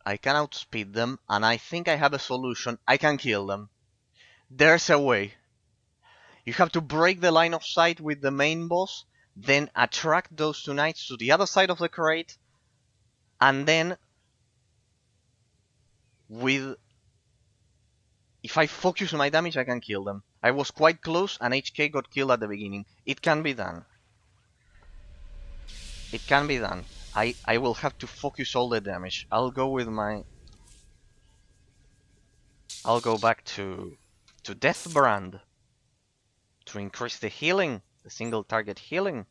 I can outspeed them, and I think I have a solution. I can kill them. There's a way. You have to break the line of sight with the main boss, then attract those two knights to the other side of the crate, and then if I focus my damage, I can kill them. I was quite close, and HK got killed at the beginning. It can be done. It can be done. I will have to focus all the damage. I'll go back to Death Brand to increase the healing, the single target healing.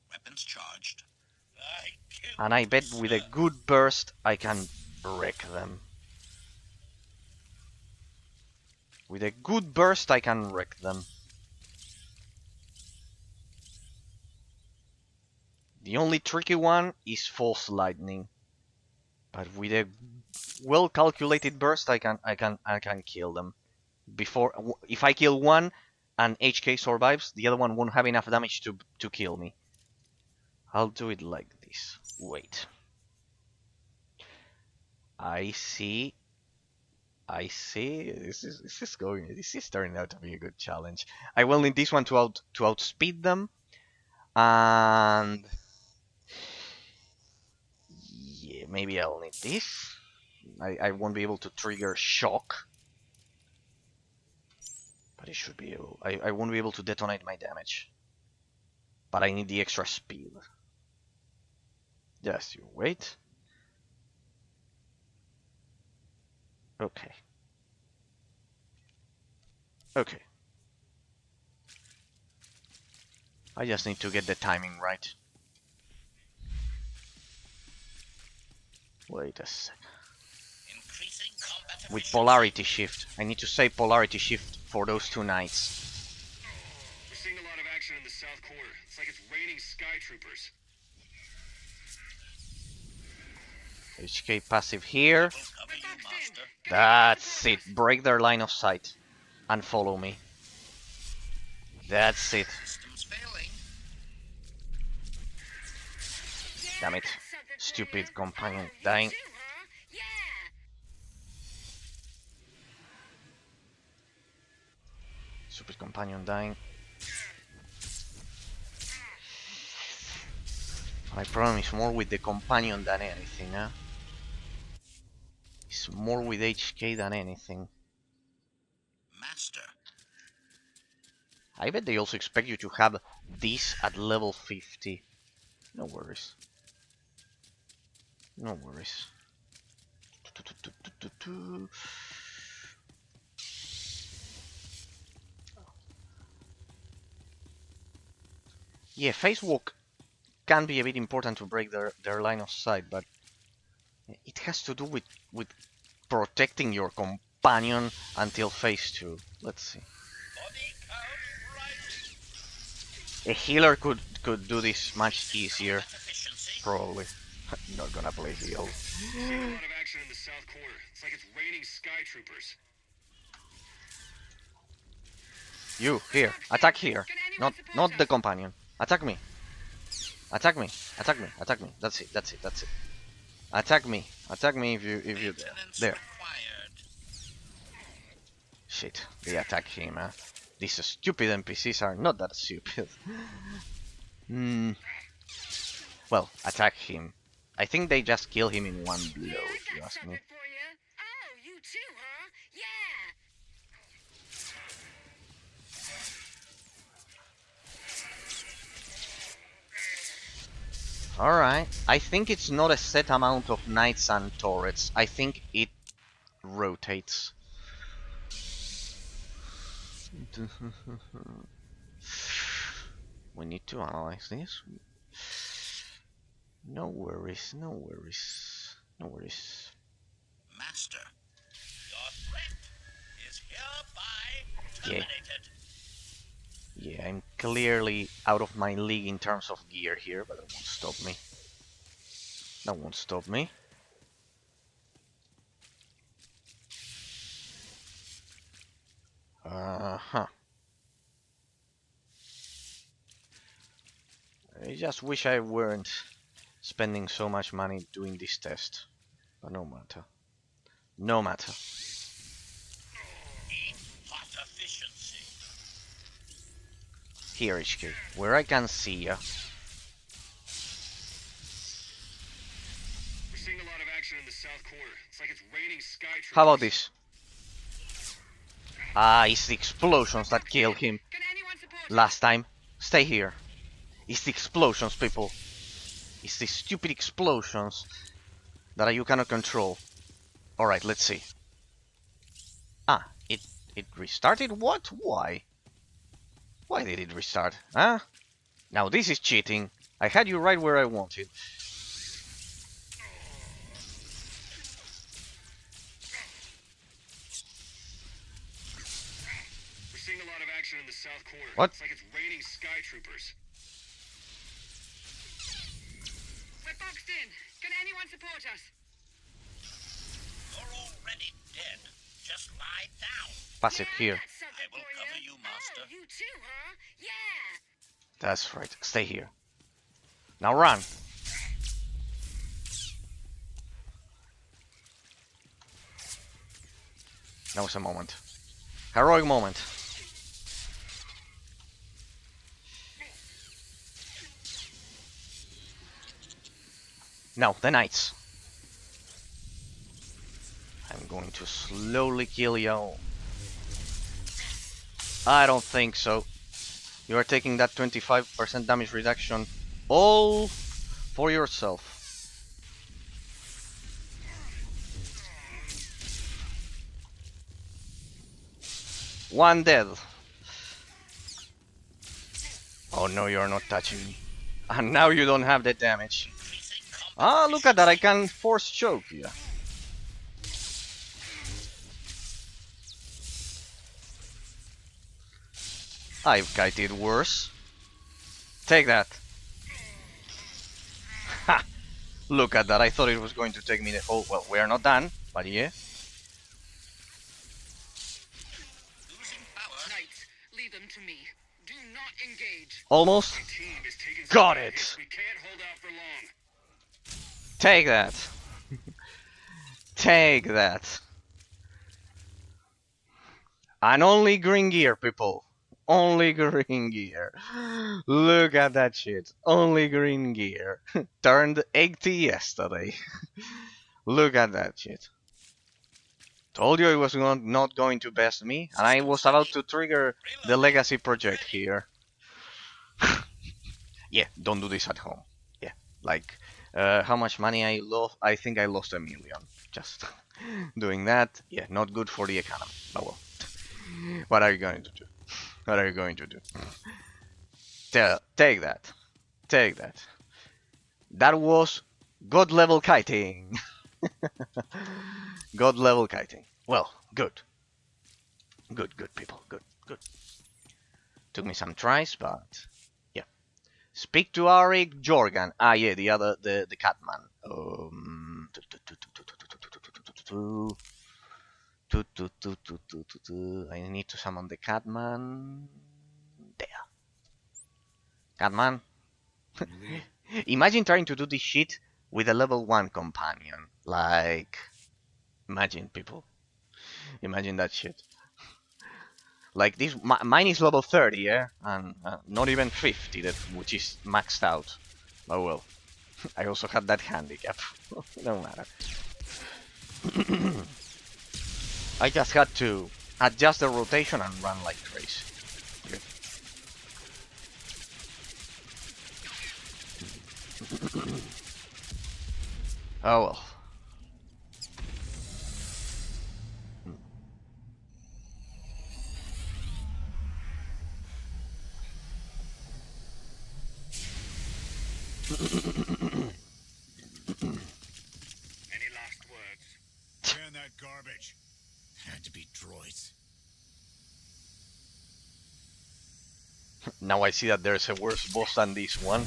Weapons charged. And I bet with a good burst I can wreck them. With a good burst I can wreck them. The only tricky one is False Lightning. But with a well calculated burst I can kill them. If I kill one and HK survives, the other one won't have enough damage to kill me. I'll do it like this. Wait. I see. This is turning out to be a good challenge. I will need this one to outspeed them, and yeah, maybe I'll need this. I won't be able to trigger shock, but it should be able. I won't be able to detonate my damage, but I need the extra speed. Just you wait. Okay. Okay. I just need to get the timing right. Wait a sec. With polarity shift. I need to save polarity shift for those two knights. We're seeing a lot of action in the south corner. It's like it's raining sky troopers. HK passive here. That's it. Break their line of sight. And follow me. That's it. Damn it. Stupid companion dying. Stupid companion dying. My problem is more with the companion than anything, huh? It's more with HK than anything. Master. I bet they also expect you to have this at level 50. No worries. No worries. Yeah, phase walk can be a bit important to break their line of sight, but it has to do with protecting your companion until phase 2. Let's see. A healer could do this much easier, probably. Not gonna play heal. Seeing a lot of action in the south corner. It's like it's raining sky troopers. You here, attack here, not the companion. Attack me. Attack me. Attack me. Attack me. That's it. That's it. That's it. Attack me. Attack me if you there. Shit. They attack him, huh? These stupid NPCs are not that stupid. Well, attack him. I think they just kill him in one blow, if you ask me. Alright. I think it's not a set amount of knights and turrets. I think it rotates. We need to analyze this. No worries, no worries, no worries. Master, your threat is hereby terminated. Yeah, I'm clearly out of my league in terms of gear here, but that won't stop me. That won't stop me. I just wish I weren't spending so much money doing this test. But no matter. No matter. Eat hot efficiency. Here, HK, where I can see ya. We're seeing a lot of action in the south corner. It's like it's raining sky troopers. How about this? Ah, it's the explosions that killed him Can anyone support us? last time. Stay here. It's the explosions, people. It's the stupid explosions that you cannot control. Alright, let's see. Ah, it restarted? What? Why? Why did it restart? Huh? Now this is cheating. I had you right where I wanted. We're seeing a lot of action in the south corner. What? It's like it's raining sky troopers. We're boxed in. Can anyone support us? You're already dead. Just lie down. Passive here. That's something I will for cover you, Master. Oh, you too, huh? Yeah. That's right. Stay here. Now run. That was a moment. Heroic moment. Now, the knights. I'm going to slowly kill you. I don't think so. You are taking that 25% damage reduction all for yourself. One dead. Oh no, you're not touching me. And now you don't have the damage. Increasing Ah, look at that, I can force choke you. I've kited worse. Take that. Ha! Look at that, I thought it was going to take me the... Oh, well, we are not done, but yeah. losing power. Knights, lead them to me. Do not engage. Almost. The team is taking Got some it. hits. We can't hold out for long. Take that. Take that. And only green gear, people. Only green gear. Look at that shit. Only green gear. Turned 80 yesterday. Look at that shit. Told you it was not going to best me, and I was about to trigger the legacy project here. Yeah, don't do this at home. Yeah, like, how much money I lost? I think I lost 1 million. Just doing that. Yeah, not good for the economy. But well, what are you going to do? What are you going to do? Take that. Take that. That was God level kiting. God level kiting. Well, good. Good, good people. Good, good. Took me some tries, but yeah. Speak to Arik Jorgan. Ah, yeah, the other, the Catman. I need to summon the Catman. There. Catman. Imagine trying to do this shit with a level 1 companion. Like, imagine people. Imagine that shit. Like this, mine is level 30, yeah, and not even 50, which is maxed out. Oh well, I also had that handicap. No matter. I just had to adjust the rotation and run like crazy. Good. Oh well. Any last words? Ban that garbage. Had to be droids. Now I see that there's a worse boss than this one.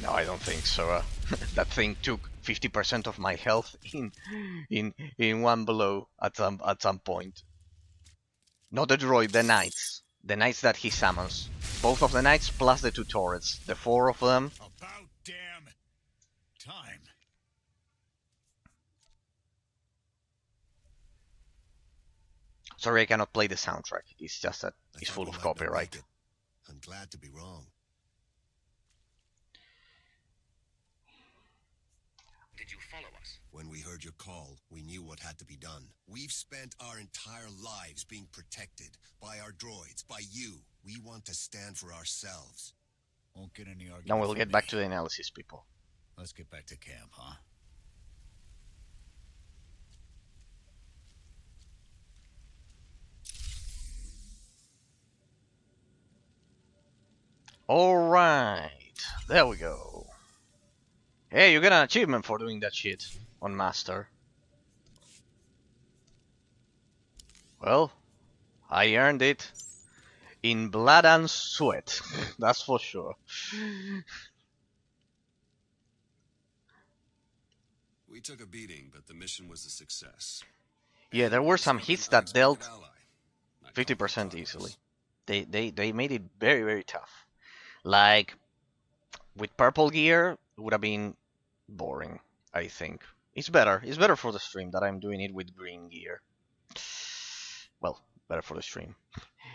No, I don't think so. That thing took 50% of my health in one blow at some point. Not the droid, the knights. The knights that he summons. Both of the knights plus the 2 turrets. The 4 of them. About damn time. Sorry, I cannot play the soundtrack. It's just that I it's thought full we of might not copyright. make it. I'm glad to be wrong. Did you follow us? When we heard your call, we knew what had to be done. We've spent our entire lives being protected by our droids, by you. We want to stand for ourselves. Won't get any Now argument we'll from get me. back to the analysis, people. Let's get back to camp, huh? Alright, there we go. Hey, you get an achievement for doing that shit on Master. Well, I earned it in blood and sweat, that's for sure. We took a beating, but the mission was a success. Yeah, there And were we some discovered hits an that unexpected dealt ally. I'd call 50% that easily. progress. They made it very, very tough. Like, with purple gear, it would have been boring, I think. It's better. It's better for the stream that I'm doing it with green gear. Well, better for the stream.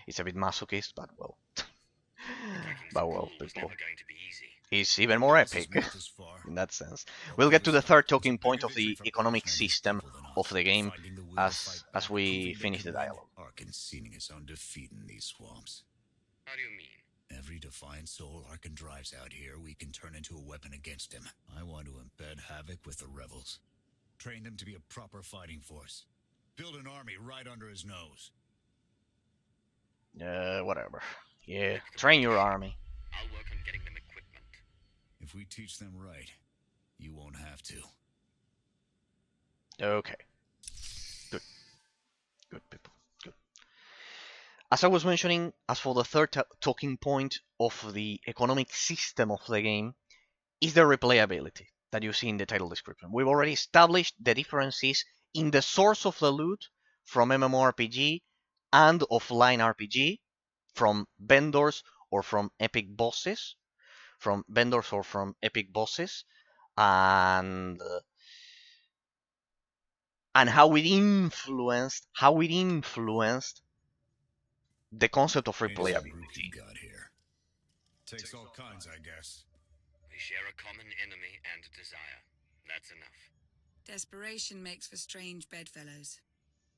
It's a bit masochist, but well. Attacking But well, Zakul was people. never going to be easy. It's even more This has epic moved us far. in that sense. But We'll get to this the fight third was a talking bigger point of victory the for economic Arkin and his system people than of us. the game Finding the will to fight as back, we proving they finish the can win. dialogue. Arkin seeing his own defeat in these swamps. How do you mean? Every defiant soul Arkin drives out here, we can turn into a weapon against him. I want to embed Havoc with the rebels. Train them to be a proper fighting force. Build an army right under his nose. Whatever. Yeah, Let them train your push. army. I'll work on getting them equipment. If we teach them right, you won't have to. Okay. Good. Good, people. Good. As I was mentioning, as for the third talking point of the economic system of the game, is the replayability that you see in the title description. We've already established the differences in the source of the loot from MMORPG and offline RPG, from vendors or from epic bosses, and how it influenced the concept of Any some group replayability. you've got here. Takes all kinds, I guess. We share a common enemy and desire. That's enough. Desperation makes for strange bedfellows.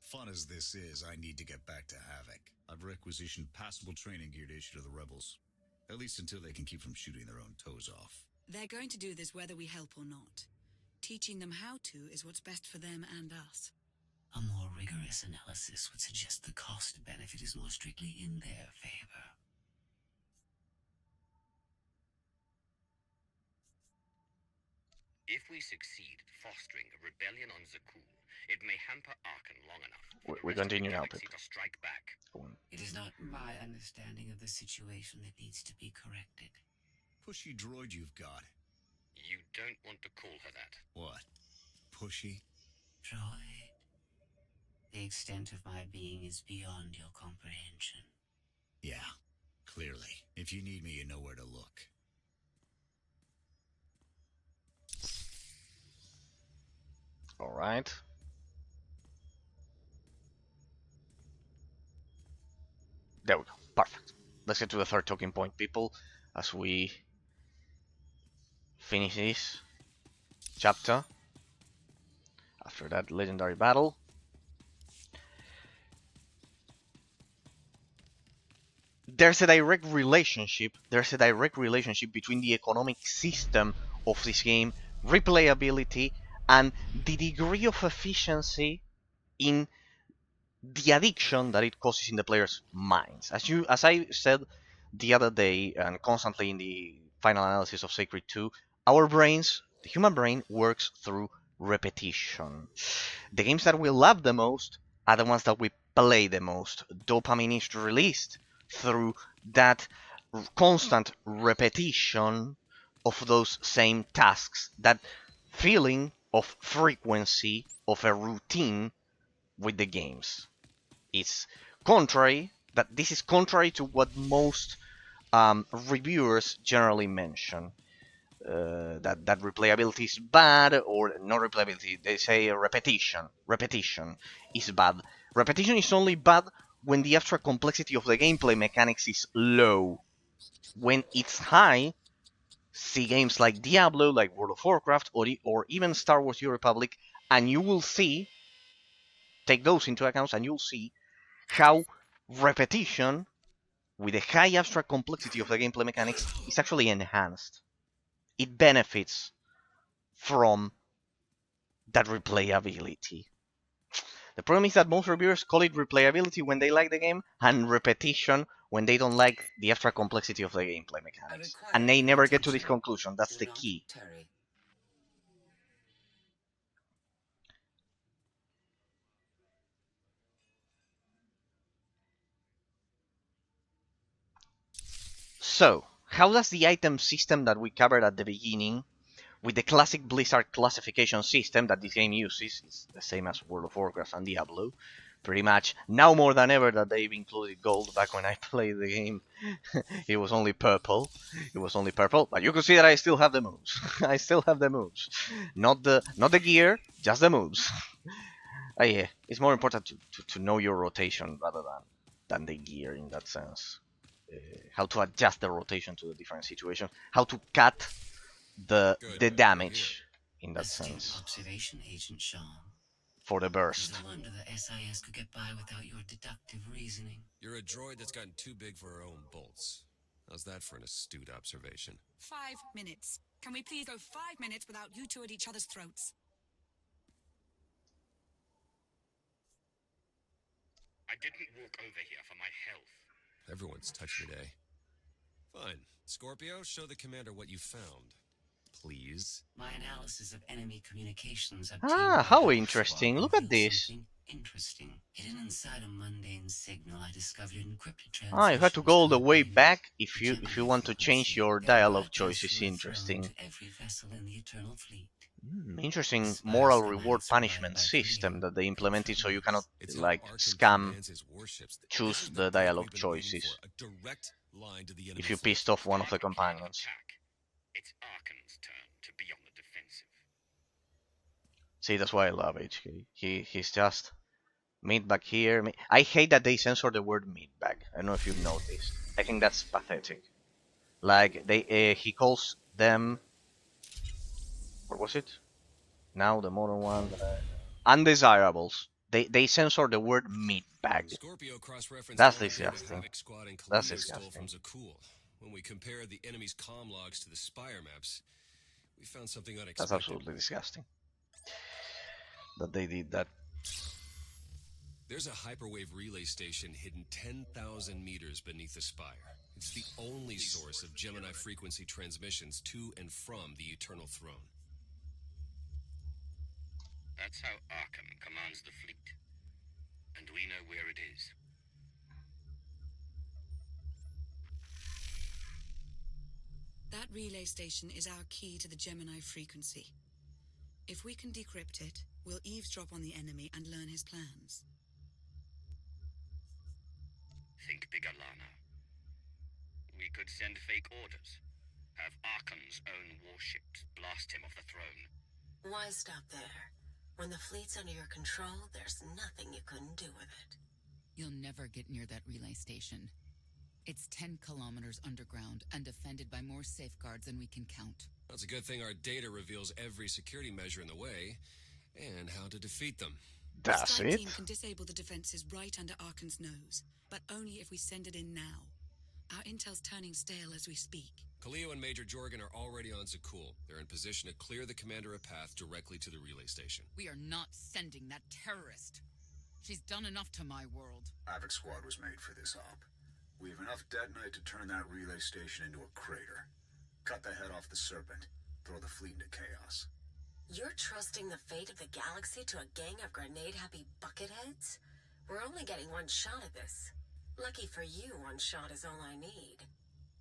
Fun as this is, I need to get back to Havoc. I've requisitioned passable training gear to issue to the rebels. At least until they can keep from shooting their own toes off. They're going to do this whether we help or not. Teaching them how to is what's best for them and us. A more rigorous analysis would suggest the cost-benefit is more strictly in their favor. If we succeed fostering a rebellion on Zakul, it may hamper Arkan long enough for the We rest of the continue now, galaxy people. to strike back. It is not my understanding of the situation that needs to be corrected. Pushy droid you've got. You don't want to call her that. What? Pushy? Droid, the extent of my being is beyond your comprehension. Yeah, clearly. If you need me, you know where to look. All right. There we go. Perfect. Let's get to the third talking point, people, as we finish this chapter after that legendary battle. There's a direct relationship between the economic system of this game, replayability, and the degree of efficiency in the addiction that it causes in the player's minds. As I said the other day, and constantly in the final analysis of Sacred 2, our brains, the human brain, works through repetition. The games that we love the most are the ones that we play the most. Dopamine is released through that constant repetition of those same tasks, that feeling of frequency, of a routine with the games. This is contrary to what most reviewers generally mention. That replayability is bad, or not replayability. They say repetition is bad. Repetition is only bad when the abstract complexity of the gameplay mechanics is low. When it's high, see games like Diablo, like World of Warcraft, or even Star Wars: New Republic, and you will see, take those into account, and you'll see how repetition, with the high abstract complexity of the gameplay mechanics, is actually enhanced. It benefits from that replayability. The problem is that most reviewers call it replayability when they like the game, and repetition when they don't like the abstract complexity of the gameplay mechanics. And they never get to this conclusion. That's the key. So, how does the item system that we covered at the beginning, with the classic Blizzard classification system that this game uses, is the same as World of Warcraft and Diablo, pretty much, now more than ever that they've included gold. Back when I played the game, it was only purple. It was only purple, but you can see that I still have the moves. I still have the moves. Not the gear, just the moves. Yeah, it's more important to know your rotation rather than the gear in that sense. How to adjust the rotation to the different situations, how to cut the damage in that sense Observation, Agent Shaw. for the burst. No wonder the SIS could get by without your deductive reasoning. You're a droid that's gotten too big for her own bolts. How's that for an astute observation? 5 minutes. Can we please go 5 minutes without you two at each other's throats? I didn't walk over here for my health. Everyone's touched your day. Fine. Scorpio, show the commander what you found. Please. My analysis of enemy communications How interesting. Look at this. Interesting. Hidden inside a mundane signal, I discovered encrypted You have to go all the way transmissions back if you want to change your dialogue choices. Interesting. to every vessel in the Eternal Fleet. Interesting moral reward punishment system that they implemented so you cannot It's how like Arkham scam commands his warships. This choose is the break dialogue we've been waiting choices for, a direct line to the enemy if you fleet. pissed off one of the Plan of companions. attack. It's Arkan's turn to be on the defensive. See, that's why I love HK. He's just meat bag here. I hate that they censor the word meat bag. I don't know if you've noticed. I think that's pathetic. Like he calls them. What was it? Now the modern one. Undesirables. They censor the word meat bag. Scorpio cross-referenced That's all the data disgusting. Havoc Squad and That's Kaleo stole disgusting. from Zakul. When we compared the enemy's comm logs to the Spire maps, we found something unexpected. That's absolutely disgusting. That they did that. There's a hyperwave relay station hidden 10,000 meters beneath the Spire. It's the only source of Gemini frequency transmissions to and from the Eternal Throne. That's how Arkham commands the fleet. And we know where it is. That relay station is our key to the Gemini frequency. If we can decrypt it, we'll eavesdrop on the enemy and learn his plans. Think bigger, Lana. We could send fake orders. Have Arkan's own warships blast him off the throne. Why stop there? When the fleet's under your control, there's nothing you couldn't do with it. You'll never get near that relay station. It's 10 kilometers underground and defended by more safeguards than we can count. That's a good thing our data reveals every security measure in the way and how to defeat them. That's the strike it. team can disable the defenses right under Arkan's nose, but only if we send it in now. Our intel's turning stale as we speak. Kaleo and Major Jorgen are already on Zakul. They're in position to clear the commander a path directly to the relay station. We are not sending that terrorist. She's done enough to my world. Havoc Squad was made for this op. We have enough detonite to turn that relay station into a crater. Cut the head off the Serpent. Throw the fleet into chaos. You're trusting the fate of the galaxy to a gang of grenade-happy bucketheads? We're only getting one shot at this. Lucky for you, one shot is all I need.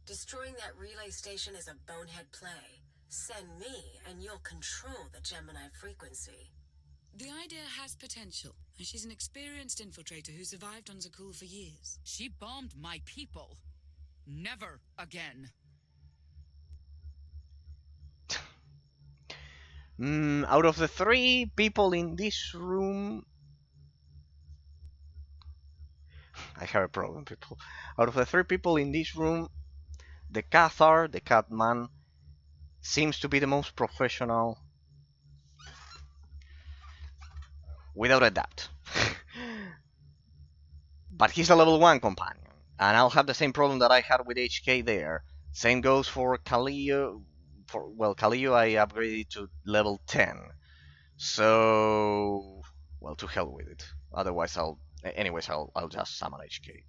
Destroying that relay station is a bonehead play. Send me, and you'll control the Gemini frequency. The idea has potential, and she's an experienced infiltrator who survived on Zakul for years. She bombed my people. Never again. Out of the 3 people in this room, I have a problem, people. Out of the 3 people in this room, the Cathar, the Catman, seems to be the most professional, without a doubt. But he's a level 1 companion, and I'll have the same problem that I had with HK there. Same goes for Kalio. Well, Kalio I upgraded to level 10. So, well, to hell with it. Otherwise, I'll just summon HK.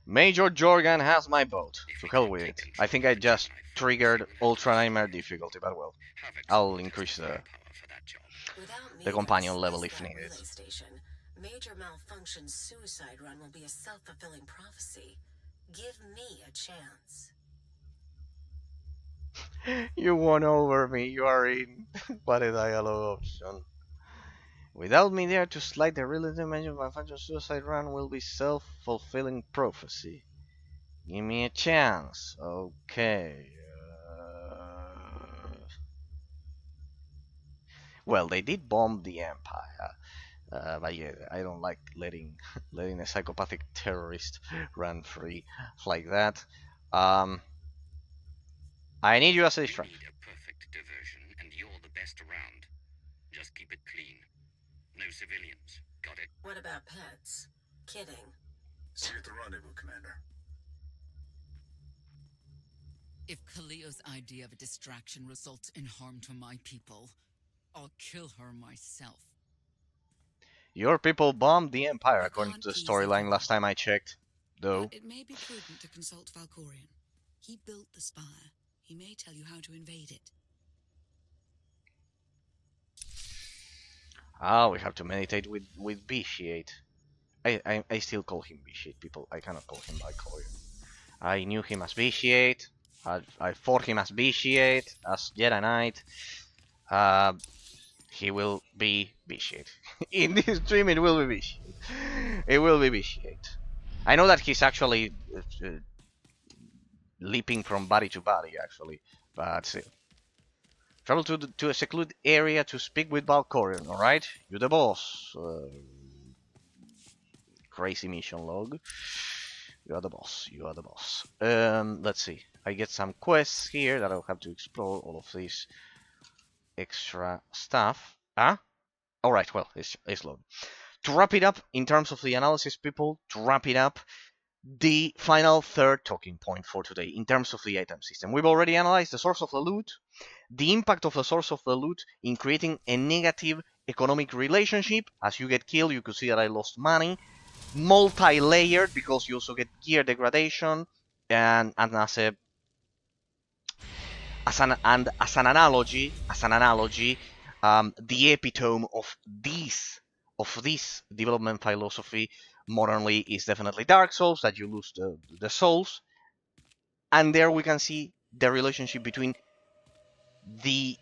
Major Jorgan has my boat. To hell with it. I think I just triggered Ultra Nightmare difficulty, but well, I'll increase the companion level if needed. Major Malfunction's suicide run will be a self-fulfilling prophecy. Give me a chance. You won over me, you are in. What a dialogue option. Without me there to slide the realism, Major Malfunction's suicide run will be self-fulfilling prophecy. Give me a chance. Okay. Well, they did bomb the Empire. But yeah, I don't like letting a psychopathic terrorist run free like that. I need you as a distraction. We need a perfect diversion, and you're the best around. Just keep it clean. No civilians. Got it? What about pets? Kidding. See you at the rendezvous, Commander. If Kalio's idea of a distraction results in harm to my people, I'll kill her myself. Your people bombed the Empire, according to the storyline last time I checked, though. But it may be prudent to consult Valkorion. He built the spire. He may tell you how to invade it. Ah, we have to meditate with Vitiate. I still call him Vitiate, people. I cannot call him Valkorion. I knew him as Vitiate. I fought him as Vitiate, as Jedi Knight. He will be Vitiate. In this stream, it will be Vitiate. It will be Vitiate. I know that he's actually leaping from body to body, actually, but still. Travel to a secluded area to speak with Valkorion, alright? You're the boss. Crazy mission log. You are the boss. You are the boss. Let's see. I get some quests here that I'll have to explore all of this extra stuff. Ah? Alright, well, it's loaded. To wrap it up, in terms of the analysis, people, to wrap it up, the final third talking point for today, in terms of the item system. We've already analyzed the source of the loot, the impact of the source of the loot in creating a negative economic relationship. As you get killed, you could see that I lost money. Multi-layered, because you also get gear degradation, and as an analogy, the epitome of this development philosophy modernly is definitely Dark Souls, that you lose the souls, and there we can see the relationship between the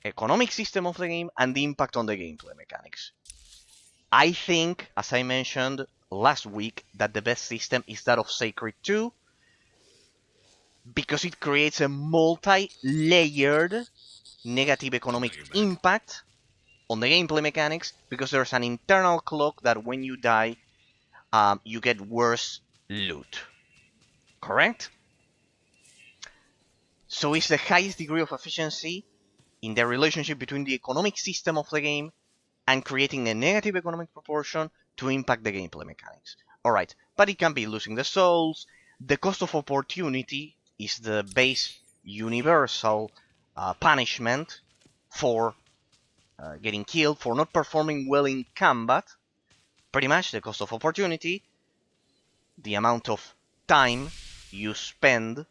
economic system of the game and the impact on the gameplay mechanics. I think, as I mentioned last week, that the best system is that of Sacred 2, because it creates a multi-layered negative economic impact on the gameplay mechanics, because there's an internal clock that when you die, you get worse loot. Correct? So it's the highest degree of efficiency in the relationship between the economic system of the game and creating a negative economic proportion to impact the gameplay mechanics. Alright, but it can be losing the souls. The cost of opportunity is the base universal punishment for getting killed, for not performing well in combat. Pretty much the cost of opportunity, the amount of time you spend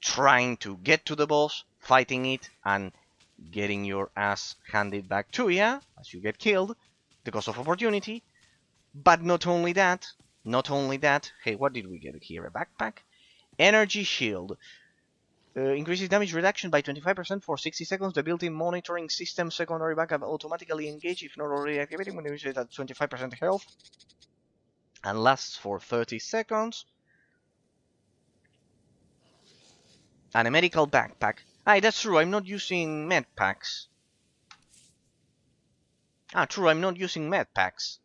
trying to get to the boss, fighting it, and getting your ass handed back to you as you get killed, the cost of opportunity. But not only that, hey, what did we get here? A backpack? Energy shield. Increases damage reduction by 25% for 60 seconds. The built-in monitoring system secondary backup automatically engage if not already activated when it is at 25% health. And lasts for 30 seconds. And a medical backpack. Aye, that's true, I'm not using med packs. Ah, true, I'm not using med packs.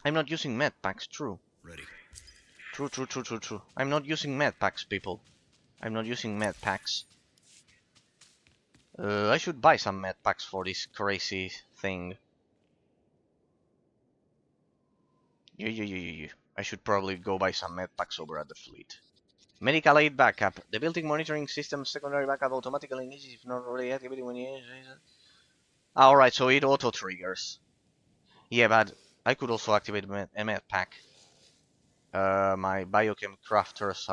I'm not using med packs, true. Ready. True. I'm not using med packs, people. I'm not using med packs. I should buy some med packs for this crazy thing. Yeah. I should probably go buy some med packs over at the fleet. Medical aid backup. The building monitoring system secondary backup automatically initia if not already activated when you... Alright, so it auto triggers. Yeah, but I could also activate a med pack. My biochem crafters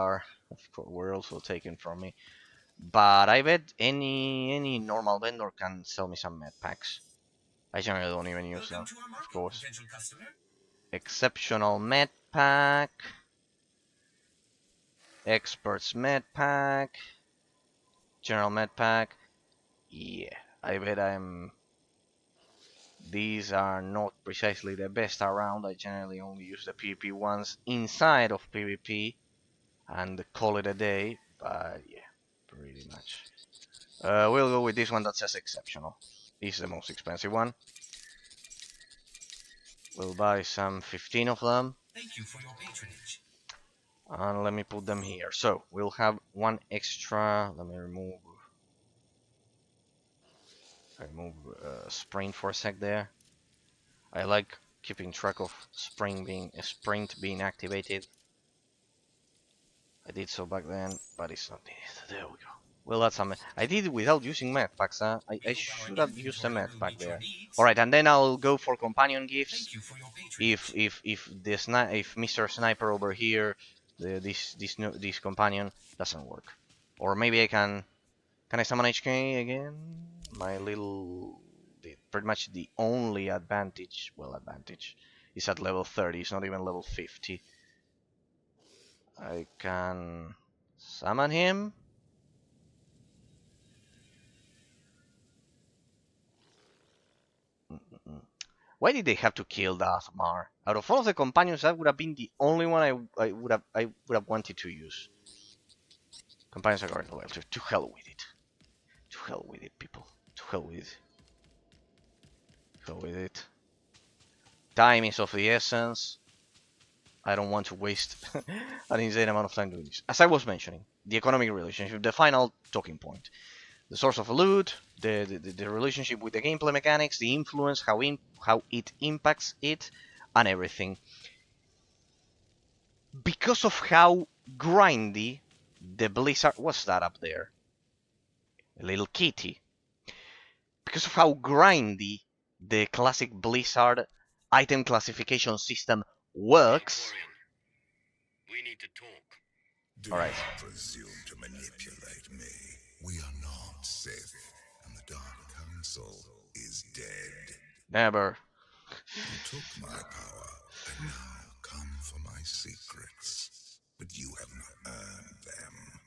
were also taken from me. But I bet any normal vendor can sell me some med packs. I generally don't even use them, of course. Exceptional med pack. Experts med pack. General med pack. Yeah, I bet these are not precisely the best around. I generally only use the PvP ones inside of PvP and call it a day. But yeah, pretty much. We'll go with this one that says exceptional. This is the most expensive one. We'll buy some 15 of them. Thank you for your patronage. And let me put them here. So we'll have one extra. Let me remove sprint for a sec there. I like keeping track of sprint being activated. I did so back then, but it's not needed. There we go. Well, that's some. I did it without using med packs. Huh? I should have used a med pack there. All right, and then I'll go for companion gifts. If Mr. Sniper over here, this companion doesn't work, or maybe I can. Can I summon HK again? My little, pretty much the only advantage. Well, advantage is at level 30. It's not even level 50. I can summon him. Why did they have to kill Dathmar? Out of all of the companions, that would have been the only one I would have wanted to use. Companions are going loyalty. To hell with it. To hell with it, people. To hell with it. To hell with it. Time is of the essence. I don't want to waste an insane amount of time doing this. As I was mentioning, the economic relationship, the final talking point. The source of loot, the relationship with the gameplay mechanics, the influence, how it impacts it, and everything. Because of how grindy the Blizzard... What's that up there? A little kitty. Because of how grindy the classic Blizzard item classification system works... We need to talk. Do All right. not presume to manipulate me. We are not Sith, and the Dark Council is dead. Never. You took my power, and now come for my secrets. But you have not earned them.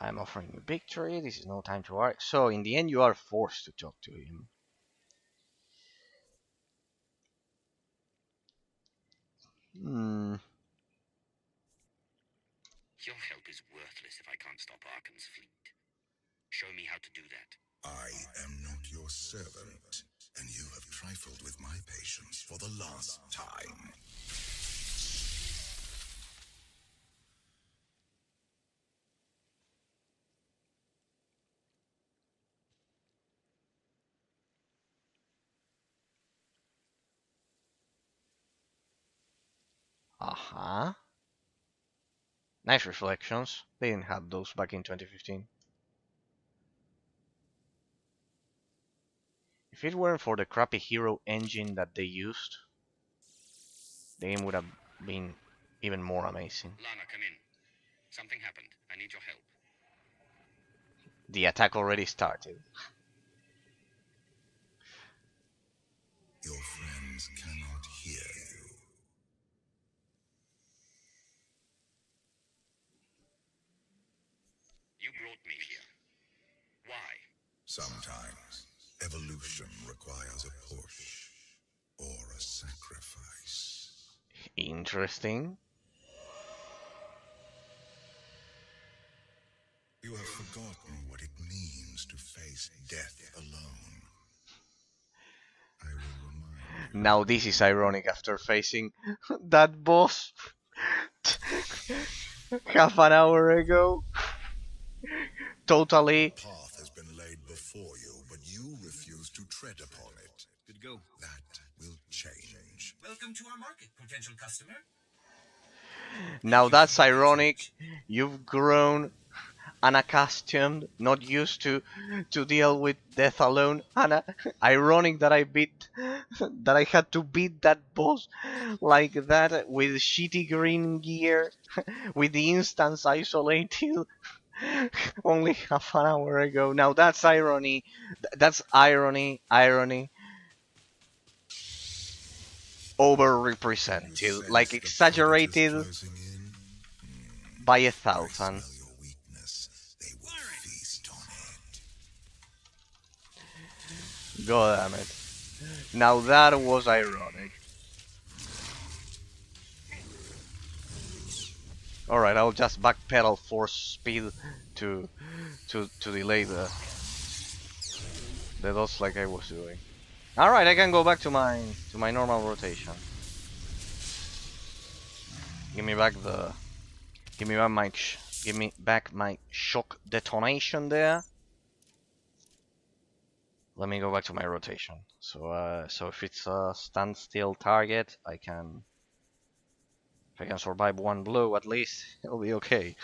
I'm offering you victory. This is no time to argue. So, in the end, you are forced to talk to him. Your help is worthless if I can't stop Arkan's fleet. Show me how to do that. I am not your servant, and you have trifled with my patience for the last time. Uh-huh. Nice reflections. They didn't have those back in 2015. If it weren't for the crappy hero engine that they used, the game would have been even more amazing. Lana, come in. Something happened. I need your help. The attack already started. Your friends cannot hear you. You brought me here. Why? Sometimes evolution requires a push or a sacrifice. Interesting. You have forgotten what it means to face death alone. Now this is ironic after facing that boss half an hour ago. Totally. The path has been laid before you, but you refuse to tread upon it. Good to go. That will change. Welcome to our market, potential customer. Now that's ironic. You've grown unaccustomed, not used to deal with death alone. And ironic that that I had to beat that boss like that with shitty green gear, with the instance isolated only half an hour ago. Now that's irony. That's irony. Irony overrepresented, like exaggerated by 1,000. God damn it. Now that was ironic. Alright, I'll just backpedal force speed to delay the dodge like I was doing. Alright, I can go back to my normal rotation. Give me back my shock detonation there. Let me go back to my rotation. So if it's a standstill target, if I can survive one blow at least, it'll be okay.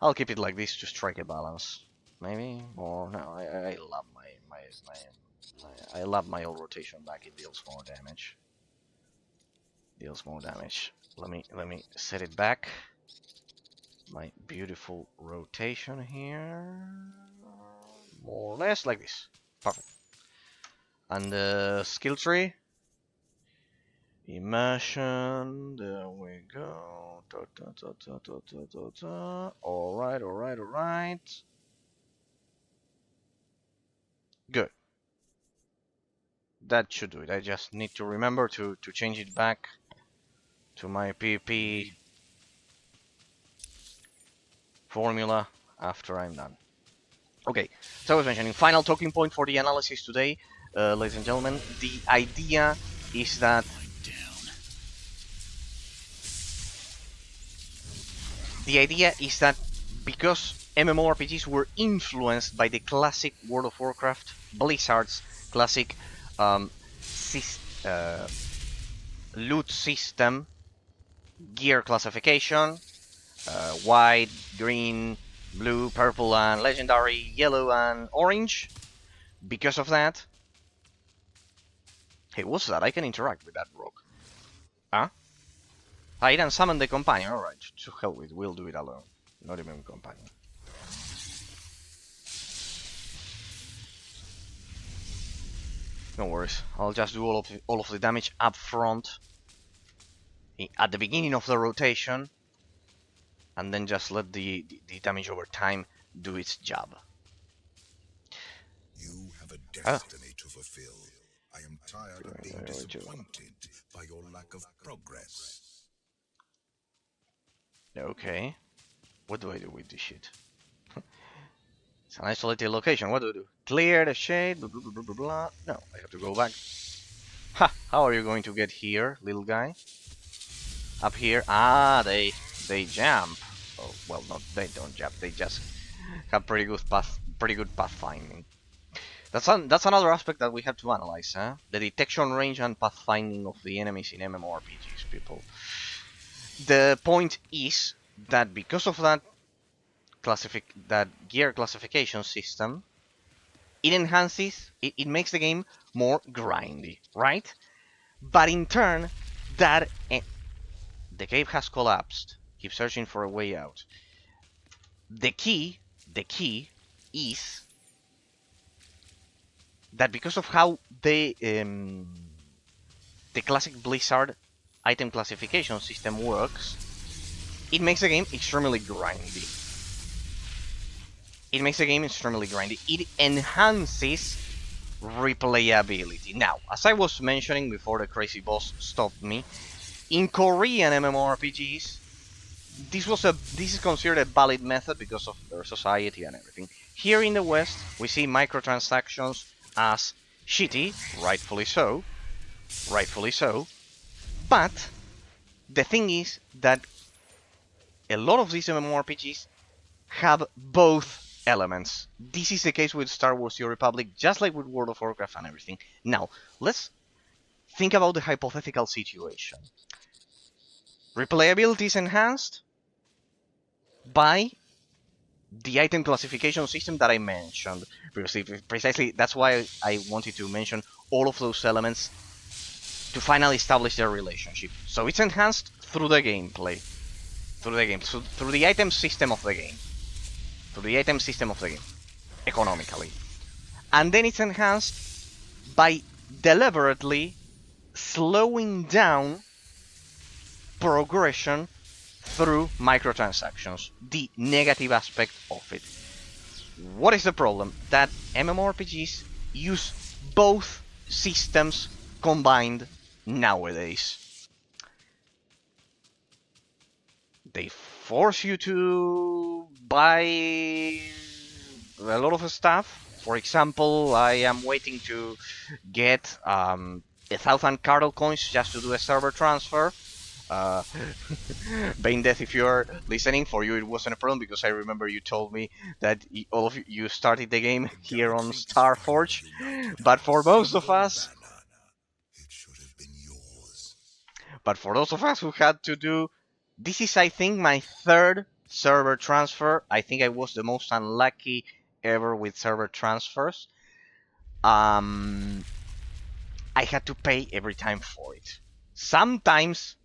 I'll keep it like this to strike a balance, maybe. Or no, I love I love my old rotation back. It deals more damage. Let me set it back. My beautiful rotation here, more or less like this. Perfect. And the skill tree, immersion. There we go. All right. Good. That should do it. I just need to remember to change it back to my PP formula after I'm done. Okay, so I was mentioning, final talking point for the analysis today, ladies and gentlemen. The idea is that because MMORPGs were influenced by the classic World of Warcraft, Blizzard's classic loot system, gear classification, white, green, blue, purple, and legendary, yellow, and orange. Because of that... Hey, what's that? I can interact with that rock. Huh? I didn't summon the companion. Alright, to hell with it. We'll do it alone. Not even companion. No worries. I'll just do all of the damage up front at the beginning of the rotation, and then just let the damage over time do its job. You have a destiny to fulfill. I am tired of being disappointed by your lack of progress. Okay. What do I do with this shit? It's an isolated location. What do? Clear the shade, blah, blah, blah, blah, blah. No, I have to go back. Ha! How are you going to get here, little guy? Up here? Ah, they jump. Oh, well, no, they don't jump. They just have pretty good pathfinding. That's another aspect that we have to analyze, huh? The detection range and pathfinding of the enemies in MMORPGs, people. The point is that because of that gear classification system, it makes the game more grindy, right? But in turn, the cave has collapsed. Keep searching for a way out. The key is that because of how the classic Blizzard item classification system works, it makes the game extremely grindy. It enhances replayability. Now, as I was mentioning before the crazy boss stopped me, in Korean MMORPGs, this is considered a valid method because of their society and everything. Here in the West, we see microtransactions as shitty, rightfully so, but the thing is that a lot of these MMORPGs have both elements. This is the case with Star Wars: The Old Republic, just like with World of Warcraft and everything. Now, let's think about the hypothetical situation. Replayability is enhanced by the item classification system that I mentioned previously. Precisely, that's why I wanted to mention all of those elements to finally establish their relationship. So it's enhanced through the gameplay, through the item system of the game, economically. And then it's enhanced by deliberately slowing down progression through microtransactions, the negative aspect of it. What is the problem? That MMORPGs use both systems combined nowadays. They force you to buy a lot of stuff. For example, I am waiting to get 1,000 Cardle coins just to do a server transfer. Bane Death, if you're listening, for you it wasn't a problem because I remember you told me that all of you started the game here on Starforge, but for most of us, for those of us who had to do, this is I think my third server transfer. I think I was the most unlucky ever with server transfers. I had to pay every time for it. Sometimes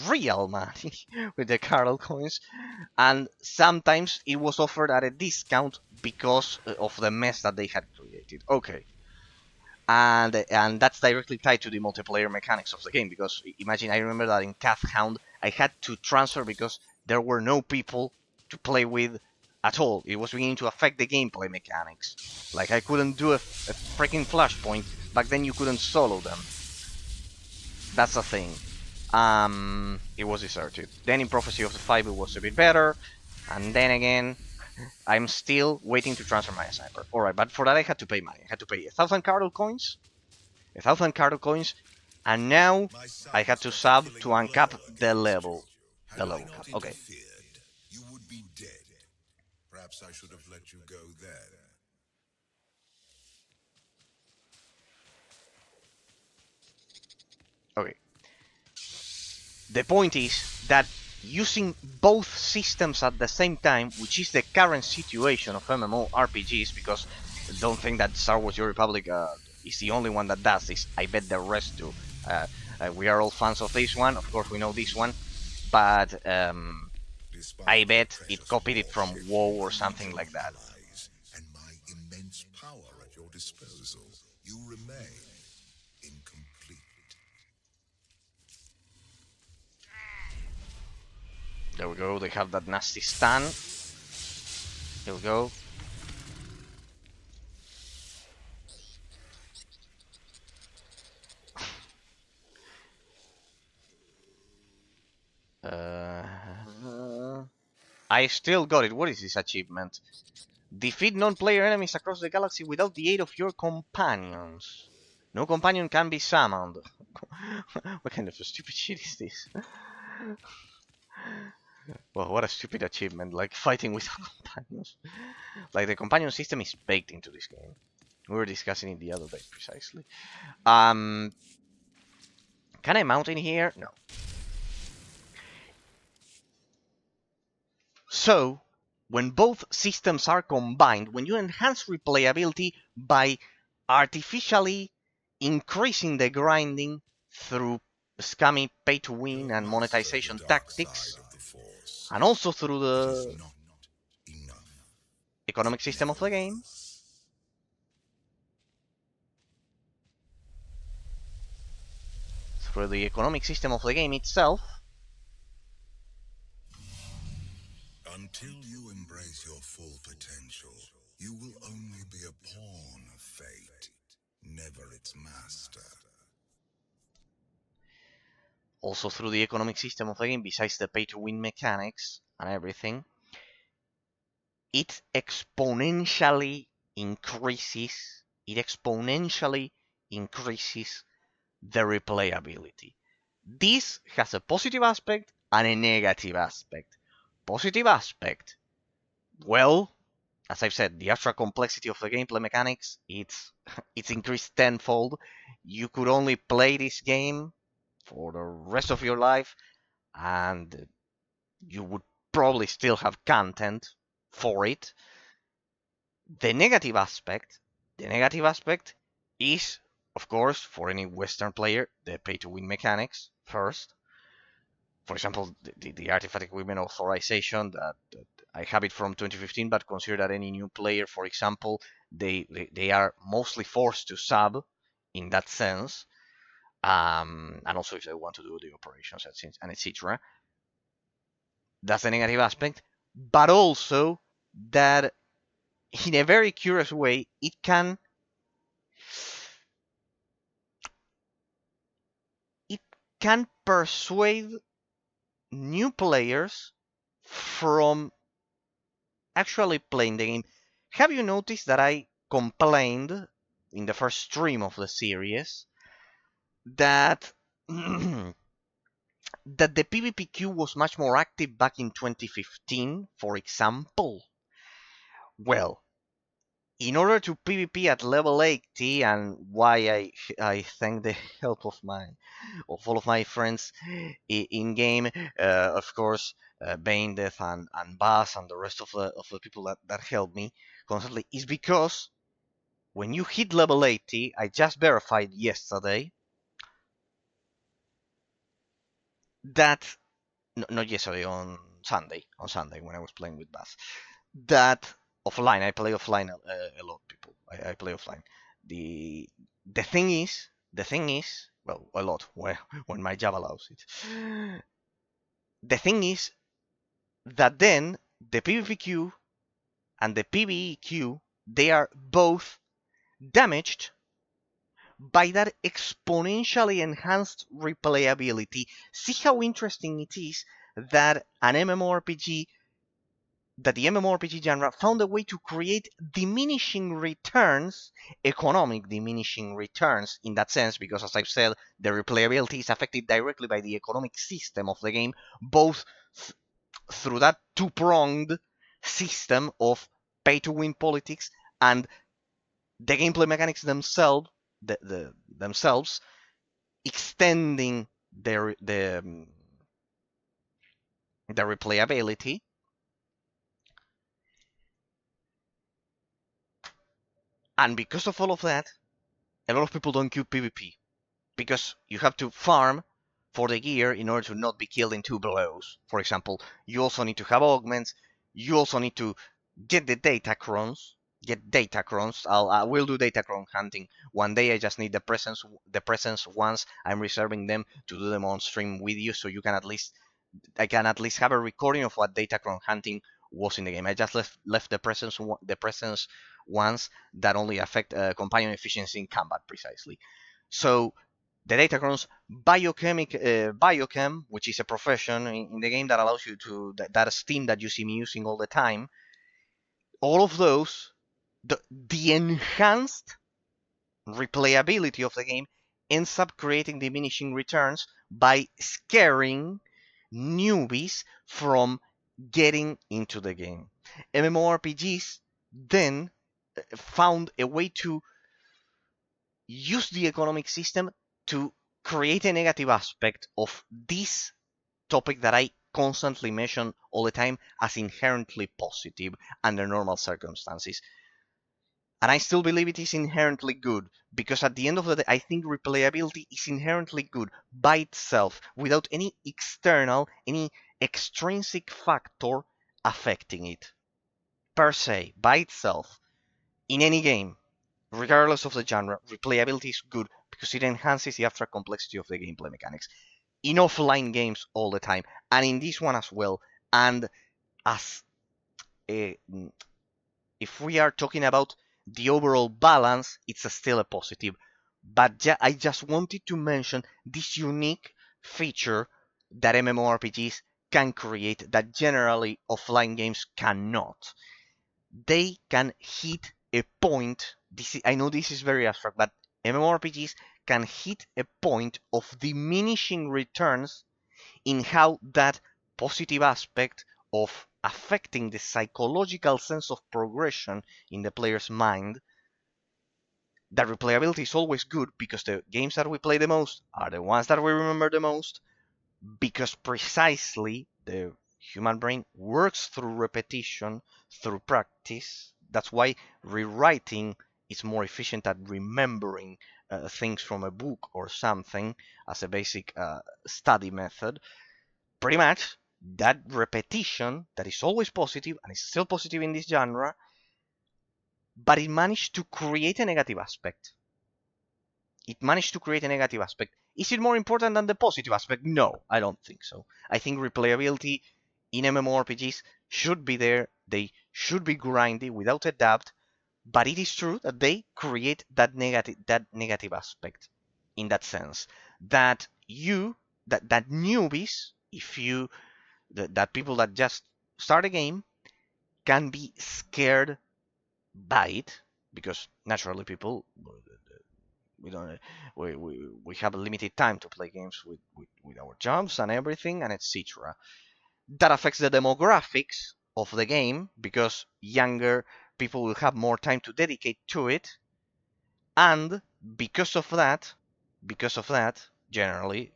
real money with the Cardle coins, and sometimes it was offered at a discount because of the mess that they had created. Okay. And that's directly tied to the multiplayer mechanics of the game, because imagine, I remember that in Hound I had to transfer because there were no people to play with at all. It was beginning to affect the gameplay mechanics. Like, I couldn't do a freaking flashpoint. Back then you couldn't solo them. That's the thing. It was deserted. Then in Prophecy of the Five it was a bit better, and then again, I'm still waiting to transfer my sniper. Alright, but for that I had to pay money. I had to pay 1,000 Cardle coins, and now I had to sub to uncap the level. The level cap. Okay. You would be dead. Perhaps I should have let you go then. Okay. The point is that using both systems at the same time, which is the current situation of MMORPGs, because don't think that Star Wars: The Old Republic is the only one that does this. I bet the rest do. We are all fans of this one. Of course, we know this one, but I bet it copied it from WoW or something like that. And my immense power at your disposal, you remain incomplete. There we go. They have that nasty stun. Here we go. I still got it. What is this achievement? Defeat non-player enemies across the galaxy without the aid of your companions. No companion can be summoned. What kind of a stupid shit is this? Well, what a stupid achievement, like fighting without companions. Like, the companion system is baked into this game. We were discussing it the other day, precisely. Can I mount in here? No. So, when both systems are combined, when you enhance replayability by artificially increasing the grinding through scummy pay-to-win and monetization tactics, and also through the economic system of the game, itself, Until you embrace your full potential, you will only be a pawn of fate, never its master. also through the economic system of the game, besides the pay-to-win mechanics and everything, it exponentially increases. It exponentially increases the replayability. This has a positive aspect and a negative aspect. Positive aspect, well, as I've said, the extra complexity of the gameplay mechanics, it's increased tenfold. You could only play this game for the rest of your life, and you would probably still have content for it. The negative aspect, the negative aspect is, of course, for any Western player, the pay-to-win mechanics first. For example, the artifact equipment authorization that I have it from 2015, but consider that any new player, for example, they are mostly forced to sub in that sense, and also if they want to do the operations and etc. That's the negative aspect, but also that in a very curious way, it can persuade new players from actually playing the game. Have you noticed that I complained in the first stream of the series that that the PvP queue was much more active back in 2015, for example? Well, in order to PvP at level 80, and why I thank the help of all of my friends in game, of course, Bane, Death, and Bass, and the rest of the people that helped me constantly, is because when you hit level 80, I just verified yesterday that not yesterday, on Sunday when I was playing with Bass, that offline, I play offline a lot, people. I play offline. The the thing is, well, a lot when my Java allows it. The thing is that then the PvP queue and the PvE queue, they are both damaged by that exponentially enhanced replayability. See how interesting it is that the MMORPG genre found a way to create diminishing returns, economic diminishing returns in that sense, because as I've said, the replayability is affected directly by the economic system of the game, both through that two-pronged system of pay-to-win politics and the gameplay mechanics themselves extending the replayability. And because of all of that, a lot of people don't queue PvP because you have to farm for the gear in order to not be killed in 2 blows. For example, you also need to have augments. You also need to get the data crons. I will do data cron hunting one day. I just need the presence once. I'm reserving them to do them on stream with you, so I can at least have a recording of what data cron hunting was in the game. I just left the presence ones that only affect companion efficiency in combat precisely. So the Datacron's biochem, which is a profession in the game that allows you to that Steam that you see me using all the time. All of those, the enhanced replayability of the game ends up creating diminishing returns by scaring newbies from getting into the game. MMORPGs then found a way to use the economic system to create a negative aspect of this topic that I constantly mention all the time as inherently positive under normal circumstances. And I still believe it is inherently good, because at the end of the day, I think replayability is inherently good by itself, without any extrinsic factor affecting it. Per se, by itself, in any game, regardless of the genre, replayability is good because it enhances the abstract complexity of the gameplay mechanics. In offline games all the time, and in this one as well. And as if we are talking about the overall balance, it's still a positive. But I just wanted to mention this unique feature that MMORPGs can create that generally offline games cannot. They can hit a point. I know this is very abstract, but MMORPGs can hit a point of diminishing returns in how that positive aspect of affecting the psychological sense of progression in the player's mind. That replayability is always good because the games that we play the most are the ones that we remember the most, because precisely the human brain works through repetition, through practice. That's why rewriting is more efficient at remembering things from a book or something as a basic study method. Pretty much that repetition that is always positive and is still positive in this genre, but it managed to create a negative aspect. It managed to create a negative aspect. Is it more important than the positive aspect? No, I don't think so. I think replayability in MMORPGs should be there. They should be grindy without a doubt. But it is true that they create that negative aspect in that sense. That newbies, that people that just start a game can be scared by it, because naturally people, we don't we have a limited time to play games with our jobs and everything and etc. That affects the demographics of the game because younger people will have more time to dedicate to it, and because of that generally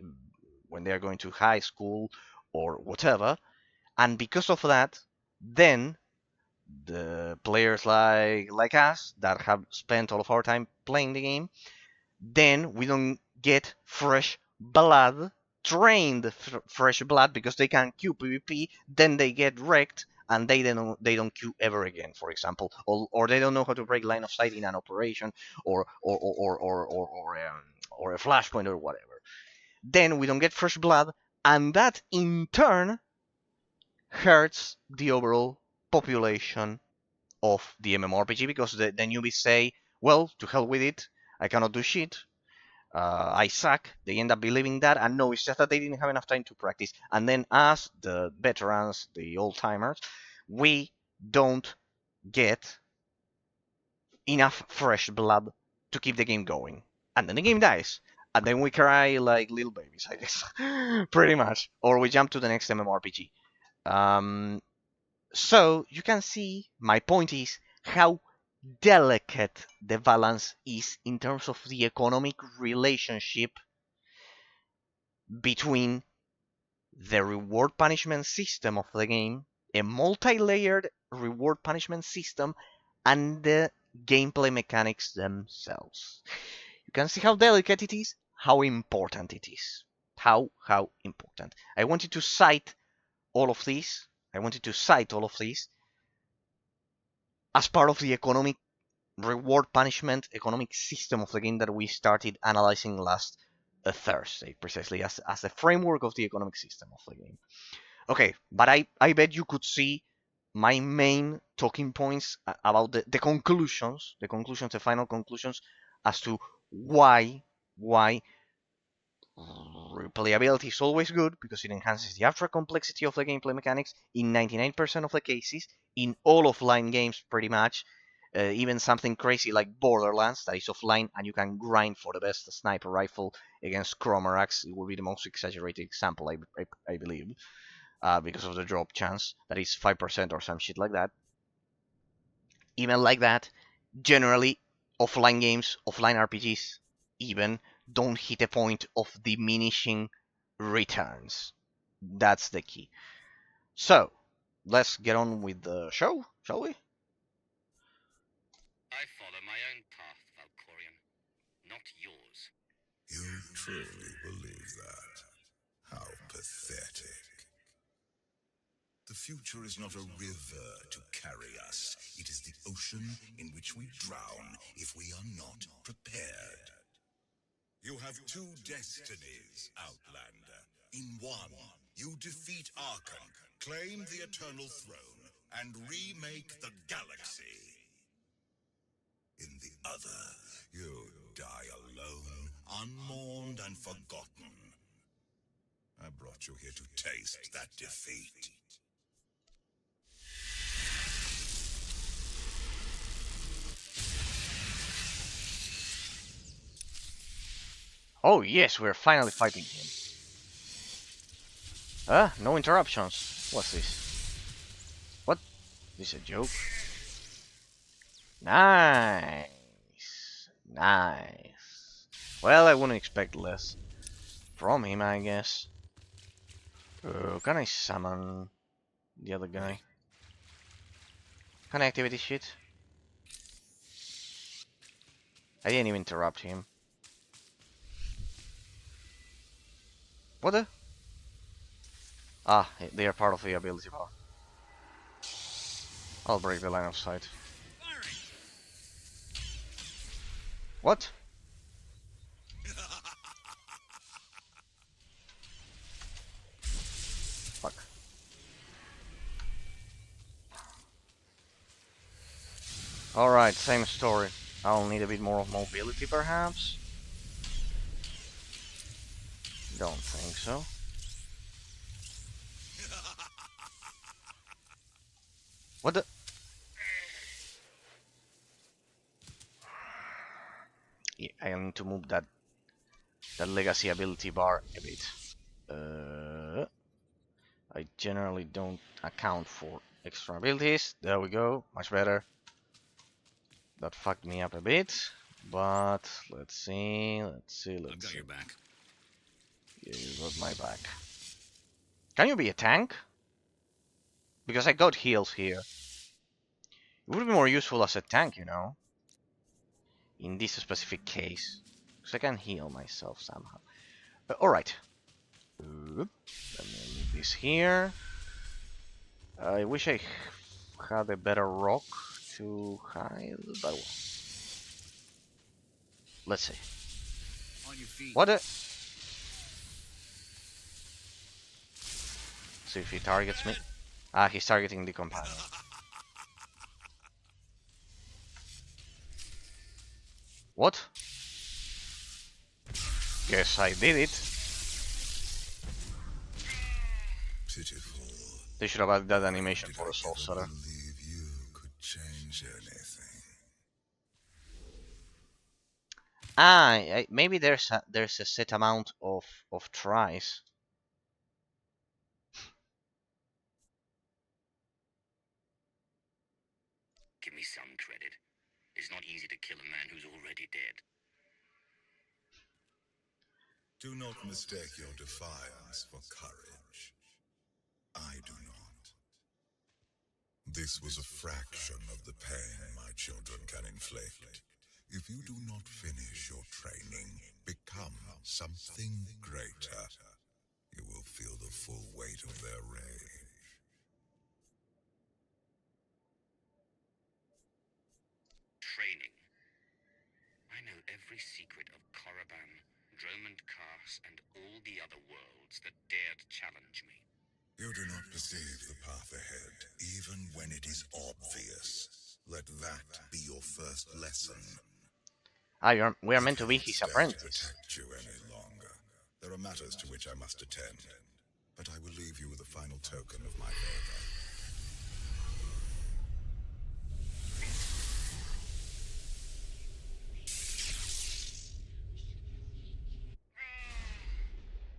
when they are going to high school or whatever, and because of that, then the players like us that have spent all of our time playing the game, then we don't get fresh blood, trained fresh blood, because they can queue PvP, then they get wrecked and they don't queue ever again, for example, or they don't know how to break line of sight in an operation or a flashpoint or whatever. Then we don't get fresh blood, and that in turn hurts the overall population of the MMORPG, because the newbies say, well, to hell with it, I cannot do shit, I suck. They end up believing that, and no, it's just that they didn't have enough time to practice. And then us, the veterans, the old timers, we don't get enough fresh blood to keep the game going. And then the game dies. And then we cry like little babies, I guess. Pretty much. Or we jump to the next MMORPG. So you can see, my point is how delicate the balance is in terms of the economic relationship between the reward punishment system of the game, a multi-layered reward punishment system, and the gameplay mechanics themselves. You can see how delicate it is, how important it is. How important. I wanted to cite all of this. As part of the economic reward punishment economic system of the game that we started analyzing last Thursday, precisely as a framework of the economic system of the game. Okay, but I bet you could see my main talking points about the conclusions, the final conclusions as to why replayability is always good, because it enhances the abstract complexity of the gameplay mechanics in 99% of the cases, in all offline games pretty much. Even something crazy like Borderlands that is offline and you can grind for the best sniper rifle against Chromarax. It will be the most exaggerated example, I believe, because of the drop chance that is 5% or some shit like that. Even like that, generally offline games, offline RPGs even, don't hit a point of diminishing returns. That's the key. So, let's get on with the show, shall we? I follow my own path, Valkorian, not yours. You truly believe that? How pathetic. The future is not a river to carry us. It is the ocean in which we drown if we are not prepared. You have two destinies, Outlander. In one, you defeat Archon, claim the Eternal Throne, and remake the galaxy. In the other, you die alone, unmourned and forgotten. thought you're here to taste that defeat. Oh yes, we're finally fighting him. No interruptions. What's this? What? This a joke? Nice. Nice. Well, I wouldn't expect less from him, I guess. Can I summon the other guy? Can I activate this shit? I didn't even interrupt him. What the? Ah, they are part of the ability bar. I'll break the line of sight. What? Fuck. Alright, same story. I'll need a bit more of mobility, perhaps? Don't think so. What the? Yeah, I need to move that legacy ability bar a bit. I generally don't account for extra abilities. There we go, much better. That fucked me up a bit, but let's see. I've got your back. Yeah, you got my back. Can you be a tank? Because I got heals here. It would be more useful as a tank, you know. In this specific case. Because I can heal myself somehow. Alright. Let me move this here. I wish I had a better rock to hide, but well. Let's see. On your feet. What a... See if he targets me. Ah, he's targeting the companion. What? Guess I did it. Pitiful. They should have added that animation for a soul I sutter. believe you could change anything. Ah, maybe there's a set amount of tries. Give me some credit. It's not easy to kill a man who's already dead. Do not mistake your defiance for courage. I do not. This was a fraction of the pain my children can inflict. If you do not finish your training, become something greater, you will feel the full weight of their rage. Training. I know every secret of Korriban, Dromund Kaas, and all the other worlds that dared challenge me. You do not perceive the path ahead, even when it is obvious. Let that be your first lesson. Ah, we are meant to be I his cannot apprentice. stay to protect you any longer. There are matters to which I must attend, but I will leave you with a final token of my favor.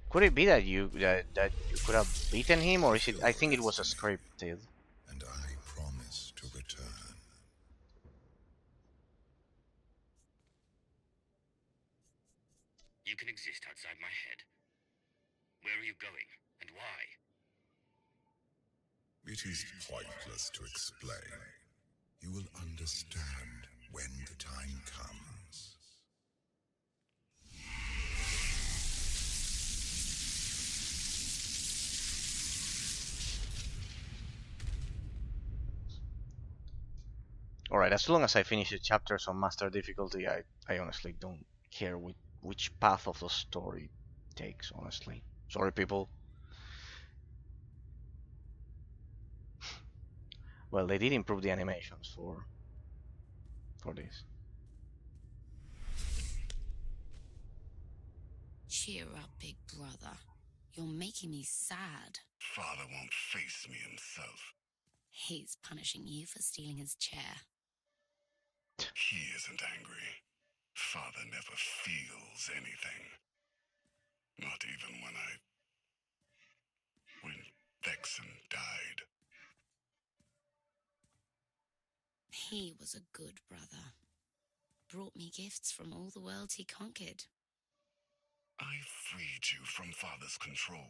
Could it be that you could have beaten him, or is it? I think it was a scripted. And I promise to return. You can exist outside my head. Where are you going, and why? It is pointless to explain. You will understand when the time comes. Alright, as long as I finish the chapters on master difficulty, I honestly don't care which path of the story takes, honestly. Sorry, people. Well, they did improve the animations for this. Cheer up, big brother. You're making me sad. Father won't face me himself. He's punishing you for stealing his chair. He isn't angry. Father never feels anything. Not even when Vexen died. He was a good brother. Brought me gifts from all the worlds he conquered. I freed you from Father's control.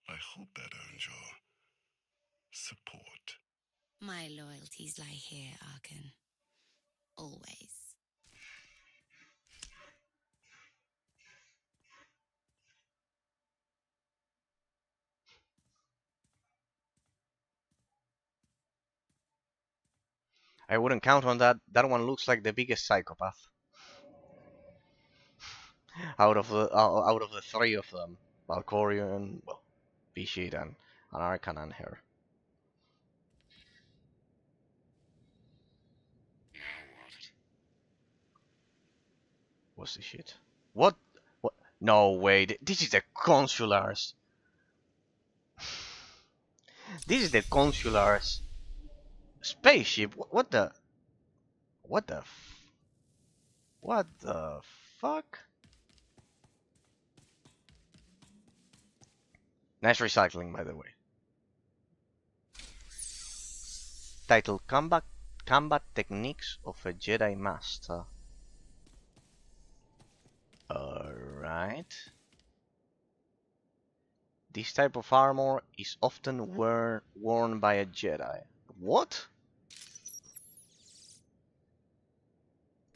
I hope that earned your support. My loyalties lie here, Arkan. Always. I wouldn't count on that. That one looks like the biggest psychopath out of the three of them. Valkorion, well, Bishit and Arkan and her. Now what? What's this shit? What? What? No way. This is the consulars. This is the consulars spaceship. What the? What the? What the fuck? Nice recycling, by the way. Title: Combat Techniques of a Jedi Master. Alright. This type of armor is often worn by a Jedi. What?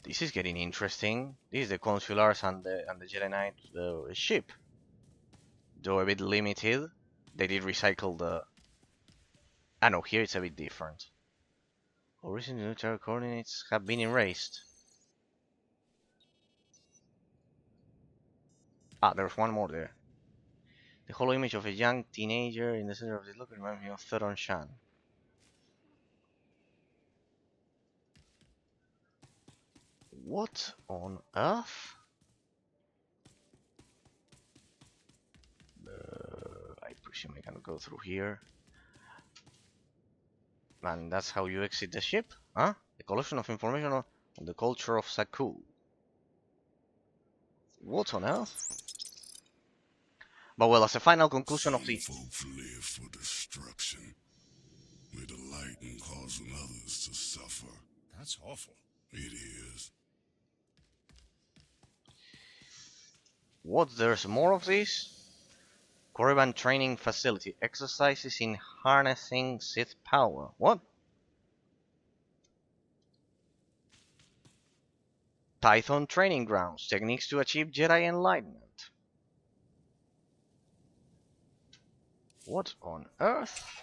This is getting interesting. This is the Consulars and the Jedi Knight ship. Though a bit limited. They did recycle the... Ah no, here it's a bit different. Original military coordinates have been erased. Ah, there's one more there. The hollow image of a young teenager in the center of this look reminds me of Theron Shan. What on earth? I presume I can go through here. And that's how you exit the ship, huh? A collection of information on the culture of Sakul. What on earth? But well, as a final conclusion of the... Folks live for destruction. They delight in causing others to suffer. That's awful. It is. What, there's more of this? Korriban Training Facility. Exercises in harnessing Sith power. What? Python Training Grounds. Techniques to achieve Jedi Enlightenment. What on earth?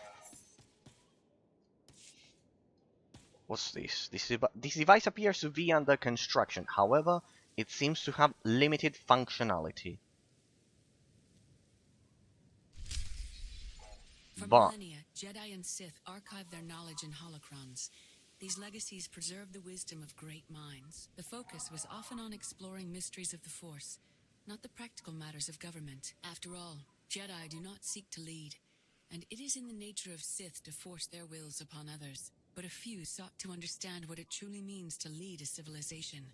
What's this? This device appears to be under construction. However, it seems to have limited functionality. For millennia, Jedi and Sith archived their knowledge in holocrons. These legacies preserve the wisdom of great minds. The focus was often on exploring mysteries of the Force, not the practical matters of government. After all, Jedi do not seek to lead, and it is in the nature of Sith to force their wills upon others. But a few sought to understand what it truly means to lead a civilization.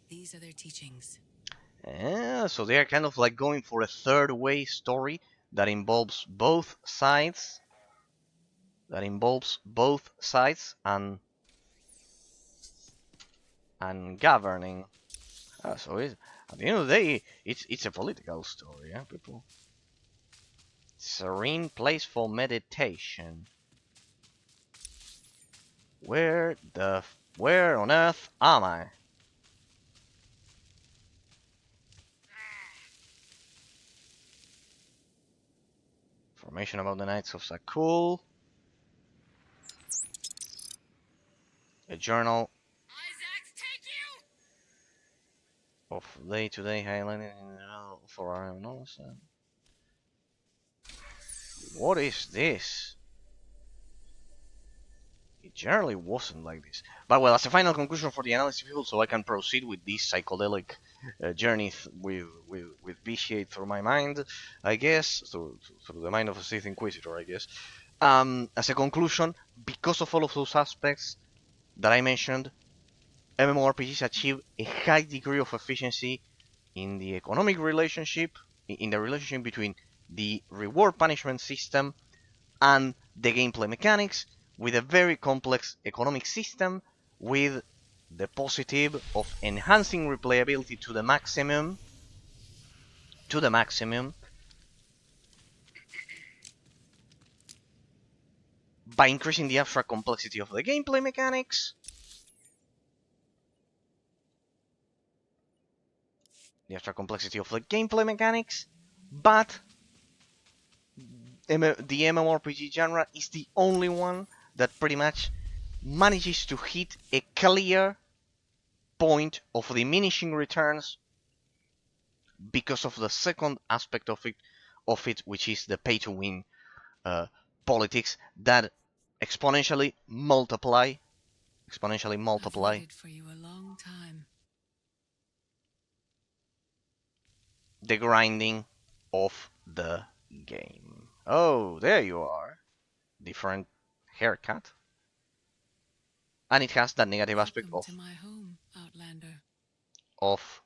These are their teachings. Yeah, so they are kind of like going for a third way story that involves both sides. And governing. So at the end of the day, it's a political story, yeah, people. Serene place for meditation. Where on earth am I? Information about the Knights of Sakul. A journal of day-to-day highlighting for our analysis. What is this? It generally wasn't like this. But well, as a final conclusion for the analysis people, so I can proceed with this psychedelic journeys with vitiate through my mind, I guess, through the mind of a Sith Inquisitor, I guess. As a conclusion, because of all of those aspects that I mentioned, MMORPGs achieve a high degree of efficiency in the economic relationship, in the relationship between the reward punishment system and the gameplay mechanics, with a very complex economic system, with the positive of enhancing replayability to the maximum, by increasing the abstract complexity of the gameplay mechanics, but the MMORPG genre is the only one that pretty much manages to hit a clear point of diminishing returns because of the second aspect of it, which is the pay to win uh, politics that exponentially multiply I've waited for you a long time. the grinding of the game. Oh, there you are. Different haircut. And it has that negative aspect Welcome to my home, Outlander. of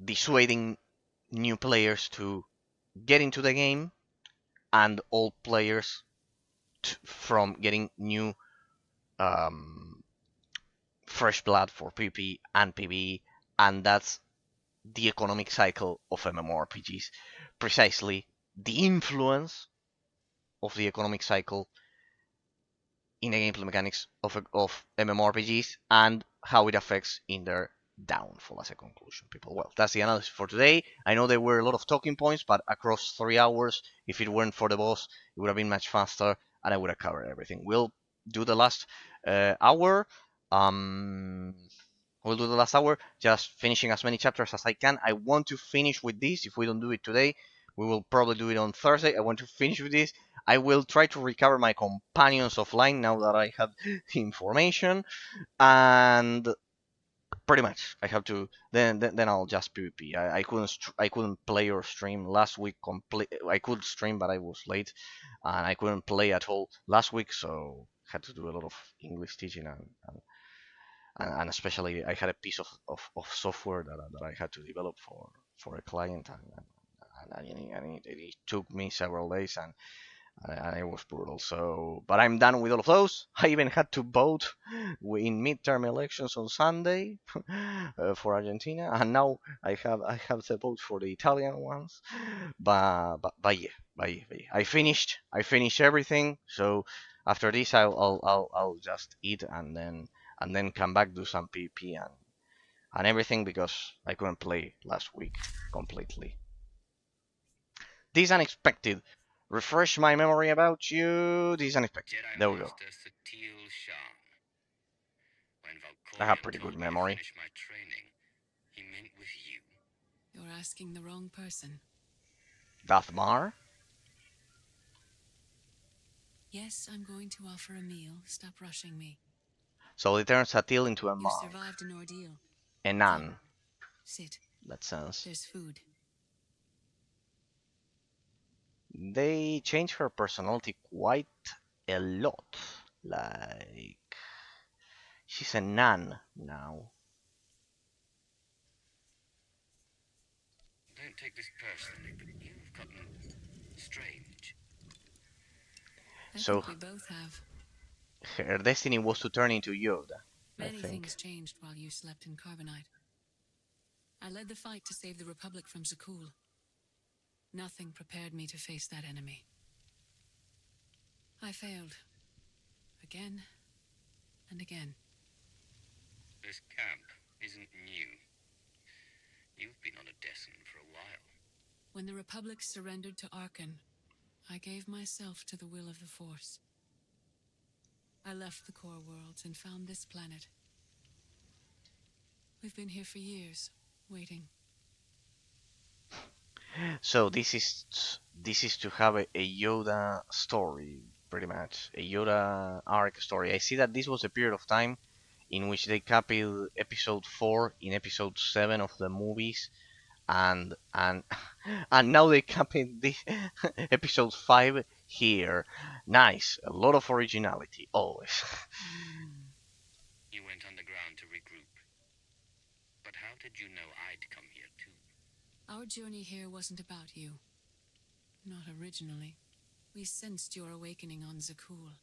dissuading new players to get into the game and old players from getting new fresh blood for PvP and PvE, and that's the economic cycle of MMORPGs. Precisely the influence of the economic cycle in the gameplay mechanics of MMORPGs and how it affects in their downfall as a conclusion, people. Well, that's the analysis for today. I know there were a lot of talking points, but across 3 hours, if it weren't for the boss, it would have been much faster and I would have covered everything. We'll do the last hour. Um, we'll do the last hour, just finishing as many chapters as I can. I want to finish with this. If we don't do it today, we will probably do it on Thursday. I want to finish with this. I will try to recover my companions offline now that I have information, and pretty much I have to. Then I'll just PvP. I couldn't play or stream last week. I could stream, but I was late, and I couldn't play at all last week, so had to do a lot of English teaching and especially I had a piece of software that I had to develop for a client, and it took me several days, and it was brutal. So, but I'm done with all of those. I even had to vote in midterm elections on Sunday for Argentina, and now I have the vote for the Italian ones. But yeah, I finished everything. So after this, I'll just eat and then come back, do some PP and everything, because I couldn't play last week completely. This unexpected. Refresh my memory about you. This unexpected. Jedi There we go. Master Satil Shan. When I have Valkorion pretty good told me to memory. finish my training, he meant with you. You're asking the wrong person. Dathmar. Yes, I'm going to offer a meal. Stop rushing me. So they turn Satil into a You monk. survived an ordeal. A nun. Come, sit. That sense. There's food. They change her personality quite a lot. Like, she's a nun now. Don't take this personally, but you've gotten strange. I So think we both have. her destiny was to turn into Yoda, I Many think. things changed while you slept in Carbonite. I led the fight to save the Republic from Zakul. Nothing prepared me to face that enemy. I failed. Again and again. This camp isn't new. You've been on a Descent for a while. When the Republic surrendered to Arkan, I gave myself to the will of the Force. I left the core worlds and found this planet. We've been here for years, waiting. So this is to have a Yoda story, pretty much a Yoda arc story. I see that this was a period of time in which they copied episode 4 in episode 7 of the movies, and and now they copied the episode 5 here. Nice, a lot of originality always. You went underground to regroup. But how did you know I'd come here too? Our journey here wasn't about you. Not originally. We sensed your awakening on Zakul.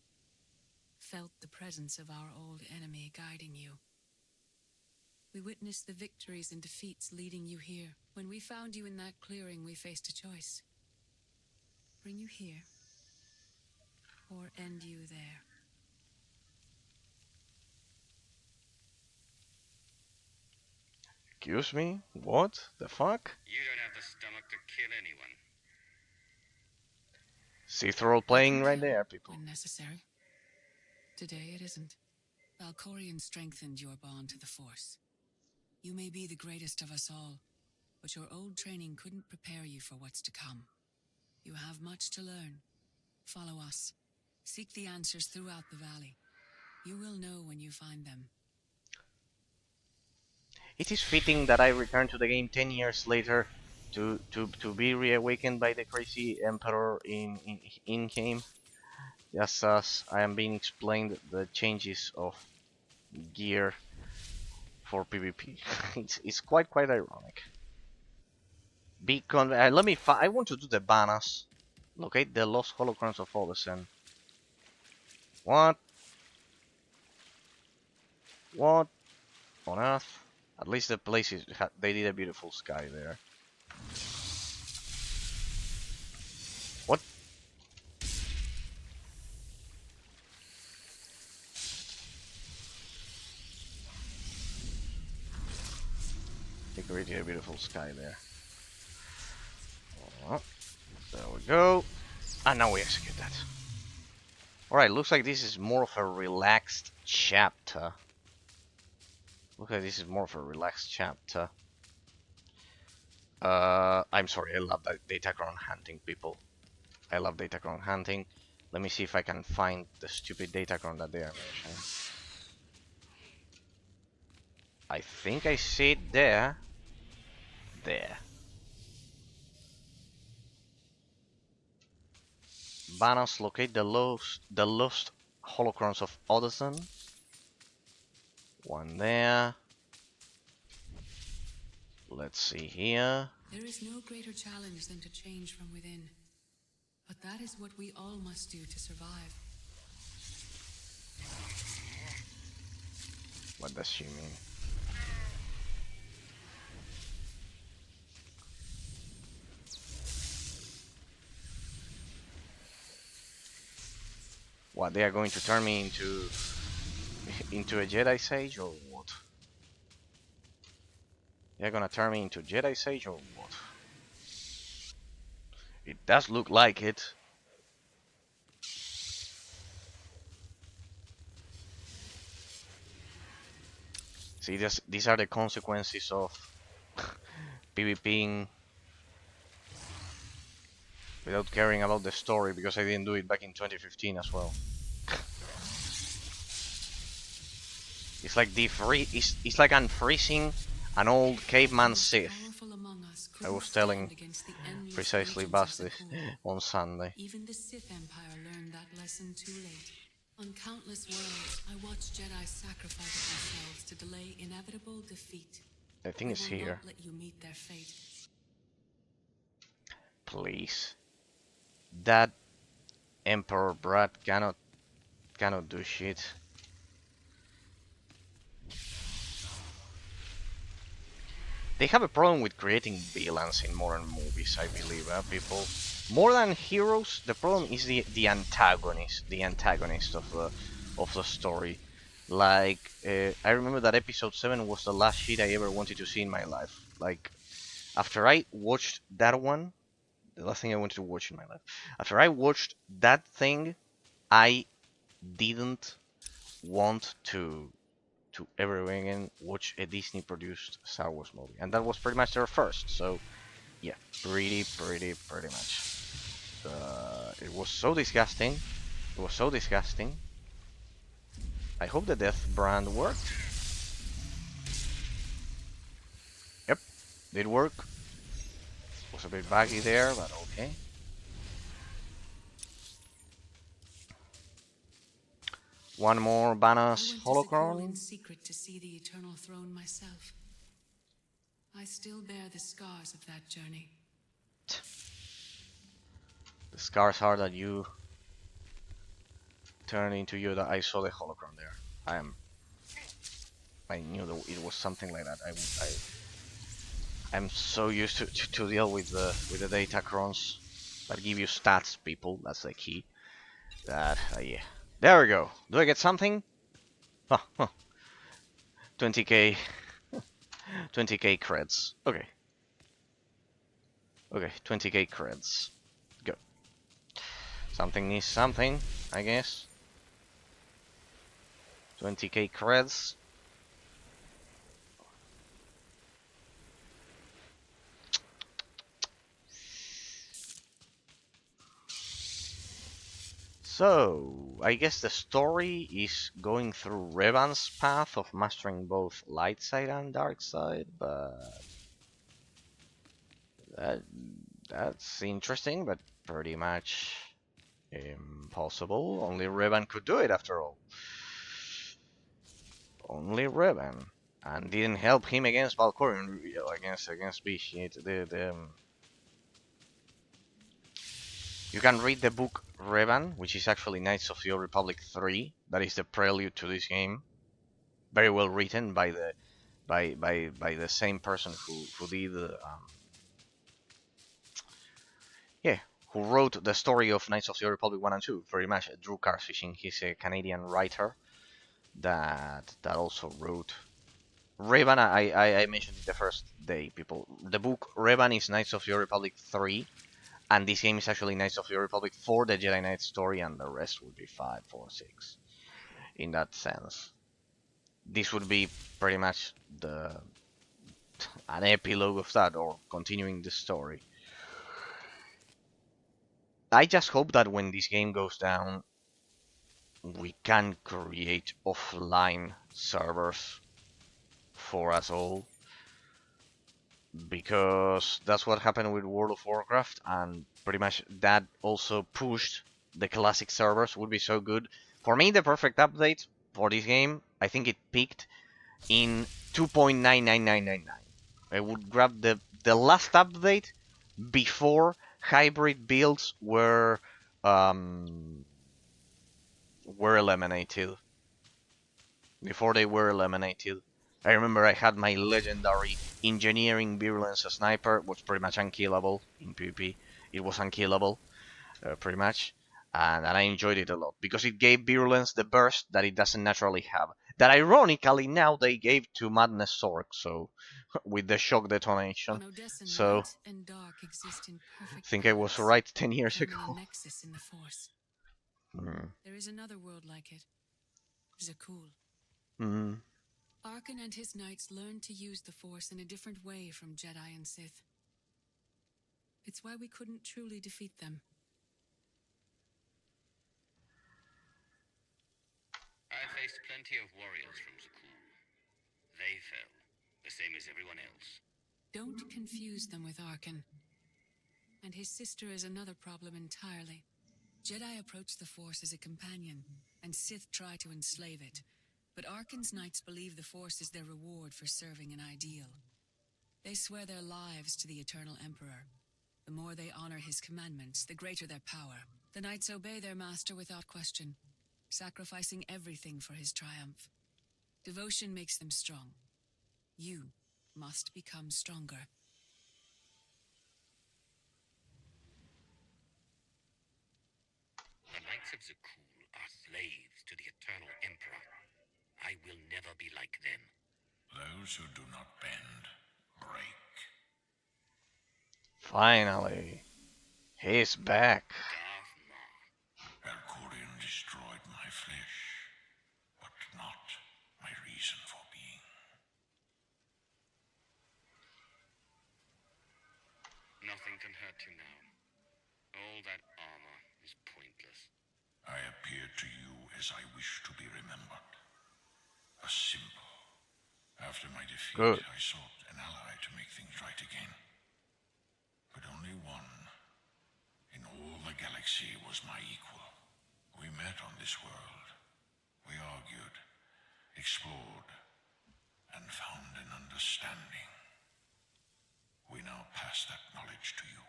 Felt the presence of our old enemy guiding you. We witnessed the victories and defeats leading you here. When we found you in that clearing, we faced a choice. Bring you here, or end you there. Excuse me? What the fuck? You don't have the stomach to kill anyone. Sith role playing right there, people. When necessary. Today it isn't. Valkorion strengthened your bond to the Force. You may be the greatest of us all, but your old training couldn't prepare you for what's to come. You have much to learn. Follow us. Seek the answers throughout the valley. You will know when you find them. It is fitting that I return to the game 10 years later to be reawakened by the crazy Emperor in game. Just as I am being explained the changes of gear for PvP. it's quite ironic. Let me. I want to do the banners. Locate the lost holocrons of Odyssey. What? What on earth? At least the place is. They did a beautiful sky there. What? They created a beautiful sky there. Oh, there we go. And now we execute that. Alright, looks like this is more of a relaxed chapter. Looks like this is more of a relaxed chapter. I'm sorry, I love that Datacron hunting, people. I love Datacron hunting. Let me see if I can find the stupid Datacron that they are mentioning. I think I see it there. There. Banos, locate the lost holocrons of Odyssey. One there. Let's see here. There is no greater challenge than to change from within. But that is what we all must do to survive. What does she mean? What, they are going to turn me into a Jedi Sage or what? They're gonna turn me into Jedi Sage or what? It does look like it. See, these are the consequences of PvPing without caring about the story, because I didn't do it back in 2015 as well. It's like it's like unfreezing an old caveman Sith. I was telling precisely Basti on Sunday. Even the Sith Empire learned that lesson too late. On countless worlds, I watched Jedi sacrifice themselves to delay inevitable defeat. I think it's here. Not let you meet their fate. Please. That Emperor brat cannot do shit. They have a problem with creating villains in modern movies, I believe, people. More than heroes, the problem is the antagonist of the story. Like, I remember that episode 7 was the last shit I ever wanted to see in my life. Like, after I watched that one, the last thing I wanted to watch in my life. After I watched that thing, I didn't want to ever again watch a Disney produced Star Wars movie, and that was pretty much their first. So yeah, pretty much. It was so disgusting. It was so disgusting. I hope the death brand worked. Yep, did work. Was a bit buggy there, but okay. One more Banas I went to Zakul in holocron. secret to see the Eternal Throne myself. I still bear the scars of that journey. The scars are that you turned into you. That I saw the holocron there. I knew that it was something like that. I'm so used to deal with the data crons that give you stats, people. That's the key. That yeah. There we go. Do I get something? Huh. 20k, 20k creds. Okay. Okay, 20k creds. Go. Something needs something, I guess. 20k creds. So, I guess the story is going through Revan's path of mastering both light side and dark side, but that's interesting, but pretty much impossible. Only Revan could do it after all. Only Revan. And didn't help him against Valkorion, against Vitiate. You can read the book Revan, which is actually Knights of the Old Republic 3. That is the prelude to this game. Very well written by the same person who did who wrote the story of Knights of the Old Republic 1 and 2. Very much Drew Carfishing. He's a Canadian writer that also wrote Revan. I mentioned it the first day, people. The book Revan is Knights of the Old Republic 3. And this game is actually Knights of the Old Republic 4, the Jedi Knight story, and the rest would be 5, 4, 6. In that sense, this would be pretty much an epilogue of that, or continuing the story. I just hope that when this game goes down, we can create offline servers for us all, because that's what happened with World of Warcraft, and pretty much that also pushed the classic servers. Would be so good. For me, the perfect update for this game, I think it peaked in 2.99999. I would grab the last update before hybrid builds were eliminated. Before they were eliminated. I remember I had my legendary engineering virulence sniper, was pretty much unkillable in PvP. It was unkillable, pretty much, and I enjoyed it a lot because it gave virulence the burst that it doesn't naturally have. That ironically now they gave to Madness Sork, so with the shock detonation. So Light and dark exist in perfect I think I was right 10 years ago. nexus in the Force. There is another world like it, Zakul. Arkan and his knights learned to use the Force in a different way from Jedi and Sith. It's why we couldn't truly defeat them. I faced plenty of warriors from Zakul. They fell, the same as everyone else. Don't confuse them with Arkan. And his sister is another problem entirely. Jedi approach the Force as a companion, and Sith try to enslave it. But Arkan's knights believe the Force is their reward for serving an ideal. They swear their lives to the Eternal Emperor. The more they honor his commandments, the greater their power. The knights obey their master without question, sacrificing everything for his triumph. Devotion makes them strong. You must become stronger. The Knights of Zakul are slaves to the Eternal Emperor. I will never be like them. Those who do not bend, break. Finally, he's back. Valkorion destroyed my flesh, but not my reason for being. Nothing can hurt you now. All that armor is pointless. I appear to you as I wish to be remembered. A symbol. After my defeat, Good. I sought an ally to make things right again. But only one in all the galaxy was my equal. We met on this world. We argued, explored, and found an understanding. We now pass that knowledge to you.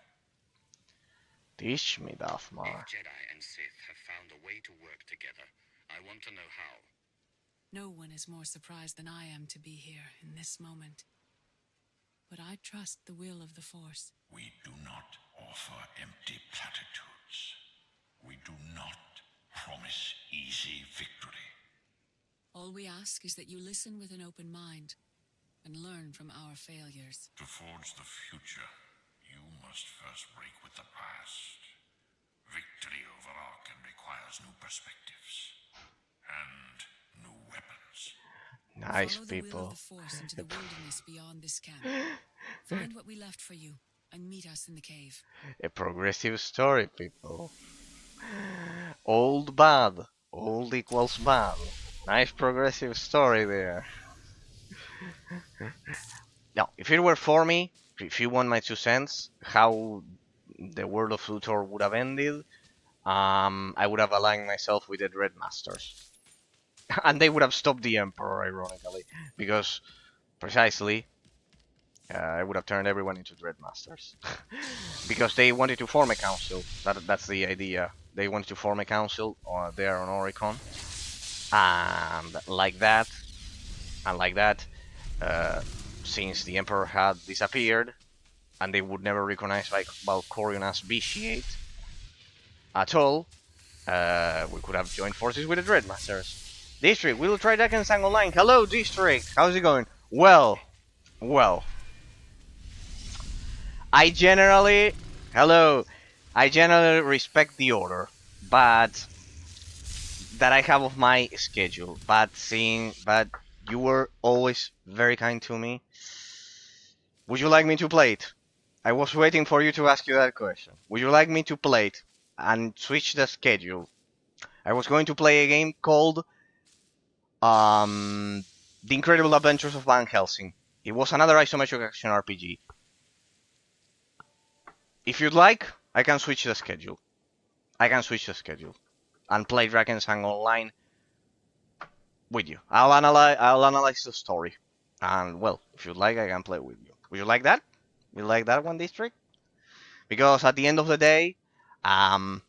Teach me, Darth Maul. If Jedi and Sith have found a way to work together, I want to know how. No one is more surprised than I am to be here in this moment. But I trust the will of the Force. We do not offer empty platitudes. We do not promise easy victory. All we ask is that you listen with an open mind and learn from our failures. To forge the future, you must first break with the past. Victory over Arkham requires new perspectives and new weapons. Nice Follow the will people. of the Force into the wilderness beyond this camp. Find what we left for you and meet us in the cave. A progressive story, people. Old bad. Old equals bad. Nice progressive story there. Now, if it were for me, if you want my 2 cents, how the world of SWTOR would have ended, I would have aligned myself with the Dread Masters. And they would have stopped the Emperor, ironically, because precisely I would have turned everyone into Dread Masters. Because they wanted to form a council. That's the idea. They wanted to form a council there on Oricon. And like that, since the Emperor had disappeared, and they would never recognize Valkorion as Vitiate at all, we could have joined forces with the Dreadmasters. District, we'll try Dakensang Online. Hello, District! How's it going? Well. I generally respect the order, but that I have of my schedule. But you were always very kind to me. Would you like me to play it? I was waiting for you to ask you that question. Would you like me to play it and switch the schedule? I was going to play a game called The Incredible Adventures of Van Helsing. It was another isometric action RPG. If you'd like, I can switch the schedule. And play Drakensang Online with you. I'll analyze the story. And well, if you'd like, I can play with you. Would you like that? You like that one, District? Because at the end of the day, I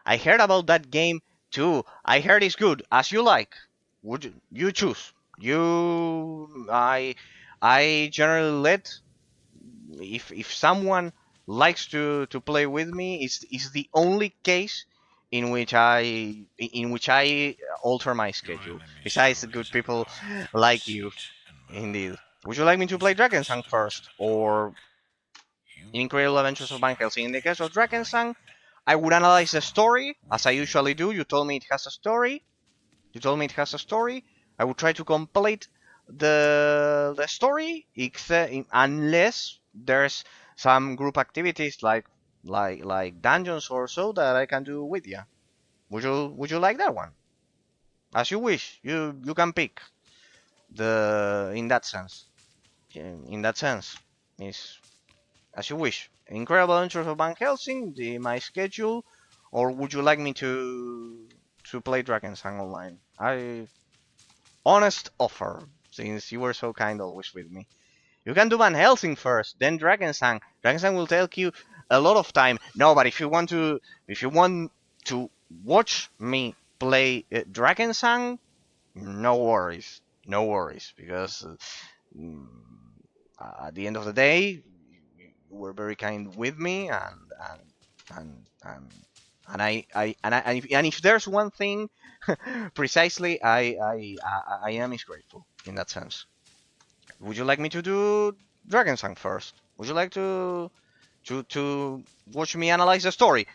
heard about that game too. I heard it's good. As you like. Would you choose? I generally let, if someone likes to play with me, it's the only case in which I alter my schedule. Besides the good people like you, indeed. Would you like me to play Drakensang first, or Incredible Adventures of Van Helsing? In the case of Drakensang, I would analyze the story, as I usually do. You told me it has a story. I would try to complete the story, unless there's some group activities like dungeons or so that I can do with you. Would you like that one? As you wish. You can pick in that sense. Is as you wish. Incredible Adventures of Van Helsing, my schedule, or would you like me to play Drakensang Online? Honest offer, since you were so kind always with me. You can do Van Helsing first, then Drakensang. Drakensang will take you a lot of time. No, but if you want to watch me play Drakensang, no worries, because at the end of the day, you were very kind with me, and if there's one thing, precisely, I am is grateful in that sense. Would you like me to do Drakensang first? Would you like to watch me analyze the story?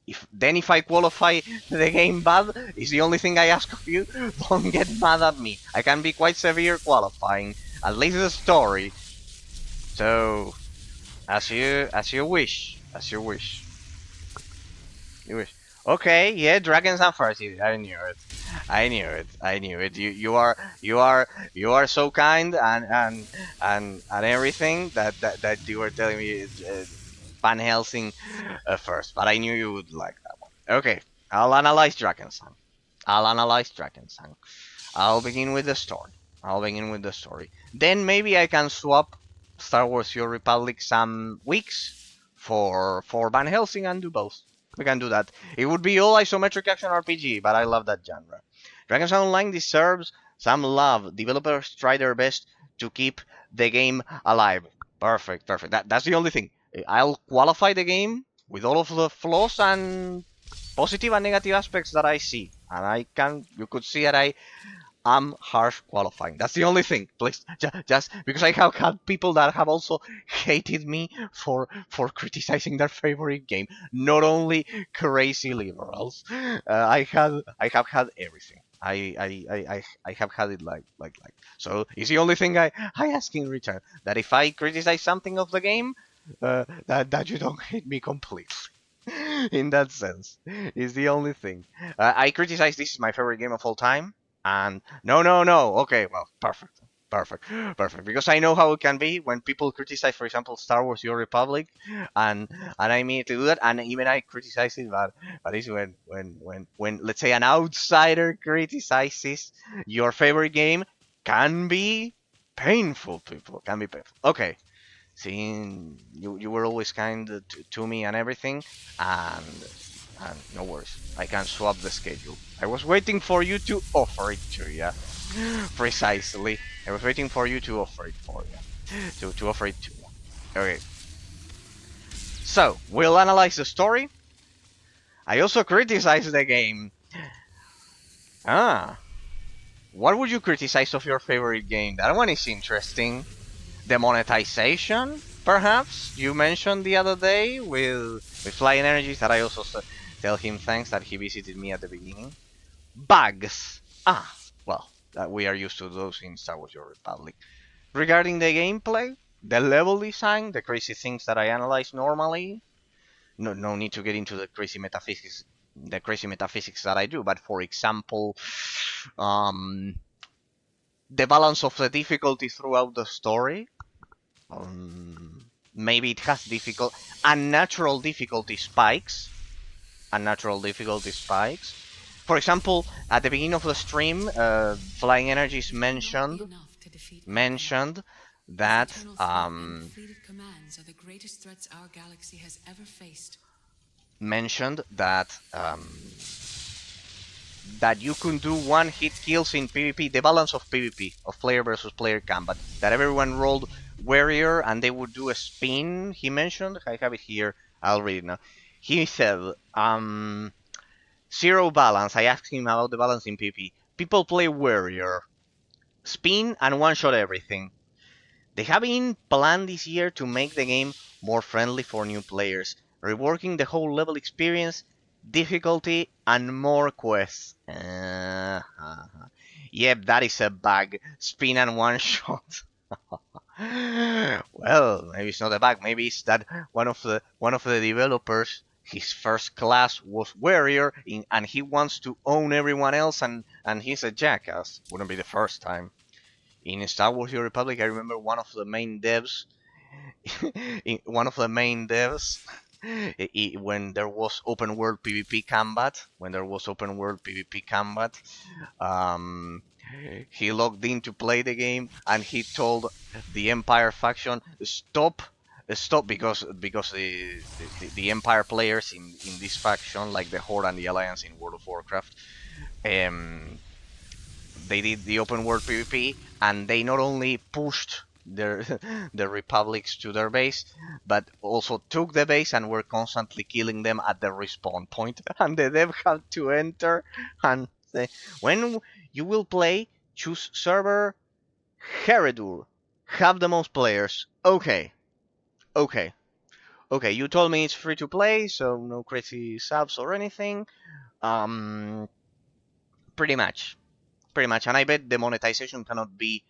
If I qualify the game bad, is the only thing I ask of you. Don't get mad at me. I can be quite severe qualifying. At least the story. So, as you wish. You wish. Okay, yeah, Dragons and first. I knew it. I knew it. I knew it. You are so kind and everything that you were telling me Van Helsing first, but I knew you would like that one. Okay, I'll analyze Drakensang. I'll analyze Drakensang. I'll begin with the story. I'll begin with the story. Then maybe I can swap Star Wars: Your Republic some weeks for Van Helsing and do both. We can do that. It would be all isometric action RPG, but I love that genre. Dragons Online deserves some love. Developers try their best to keep the game alive. Perfect, perfect. That's the only thing. I'll qualify the game with all of the flaws and positive and negative aspects that I see, and you could see that I'm harsh qualifying. That's the only thing. Please, just because I have had people that have also hated me for criticizing their favorite game. Not only crazy liberals. I have had everything. I have had it like. So it's the only thing I ask in return. That if I criticize something of the game, that you don't hate me completely. In that sense, is the only thing. I criticize this is my favorite game of all time, and no, no, no. Okay, well, perfect, perfect, perfect. Because I know how it can be when people criticize, for example, Star Wars: Your Republic, and I immediately do that, and even I criticize it, but it's when let's say an outsider criticizes your favorite game, can be painful. People can be painful. Okay, seeing you were always kind to me and everything, and no worries, I can swap the schedule. I was waiting for you to offer it to you. Precisely, I was waiting for you to offer it for you, to offer it to you. Okay, so we'll analyze the story. I also criticize the game. Ah, what would you criticize of your favorite game? That one is interesting. The monetization, perhaps you mentioned the other day with Flying Energies, that I also tell him thanks that he visited me at the beginning. Bugs. Well, we are used to those in Star Wars: Your Republic. Regarding the gameplay, the level design, the crazy things that I analyze normally. No need to get into the crazy metaphysics that I do. But for example, um, the balance of the difficulty throughout the story. Maybe it has unnatural difficulty spikes. Unnatural difficulty spikes. For example, at the beginning of the stream, Flying Energies mentioned that mentioned that you can do one hit kills in PvP, the balance of PvP, of player versus player combat, that everyone rolled warrior and they would do a spin, he mentioned. I have it here, I'll read it now. He said, zero balance. I asked him about the balance in PvP. People play warrior, spin and one-shot everything. They have been planned this year to make the game more friendly for new players, reworking the whole level experience, difficulty, and more quests. Yep, that is a bug. Spin and one shot. Well, maybe it's not a bug. Maybe it's that one of the developers, his first class was warrior, and he wants to own everyone else, and he's a jackass. Wouldn't be the first time. In Star Wars: Your Republic, I remember one of the main devs, when there was open world PvP combat, um, he logged in to play the game, and he told the Empire faction, stop, because the Empire players in this faction, like the Horde and the Alliance in World of Warcraft, they did the open world PvP, and they not only pushed their the republics to their base, but also took the base and were constantly killing them at the respawn point. And the dev had to enter and say, when you will play, choose server Heredur. Have the most players. Okay, okay, okay. You told me it's free to play, so no crazy subs or anything. Um, pretty much. Pretty much, and I bet the monetization cannot be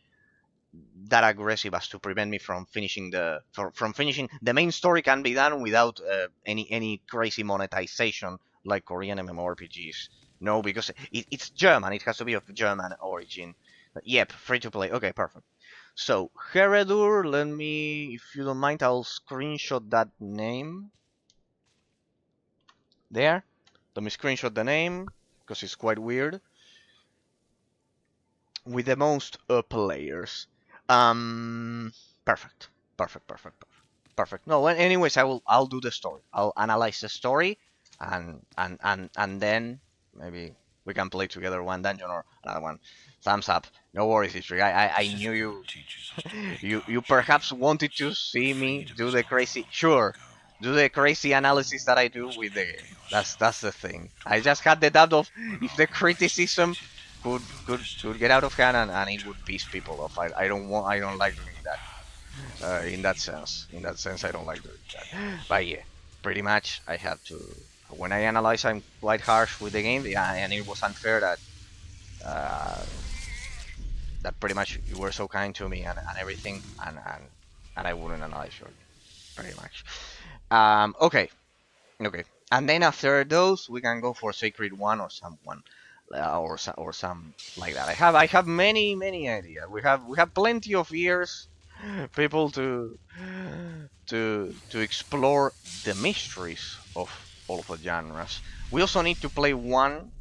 that aggressive as to prevent me from finishing from finishing the main story. Can be done without any crazy monetization like Korean MMORPGs No, because it's German. It has to be of German origin. But yep, free to play. Okay, perfect. So, Heredur, let me, if you don't mind, I'll screenshot that name. There. Let me screenshot the name, because it's quite weird. With the most players. Um, perfect. Perfect, perfect, perfect. Perfect. No, anyways, I'll do the story. I'll analyze the story, and then maybe we can play together one dungeon or another one. Thumbs up. No worries, History. I This is knew where you it teaches us to break you our perhaps chains. wanted to But see me freedom do is the not crazy. far to Sure, go. do the crazy analysis that I do You must with the empty game. That's the yourself thing. to I just had grow. the doubt of When if our the horizon criticism faded, your could destiny get out of hand and it would piss turned. people off. I don't like Enter doing the that. path of In that freedom. sense, I don't like doing that. Chaos. But yeah, pretty much I have to. When I analyze, I'm quite harsh with the game. Yeah, and it was unfair that uh, that pretty much you were so kind to me and everything, and I wouldn't analyze your game pretty much. Okay, okay. And then after those, we can go for Sacred One or someone, or some like that. I have many ideas. We have plenty of years, people to explore the mysteries of all of the genres. We also need to play one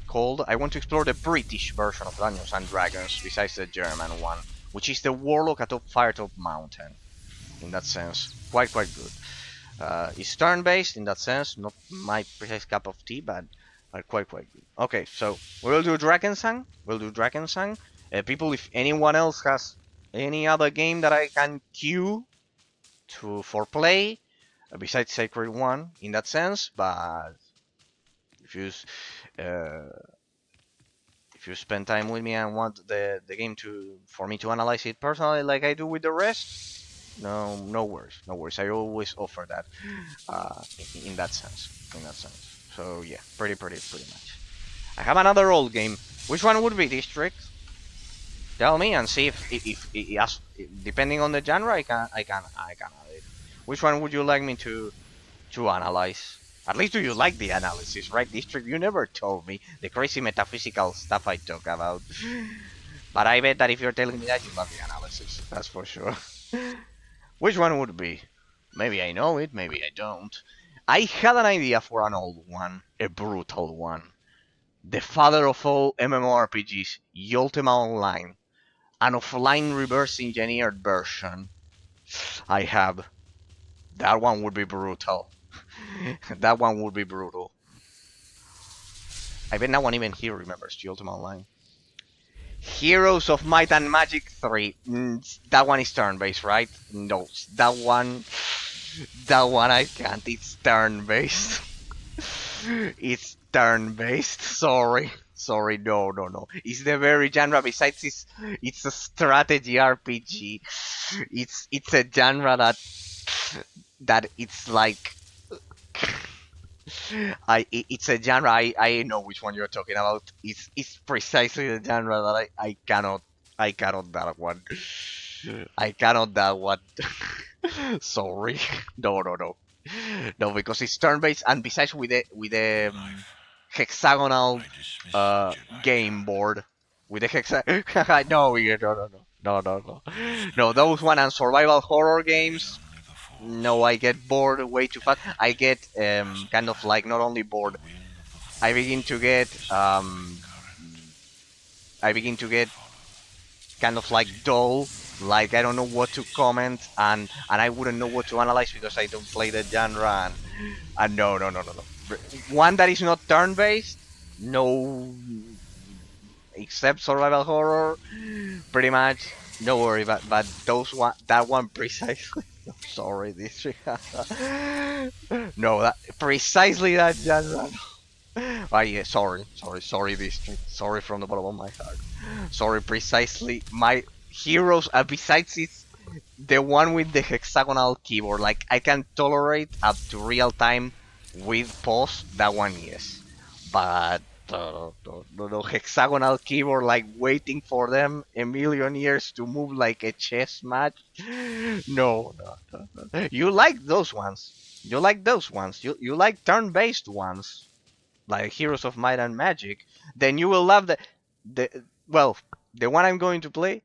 called. I want to explore the British version of Dungeons and Dragons besides the German one, which is the Warlock atop Firetop Mountain. In that sense, quite good. It's turn-based in that sense, not my precise cup of tea, but quite good. Okay, so we'll do Drakensang. We'll do Drakensang. People, if anyone else has any other game that I can queue to for play besides Sacred One in that sense, but if you uh, if you spend time with me and want the game to for me to analyze it personally like I do with the rest, no worries, no worries. I always offer that in that sense, So yeah, pretty much. I have another old game. Which one would be District? Tell me and see if depending on the genre, I can add it. Which one would you like me to analyze? At least do you like the analysis, right, District? You never told me the crazy metaphysical stuff I talk about. But I bet that if you're telling me that, you love the analysis. That's for sure. Which one would be? Maybe I know it, maybe I don't. I had an idea for an old one, a brutal one. The father of all MMORPGs, Ultima Online, an offline reverse engineered version. I have. That one would be brutal. That one would be brutal. I bet no one even here remembers Ultima Online. Heroes of Might and Magic 3. That one is turn-based, right? No, that one I can't. It's turn-based. It's turn-based. Sorry. No. It's the very genre. Besides, it's a strategy RPG. It's a genre that it's like it's a genre I know which one you're talking about. It's precisely the genre that I cannot that one. I cannot that one. Sorry. No, because it's turn-based and besides with the Life, hexagonal I dismiss the Jedi game count. board with the hexa. No, no. There is no No, those death. one and survival horror There is games. only the No, Force. I get bored way too And fast. I everything get has a kind of like plan. not only The bored. will of the I Force begin to get is the driving current. I begin to get Follow kind of as like it dull. Like I don't know what to obeys comment orders. and I wouldn't know what to analyze because I don't play the genre and no. One that is not turn based, no, except survival horror, pretty much. No worry, but those one that one precisely. No, sorry, this no that precisely that genre. Oh yeah, sorry, District. Sorry from the bottom of my heart. Sorry, precisely my heroes. Besides, it's the one with the hexagonal keyboard. Like I can tolerate up to real time with pause. That one, yes, but the hexagonal keyboard, like waiting for them a million years to move like a chess match. No. You like those ones. You like those ones. You like turn-based ones. like Heroes of Might and Magic, then you will love the well, the one I'm going to play.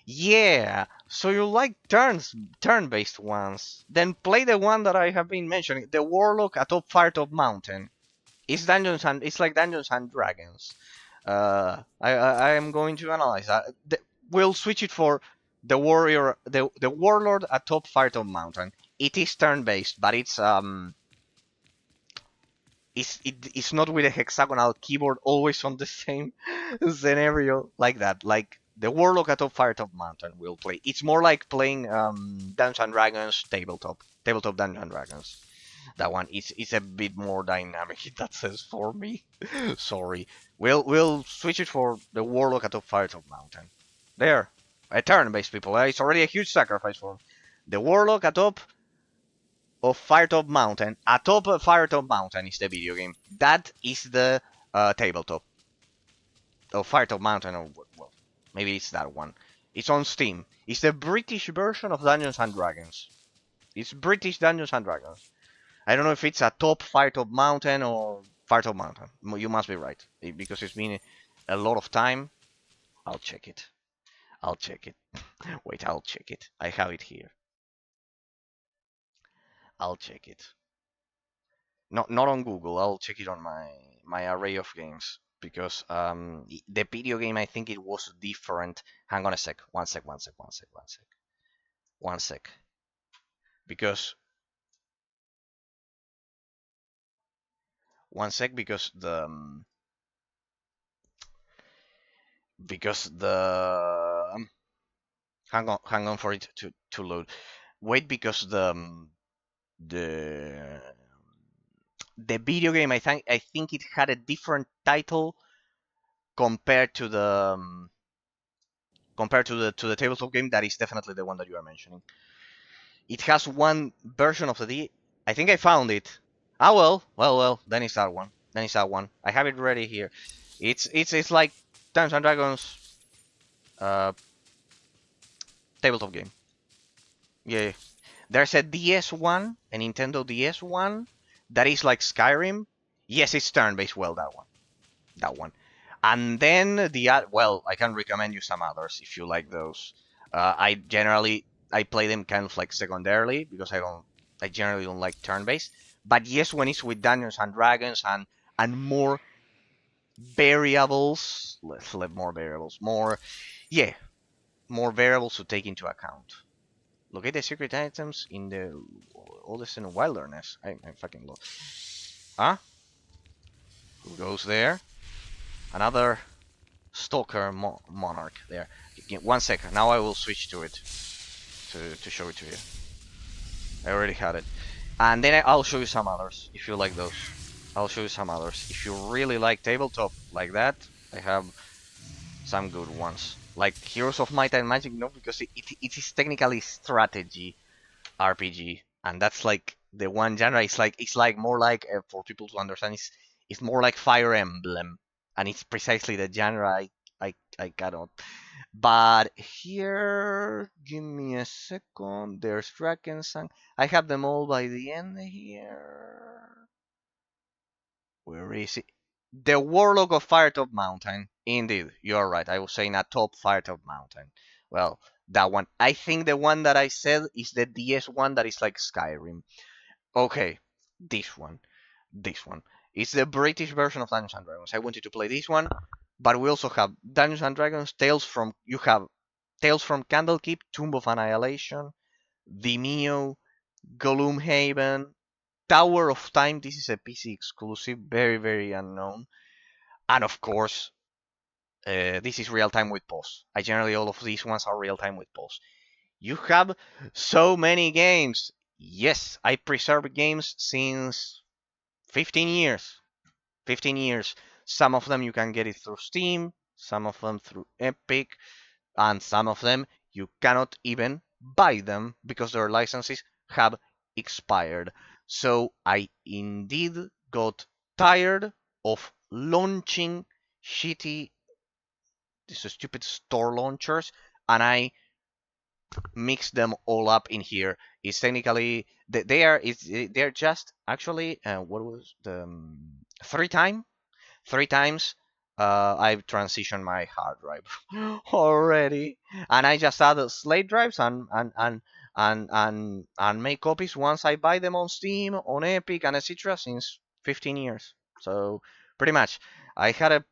Yeah, so you like turn-based ones? Then play the one that I have been mentioning, the Warlock atop Firetop Mountain. It's like Dungeons and Dragons. I am going to analyze that. We'll switch it for the Warlord atop Firetop Mountain. It is turn-based, but it's not with a hexagonal keyboard always on the same scenario like that. Like the Warlock atop Firetop Mountain will play. It's more like playing Dungeons and Dragons tabletop Dungeons and Dragons. That one is a bit more dynamic in that sense for me. Sorry. We'll switch it for the Warlock atop Firetop Mountain. There. A turn-based people. It's already a huge sacrifice for the Warlock atop of Firetop Mountain. Atop of Firetop Mountain is the video game. That is the tabletop of Firetop Mountain, or well, maybe it's that one. It's on Steam. It's the British version of Dungeons and Dragons. It's British Dungeons and Dragons. I don't know if it's a top Firetop Mountain or Firetop Mountain. You must be right because it's been a lot of time. I'll check it. I'll check it. Wait, I'll check it. I have it here. I'll check it. Not on Google. I'll check it on my array of games because the video game I think it was different. Hang on a sec. One sec. Because one sec because the hang on for it to load. Wait, because the the video game I think it had a different title compared to the tabletop game. That is definitely the one that you are mentioning. It has one version of I think I found it. Ah well. Then it's that one. I have it ready here. It's like Dungeons and Dragons tabletop game. Yeah. There's a DS one, a Nintendo DS one, that is like Skyrim. Yes, it's turn-based. Well, that one. And then well, I can recommend you some others if you like those. I play them kind of like secondarily because I generally don't like turn-based. But yes, when it's with Dungeons and Dragons and more variables, let's let more variables, more variables to take into account. Locate the secret items in the oldest in the wilderness. I fucking love. Huh? Who goes there? Another stalker monarch there. One second. Now I will switch to it to show it to you. I already had it. And then I'll show you some others if you like those. I'll show you some others. If you really like tabletop like that, I have some good ones. Like Heroes of Might and Magic, no, because it is technically strategy RPG, and that's like the one genre. It's like more like for people to understand. It's more like Fire Emblem, and it's precisely the genre I cannot. But here, give me a second. There's Drakensang. I have them all by the end here. Where is it? The Warlock of Firetop Mountain. Indeed, you're right. I was saying a top Firetop Mountain. Well, that one. I think the one that I said is the DS one that is like Skyrim. Okay, this one. This one. It's the British version of Dungeons and Dragons. I wanted to play this one, but we also have Dungeons and Dragons you have Tales from Candlekeep, Tomb of Annihilation, Vimeo, Gloomhaven, Tower of Time. This is a PC exclusive, very unknown, and of course, this is real time with pause. All of these ones are real time with pause. You have so many games. Yes, I preserve games since 15 years. 15 years. Some of them you can get it through Steam, some of them through Epic, and some of them you cannot even buy them because their licenses have expired. So I indeed got tired of launching shitty, these stupid store launchers, and I mix them all up in here. It's technically they're just actually what was the 3 times I've transitioned my hard drive already, and I just added slate drives and make copies once I buy them on Steam, on Epic, and etc. since 15 years. So pretty much, I had a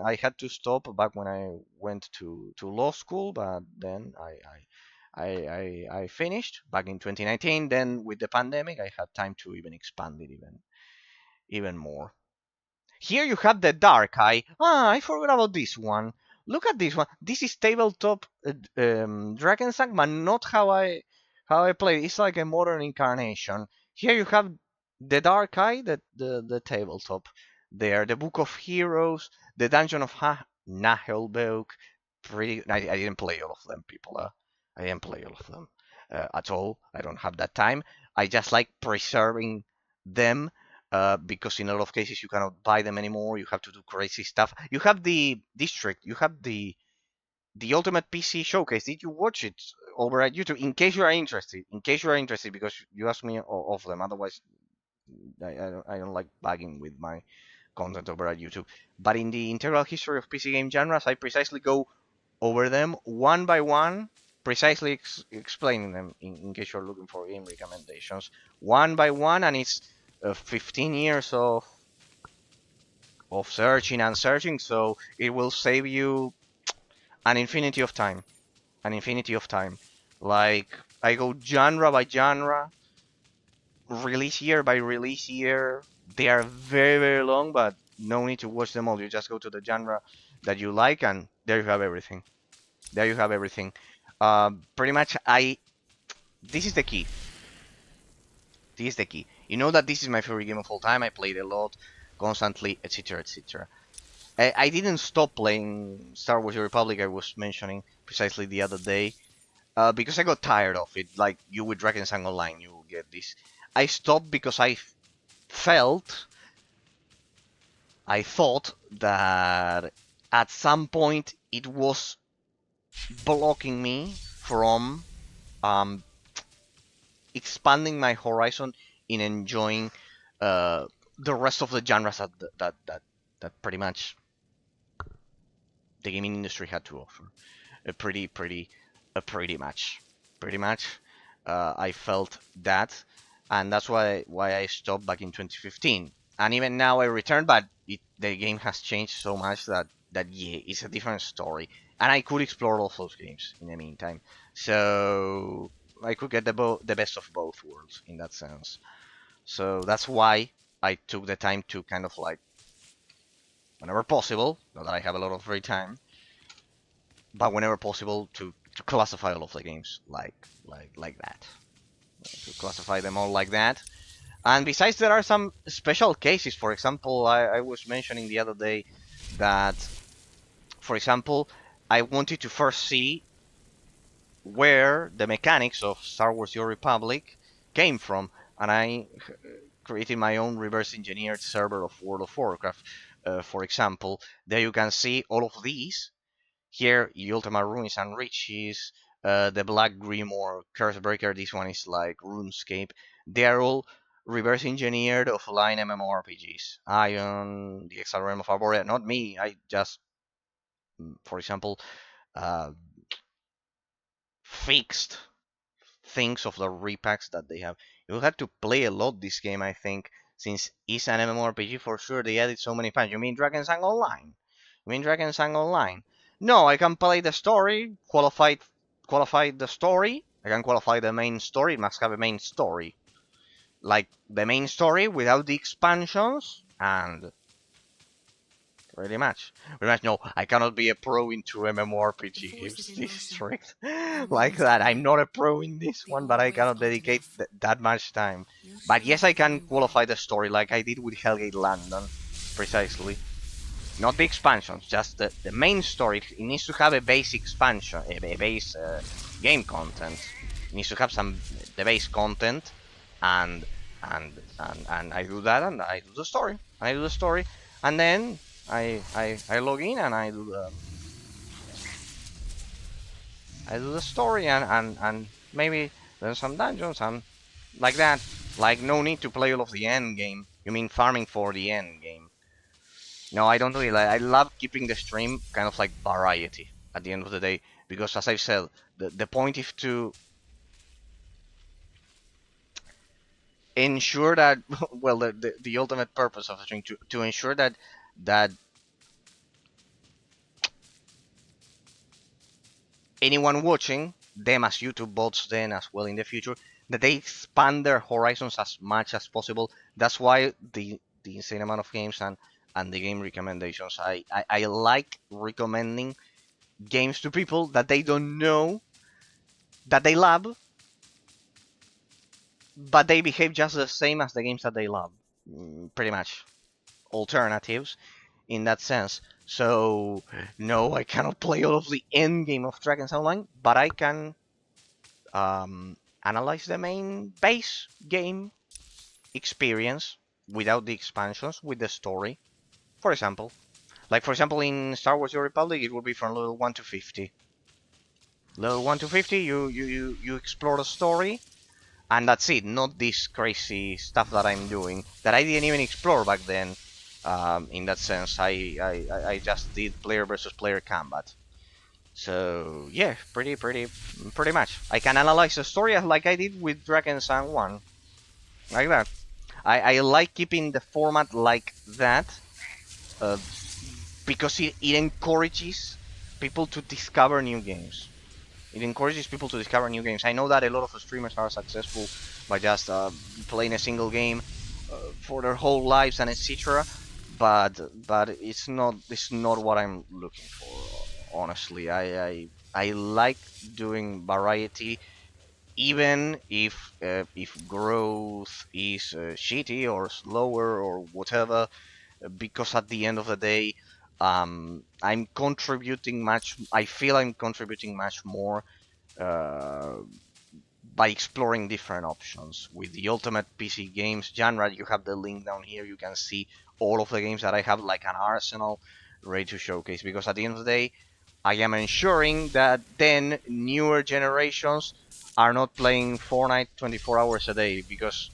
I had to stop back when I went to law school, but then I finished back in 2019. Then with the pandemic, I had time to even expand it even more. Here you have the Dark Eye. Ah, I forgot about this one. Look at this one. This is tabletop Drakensang, but not how I play. It's like a modern incarnation. Here you have the Dark Eye, the tabletop. There, the Book of Heroes, the Dungeon of Nahelbeuk. Pretty. I didn't play all of them, people. I didn't play all of them at all. I don't have that time. I just like preserving them because in a lot of cases you cannot buy them anymore. You have to do crazy stuff. You have the district. You have the Ultimate PC Showcase. Did you watch it over at YouTube? In case you are interested. In case you are interested, because you asked me of them. Otherwise, I don't like bagging with my content over at YouTube. But in the integral history of PC game genres, I precisely go over them one by one, precisely explaining them in case you're looking for game recommendations, one by one, and it's 15 years of searching and searching, so it will save you an infinity of time. An infinity of time. Like, I go genre by genre, release year by release year. They are very, very long, but no need to watch them all. You just go to the genre that you like, and there you have everything. There you have everything. Pretty much, this is the key. This is the key. You know that this is my favorite game of all time. I played a lot, constantly, etc., etc. I didn't stop playing Star Wars: The Republic. I was mentioning precisely the other day because I got tired of it. Like you with Drakensang Online, you will get this. I stopped because felt, I thought that at some point it was blocking me from um, expanding my horizon in enjoying uh, the rest of the genres that pretty much the gaming industry had to offer. A pretty much, pretty much. I felt that, and that's why I stopped back in 2015. And even now I returned, but the game has changed so much that yeah, it's a different story. And I could explore all those games in the meantime, so I could get the best of both worlds in that sense. So that's why I took the time to kind of like, whenever possible, not that I have a lot of free time, but whenever possible to classify all of the games like that. To classify them all like that. And besides, there are some special cases. For example, I was mentioning the other day that, for example, I wanted to first see where the mechanics of Star Wars: The Old Republic came from, and I created my own reverse engineered server of World of Warcraft. For example, there you can see all of these. Here, Ultima Ruins and Riches, the Black Grimoire, Cursebreaker, this one is like RuneScape. They are all reverse engineered offline MMORPGs. Ion, the Exile Realm of Arborea, not me, I just, for example, uh, fixed things of the repacks that they have. You have to play a lot this game, I think, since it's an MMORPG for sure. They added so many fans. You mean Drakensang Online? You mean Drakensang Online? No, I can play the story, qualify the story. I can qualify the main story. It must have a main story, like the main story without the expansions, and pretty much. Pretty much, no, I cannot be a pro into MMORPG games. This is strict. Like that. I'm not a pro in this one, but I cannot dedicate that much time. But yes, I can qualify the story like I did with Hellgate London. Precisely. Not the expansions, just the main story. It needs to have a base expansion, a base game content. It needs to have the base content, and and I do that, and I do the story. I do the story, and then I log in and I do I do the story and maybe there's some dungeons and like that. Like no need to play all of the end game. You mean farming for the end game? No, I don't do it. Like, I love keeping the stream kind of like variety at the end of the day because, as I've said, the point is to ensure that well, the ultimate purpose of the stream to ensure that anyone watching them as YouTube bots then as well in the future that they expand their horizons as much as possible. That's why the insane amount of games and the game recommendations. I like recommending games to people that they don't know that they love, but they behave just the same as the games that they love. Pretty much alternatives in that sense. So no, I cannot play all of the end game of Dragons Online, but I can um, analyze the main base game experience without the expansions with the story. For example, like for example in Star Wars: The Republic, it would be from level 1 to 50. Level 1 to 50, you explore the story, and that's it. Not this crazy stuff that I'm doing that I didn't even explore back then. In that sense, I just did player versus player combat. So yeah, pretty much. I can analyze the story like I did with Dragon Sun 1, like that. I like keeping the format like that uh, because it encourages people to discover new games. It encourages people to discover new games. I know that a lot of streamers are successful by just playing a single game for their whole lives and etc. But it's not what I'm looking for. Honestly, I like doing variety, even if growth is shitty or slower or whatever, because at the end of the day, I'm contributing much. I feel I'm contributing much more uh, by exploring different options. With the Ultimate PC Games genre, you have the link down here. You can see all of the games that I have, like an arsenal, ready to showcase. Because at the end of the day, I am ensuring that then newer generations are not playing Fortnite 24 hours a day. Because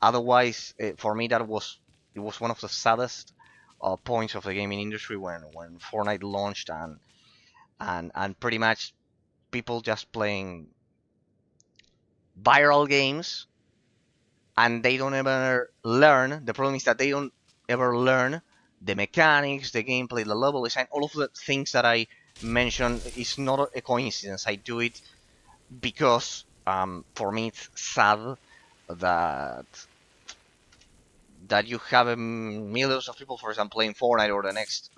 otherwise, for me, it was one of the saddest points of the gaming industry when Fortnite launched and pretty much people just playing viral games and they don't ever learn. The problem is that they don't ever learn the mechanics, the gameplay, the level design, all of the things that I mentioned is not a coincidence. I do it because for me it's sad that you have millions of people, for example, playing Fortnite or the next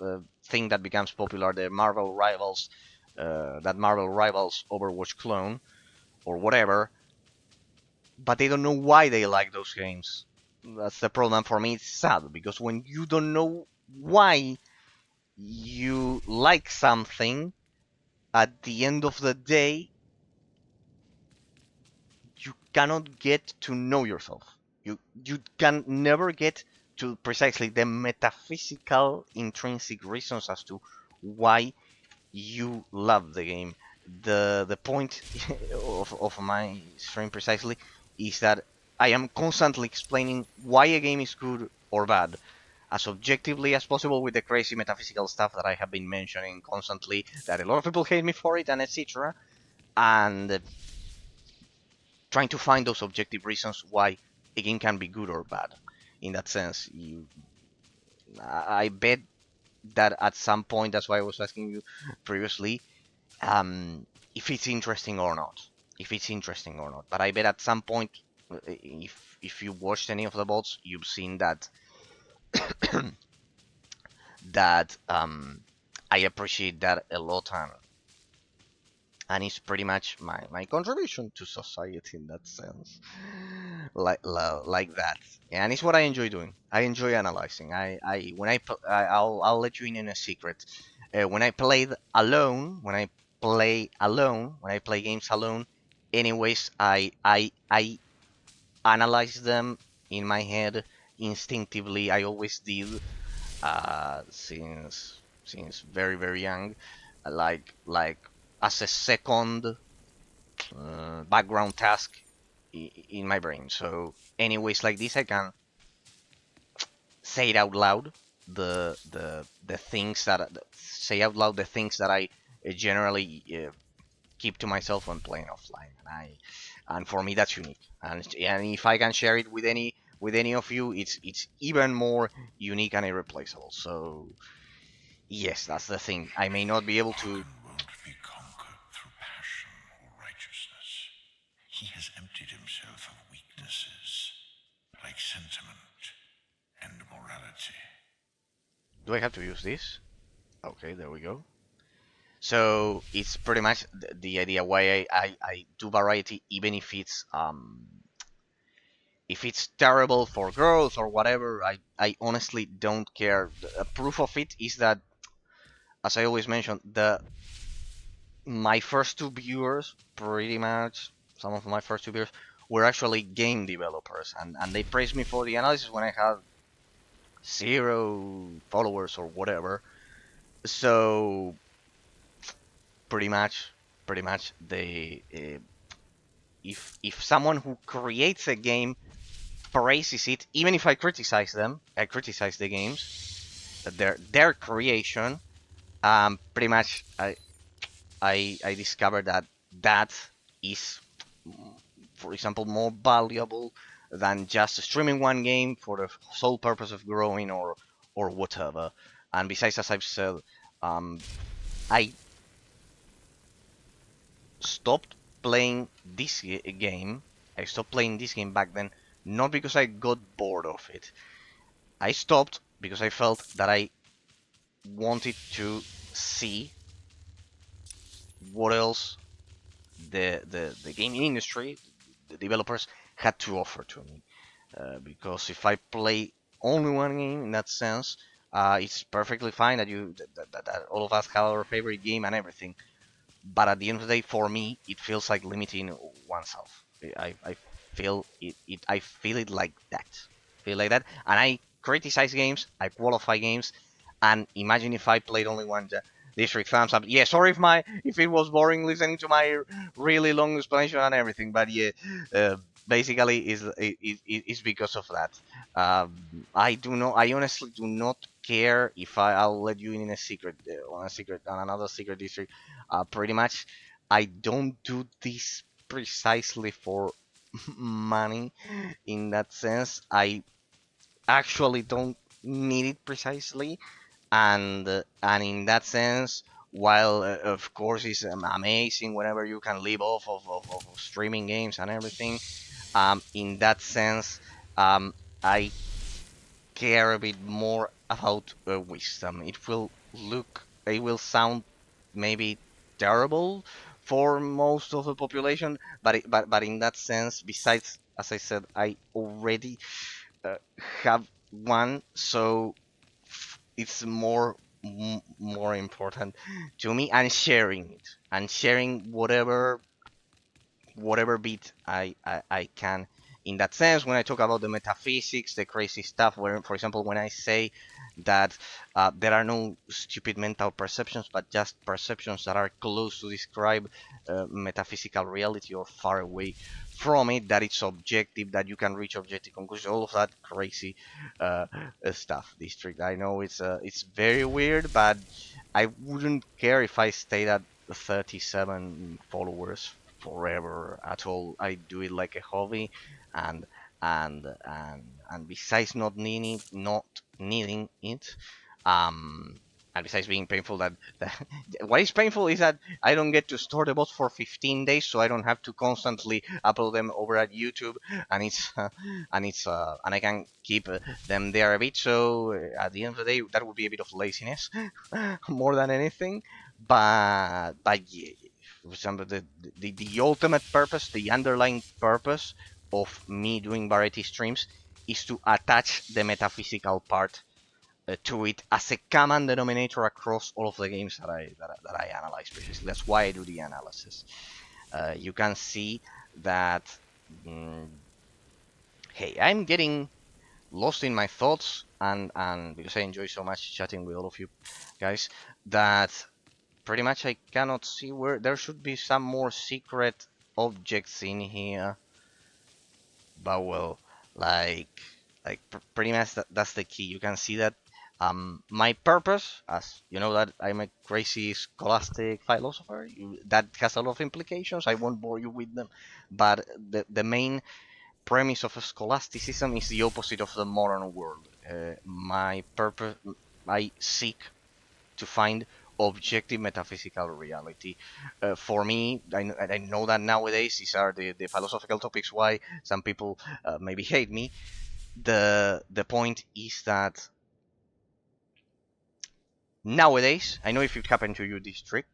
thing that becomes popular, the Marvel Rivals, that Marvel Rivals Overwatch clone or whatever, but they don't know why they like those games. That's the problem for me. It's sad because when you don't know why you like something, at the end of the day, you cannot get to know yourself. You can never get to precisely the metaphysical intrinsic reasons as to why you love the game. The point of my stream precisely is that I am constantly explaining why a game is good or bad as objectively as possible with the crazy metaphysical stuff that I have been mentioning constantly, that a lot of people hate me for it and etc. And trying to find those objective reasons why a game can be good or bad. In that sense, I bet that at some point, that's why I was asking you previously, if it's interesting or not. If it's interesting or not. But I bet at some point, if you watched any of the bots, you've seen that I appreciate that a lot, and it's pretty much my contribution to society in that sense, like that. And it's what I enjoy doing. I enjoy analyzing. I when I'll let you in a secret. When I played alone, when I play games alone, anyways, I analyze them in my head instinctively. I always did, since very young, like as a second background task in my brain. So anyways, like this, I can say it out loud. The things that say out loud the things that I generally keep to myself when playing offline, and for me that's unique. And if I can share it with any of you, it's even more unique and irreplaceable. So yes, that's the thing. I may not be able to. Vulcan won't be conquered through passion or righteousness. He has emptied himself of weaknesses, like sentiment and morality. Do I have to use this? Okay, there we go. So it's pretty much the idea why I do variety, even if it's terrible for growth or whatever. I honestly don't care. The proof of it is that, as I always mention, the my first two viewers, pretty much some of my first two viewers were actually game developers, and they praised me for the analysis when I had 0 followers or whatever. So pretty much, they if someone who creates a game praises it, even if I criticize them, I criticize the games, their creation. Pretty much, I discovered that that is, for example, more valuable than just streaming one game for the sole purpose of growing or whatever. And besides, as I've said, um, I stopped playing this game. I stopped playing this game back then, not because I got bored of it. I stopped because I felt that I wanted to see what else the gaming industry, the developers, had to offer to me. Because if I play only one game in that sense, it's perfectly fine that that all of us have our favorite game and everything. But at the end of the day, for me, it feels like limiting oneself. I feel I feel it like that. Feel like that, and I criticize games, I qualify games, and imagine if I played only one district. Thumbs up. Yeah, sorry if it was boring listening to my really long explanation and everything, but yeah, basically is because of that. I do not. I honestly do not care if I'll let you in a secret on another secret district. Pretty much, I don't do this precisely for money. In that sense, I actually don't need it precisely, and in that sense, while of course it's amazing whenever you can live off of streaming games and everything, in that sense, I care a bit more about wisdom. It will sound maybe terrible for most of the population, but in that sense, besides, as I said, I already uh, have one, so it's more important to me, and sharing it, and sharing whatever bit I can. In that sense, when I talk about the metaphysics, the crazy stuff, where, for example, when I say that there are no stupid mental perceptions, but just perceptions that are close to describe metaphysical reality or far away from it, that it's objective, that you can reach objective conclusions, all of that crazy stuff. District. I know it's very weird, but I wouldn't care if I stayed at 37 followers forever at all. I do it like a hobby, and and besides not needing it, um, and besides being painful, that what is painful is that I don't get to store the bots for 15 days, so I don't have to constantly upload them over at YouTube, and and I can keep them there a bit. So at the end of the day, that would be a bit of laziness more than anything. But yeah, for example, the ultimate purpose, the underlying purpose of me doing variety streams is to attach the metaphysical part to it as a common denominator across all of the games that I analyze previously. That's why I do the analysis. You can see that. Mm, hey, I'm getting lost in my thoughts, and because I enjoy so much chatting with all of you guys, that pretty much I cannot see where there should be some more secret objects in here. But well, like pretty much that's the key. You can see that my purpose, as you know, that I'm a crazy scholastic philosopher, that has a lot of implications. I won't bore you with them, but the main premise of scholasticism is the opposite of the modern world. My purpose, I seek to find objective metaphysical reality. For me, I know that nowadays these are the philosophical topics why some people maybe hate me. The point is that nowadays, I know if it happened to you this trick,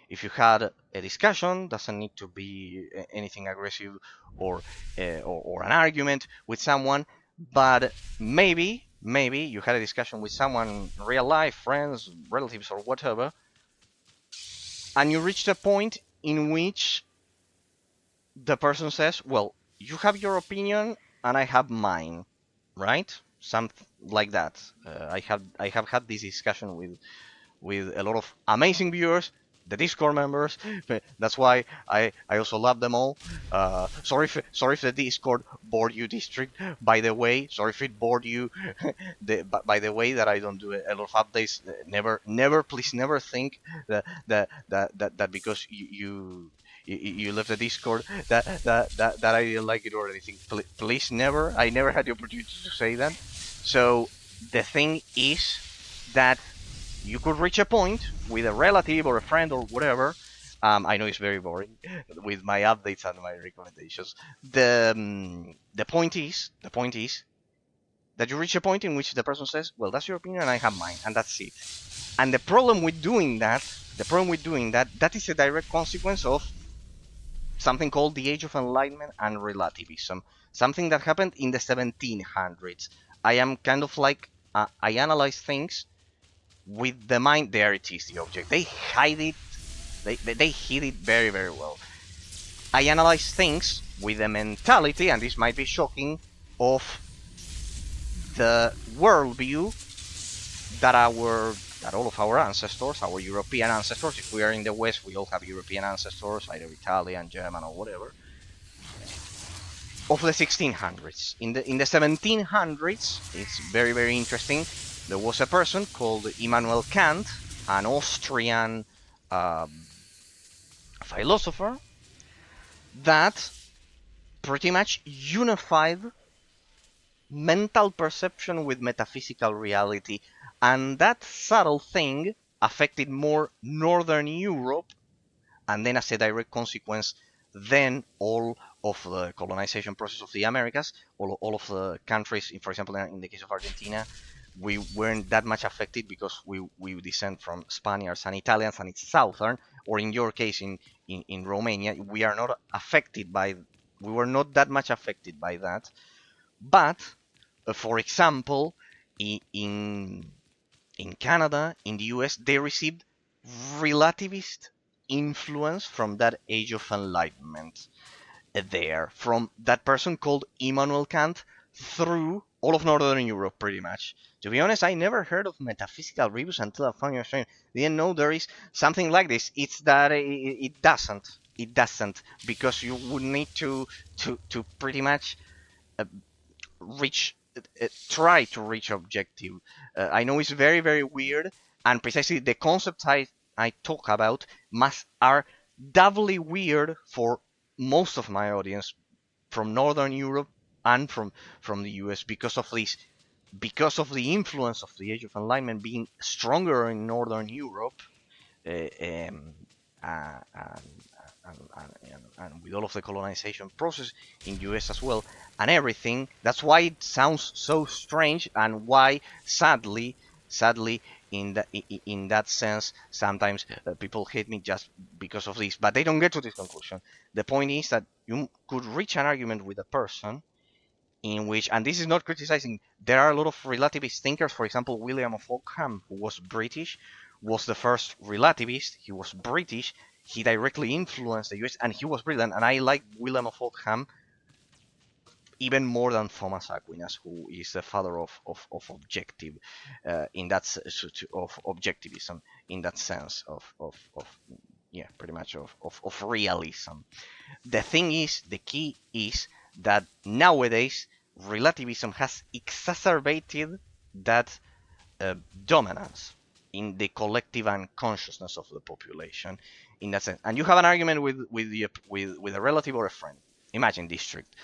if you had a discussion, doesn't need to be anything aggressive or or an argument with someone, but maybe you had a discussion with someone in real life, friends, relatives, or whatever, and you reached a point in which the person says, well, you have your opinion and I have mine, right? Something like that. I have had this discussion with a lot of amazing viewers, the Discord members. That's why I also love them all. Sorry if the Discord bored you, District. By the way, sorry if it bored you. By the way, that I don't do a lot of updates. Please never think that because you left the Discord that I didn't like it or anything. Please never. I never had the opportunity to say that. So the thing is that you could reach a point with a relative or a friend or whatever. I know it's very boring with my updates and my recommendations. The point is that you reach a point in which the person says, "Well, that's your opinion, and I have mine, and that's it." And the problem with doing that, that is a direct consequence of something called the Age of Enlightenment and relativism, something that happened in the 1700s. I am kind of like I analyze things with the mind. There it is, the object. They hide it. They hid it very, very well. I analyze things with the mentality, and this might be shocking, of the worldview that all of our ancestors, our European ancestors, if we are in the West, we all have European ancestors, either Italian, German, or whatever, of the 1600s. In the 1700s, it's very, very interesting. There was a person called Immanuel Kant, an Austrian philosopher, that pretty much unified mental perception with metaphysical reality. And that subtle thing affected more Northern Europe, and then as a direct consequence, then all of the colonization process of the Americas, all of the countries, for example, in the case of Argentina, we weren't that much affected because we descend from Spaniards and Italians, and it's southern, or in your case, in Romania, we were not that much affected by that. But, for example, in Canada, in the US, they received relativist influence from that Age of Enlightenment there, from that person called Immanuel Kant, through all of Northern Europe, pretty much. To be honest, I never heard of metaphysical reviews until I found your stream. Didn't know there is something like this. It's that it doesn't. It doesn't, because you would need to pretty much uh, reach try to reach objective. I know it's very, very weird, and precisely the concepts I talk about are doubly weird for most of my audience from Northern Europe and from the US, because of the influence of the Age of Enlightenment being stronger in Northern Europe, um, uh, and with all of the colonization process in US as well, and everything. That's why it sounds so strange, and why sadly in that sense sometimes people hate me just because of this, but they don't get to this conclusion. The point is that you could reach an argument with a person in which, and this is not criticizing, there are a lot of relativist thinkers. For example, William of Ockham, who was British, was the first relativist. He was British. He directly influenced the US, and he was brilliant. And I like William of Ockham even more than Thomas Aquinas, who is the father of objective, in that of objectivism, in that sense of yeah, pretty much of realism. The thing is, the key is that nowadays relativism has exacerbated that dominance in the collective unconsciousness of the population, in that sense. And you have an argument with a relative or a friend. Imagine district.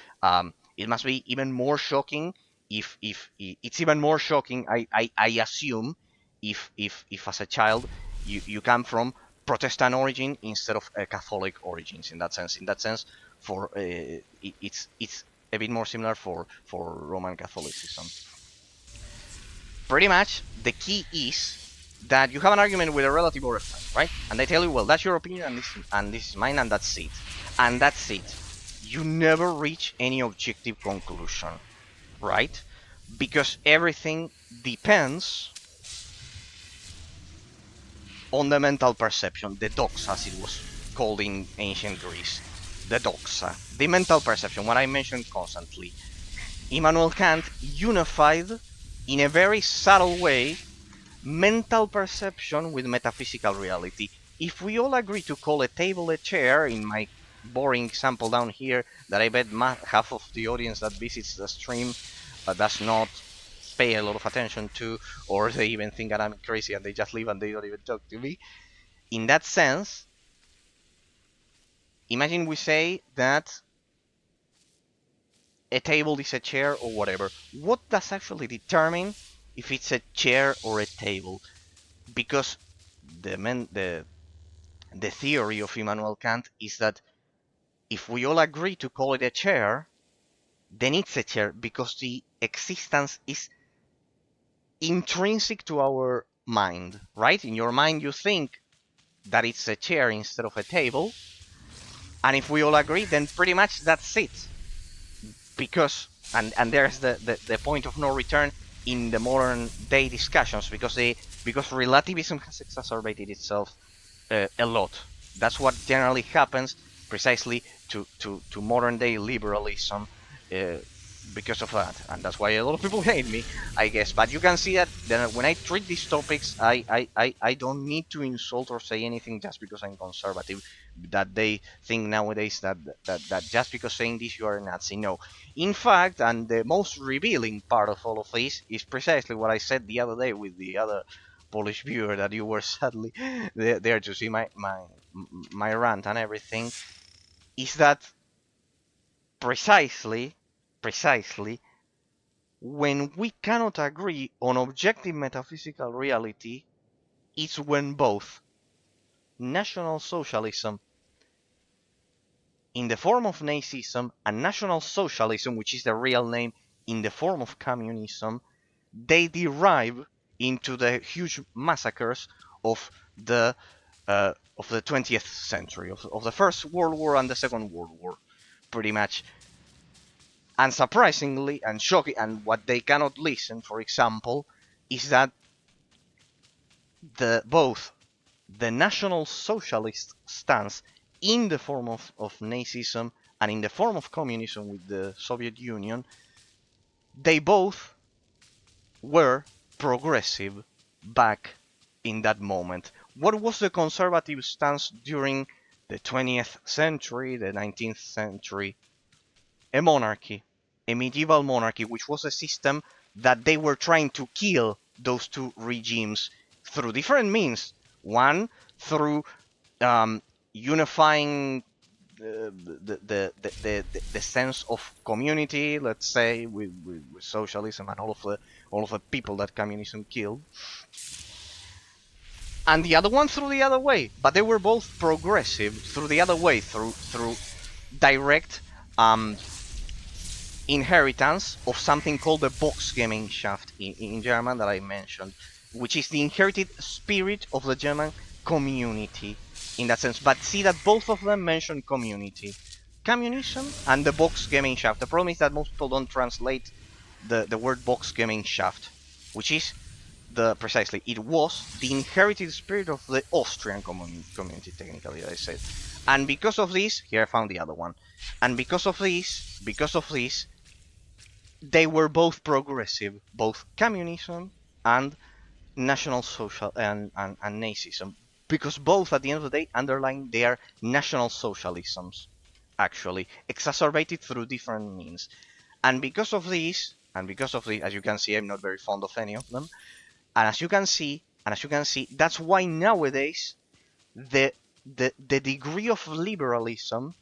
It must be even more shocking if it's even more shocking. I assume if as a child you come from Protestant origin instead of Catholic origins. In that sense, for it's a bit more similar for Roman Catholicism. Pretty much the key is that you have an argument with a relative or a friend, right? And they tell you, well, that's your opinion and this is mine, and that's it. And that's it. You never reach any objective conclusion, right? Because everything depends on the mental perception, the doxa, as it was called in ancient Greece. The doxa, the mental perception, what I mentioned constantly. Immanuel Kant unified in a very subtle way mental perception with metaphysical reality. If we all agree to call a table a chair, in my boring example down here, that I bet half of the audience that visits the stream does not pay a lot of attention to, or they even think that I'm crazy and they just leave and they don't even talk to me. In that sense, imagine we say that a table is a chair or whatever. What does actually determine if it's a chair or a table? Because the theory of Immanuel Kant is that if we all agree to call it a chair, then it's a chair because the existence is intrinsic to our mind, right? In your mind, you think that it's a chair instead of a table, and if we all agree, then pretty much that's it. Because and there's the point of no return in the modern day discussions, because relativism has exacerbated itself a lot. That's what generally happens precisely to modern day liberalism, because of that, and that's why a lot of people hate me, I guess. But you can see that when I treat these topics, I don't need to insult or say anything just because I'm conservative. That they think nowadays that just because saying this you are a Nazi. No, in fact, and the most revealing part of all of this is precisely what I said the other day with the other Polish viewer that you were sadly there to see my rant and everything, is that precisely when we cannot agree on objective metaphysical reality, it's when both National Socialism in the form of Nazism and National Socialism, which is the real name, in the form of communism, they derive into the huge massacres of the 20th century, of the First World War and the Second World War, pretty much. And surprisingly and shocking, and what they cannot listen, for example, is that both the National Socialist stance in the form of Nazism and in the form of communism with the Soviet Union, they both were progressive back in that moment. What was the conservative stance during the 20th century, the 19th century? A monarchy, a medieval monarchy, which was a system that they were trying to kill those two regimes through different means. One, through unifying the sense of community, let's say, with socialism and all of the people that communism killed, and the other one through the other way. But they were both progressive through the other way, through direct inheritance of something called the Volksgemeinschaft in German that I mentioned, which is the inherited spirit of the German community in that sense. But see that both of them mention community. Communism and the Volksgemeinschaft. The problem is that most people don't translate the word Volksgemeinschaft, which is precisely, it was the inherited spirit of the Austrian community, technically, I said. And because of this, here I found the other one. And because of this, they were both progressive, both communism and national social and Nazism, because both at the end of the day underlying they are national socialisms, actually exacerbated through different means. And because of this, as you can see, I'm not very fond of any of them. And as you can see, that's why nowadays the the degree of liberalism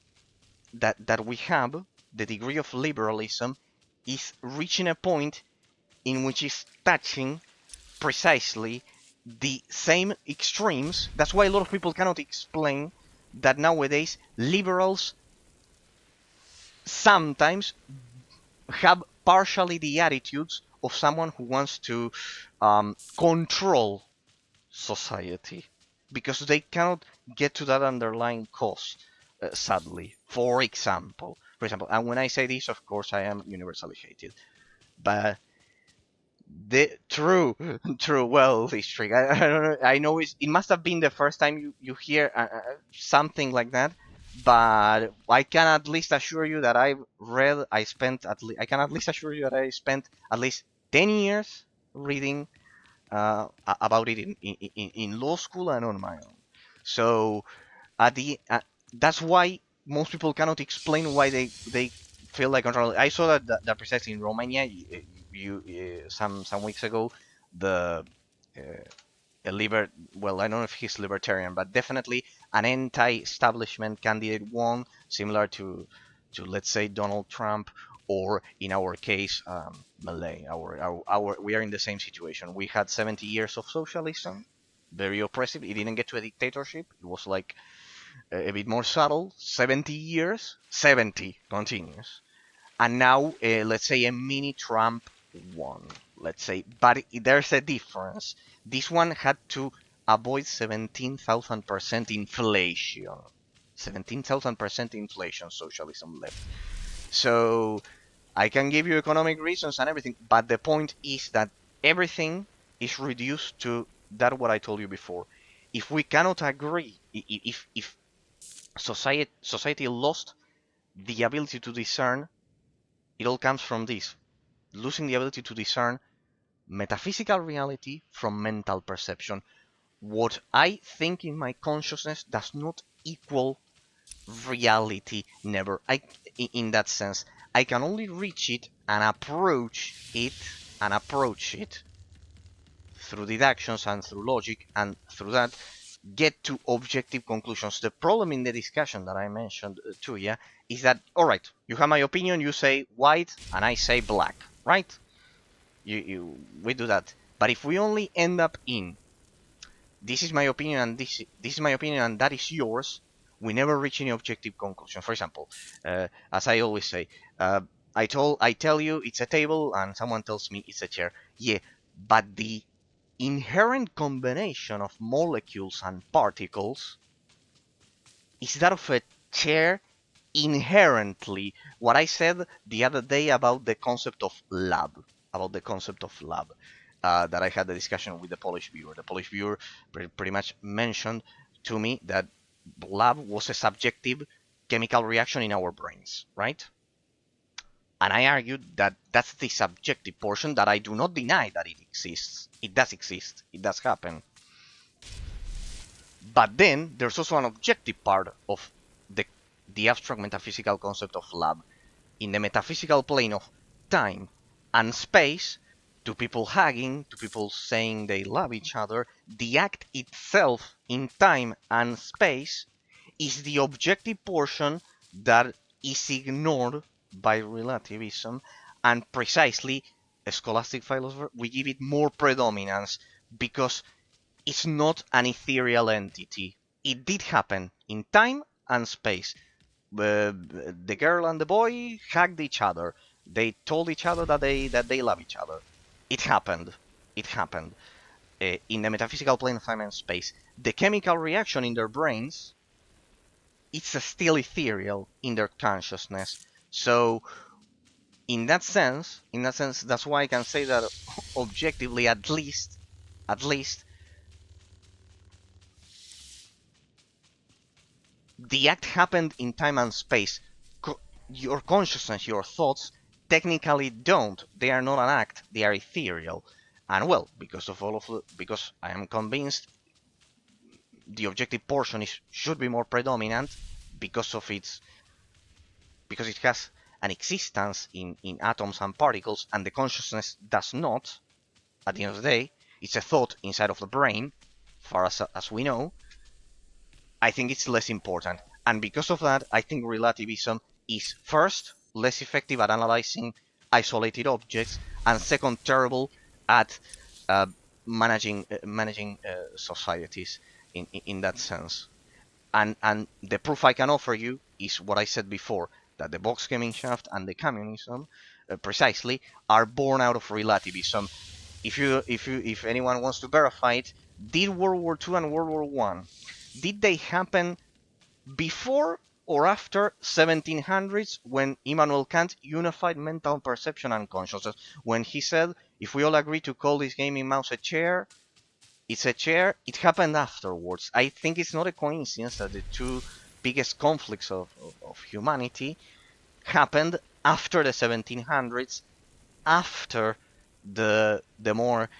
that we have, the degree of liberalism is reaching a point in which is touching precisely the same extremes. That's why a lot of people cannot explain that nowadays liberals sometimes have partially the attitudes of someone who wants to control society because they cannot get to that underlying cause, sadly. For example, and when I say this, of course, I am universally hated, but true, true. Well, this trick, I don't know. I know it must have been the first time you hear something like that, but I can at least assure you that I can at least assure you that I spent at least 10 years reading about it in law school and on my own. So at the that's why most people cannot explain why they feel like control. I saw that precisely in Romania. Some weeks ago, the a liber well, I don't know if he's libertarian, but definitely an anti-establishment candidate won, similar to let's say Donald Trump, or in our case, Malay. We are in the same situation. We had 70 years of socialism, very oppressive. It didn't get to a dictatorship. It was like a bit more subtle. 70 years, 70 continues, and now let's say a mini Trump won, let's say, but there's a difference. This one had to avoid 17,000% inflation. 17,000% inflation, socialism left. So I can give you economic reasons and everything, but the point is that everything is reduced to that what I told you before. If we cannot agree, if society lost the ability to discern, it all comes from this: losing the ability to discern metaphysical reality from mental perception. What I think in my consciousness does not equal reality, never. In that sense, I can only reach it and approach it through deductions and through logic, and through that get to objective conclusions. The problem in the discussion that I mentioned to you is that, all right, you have my opinion, you say white, and I say black, right? We do that. But if we only end up in this is my opinion and this is my opinion and that is yours, we never reach any objective conclusion. For example, as I always say, I tell you it's a table and someone tells me it's a chair. Yeah, but the inherent combination of molecules and particles is that of a chair inherently. What I said the other day about the concept of lab, that I had a discussion with the Polish viewer. The Polish viewer pretty much mentioned to me that lab was a subjective chemical reaction in our brains, right? And I argued that that's the subjective portion that I do not deny that it exists. It does exist. It does happen. But then there's also an objective part of the the abstract metaphysical concept of love. In the metaphysical plane of time and space, to people hugging, to people saying they love each other, the act itself in time and space is the objective portion that is ignored by relativism, and precisely, a scholastic philosopher, we give it more predominance because it's not an ethereal entity. It did happen in time and space. The girl and the boy hugged each other. They told each other that they love each other. It happened. It happened. In the metaphysical plane of time and space. The chemical reaction in their brains, it's still ethereal in their consciousness. So in that sense, that's why I can say that objectively, at least, the act happened in time and space. Your consciousness, your thoughts technically don't. They are not an act. They are ethereal. And well, because I am convinced the objective portion should be more predominant because of its because it has an existence in atoms and particles, and the consciousness does not. At the end of the day, it's a thought inside of the brain, far as we know. I think it's less important. And because of that, I think relativism is first less effective at analyzing isolated objects, and second terrible at uh, managing societies in that sense. And the proof I can offer you is what I said before, that the box gaming shaft and the communism precisely are born out of relativism. If anyone wants to verify it, did World War II and World War One, did they happen before or after 1700s, when Immanuel Kant unified mental perception and consciousness, when he said, if we all agree to call this gaming mouse a chair, it's a chair. It happened afterwards. I think it's not a coincidence that the two biggest conflicts of humanity happened after the 1700s, after the more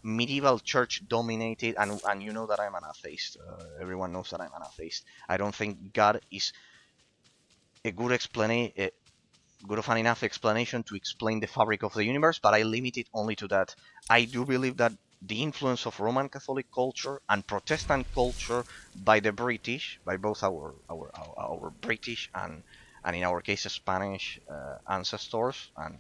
medieval church dominated, and you know that I'm an atheist. Everyone knows that I'm an atheist. I don't think God is a good explanation, good of an enough explanation to explain the fabric of the universe, but I limit it only to that. I do believe that the influence of Roman Catholic culture and Protestant culture by the British, by both our British and in our case Spanish ancestors, and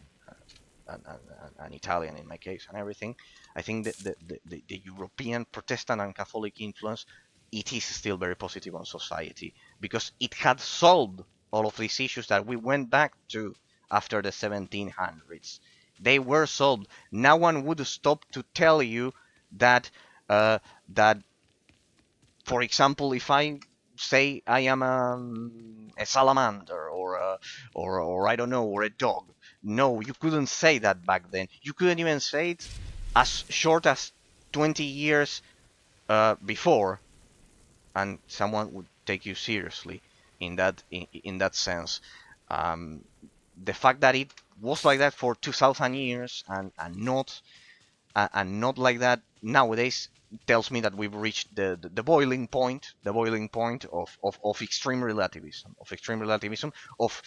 Italian in my case, and everything. I think that the European Protestant and Catholic influence, it is still very positive on society, because it had solved all of these issues that we went back to after the 1700s. They were solved. No one would stop to tell you that that, for example, if I say I am a salamander or I don't know, or a dog. No, you couldn't say that back then. You couldn't even say it as short as 20 years before, and someone would take you seriously in that sense. Um, the fact that it was like that for 2,000 years and not like that nowadays tells me that we've reached the boiling point of extreme relativism, of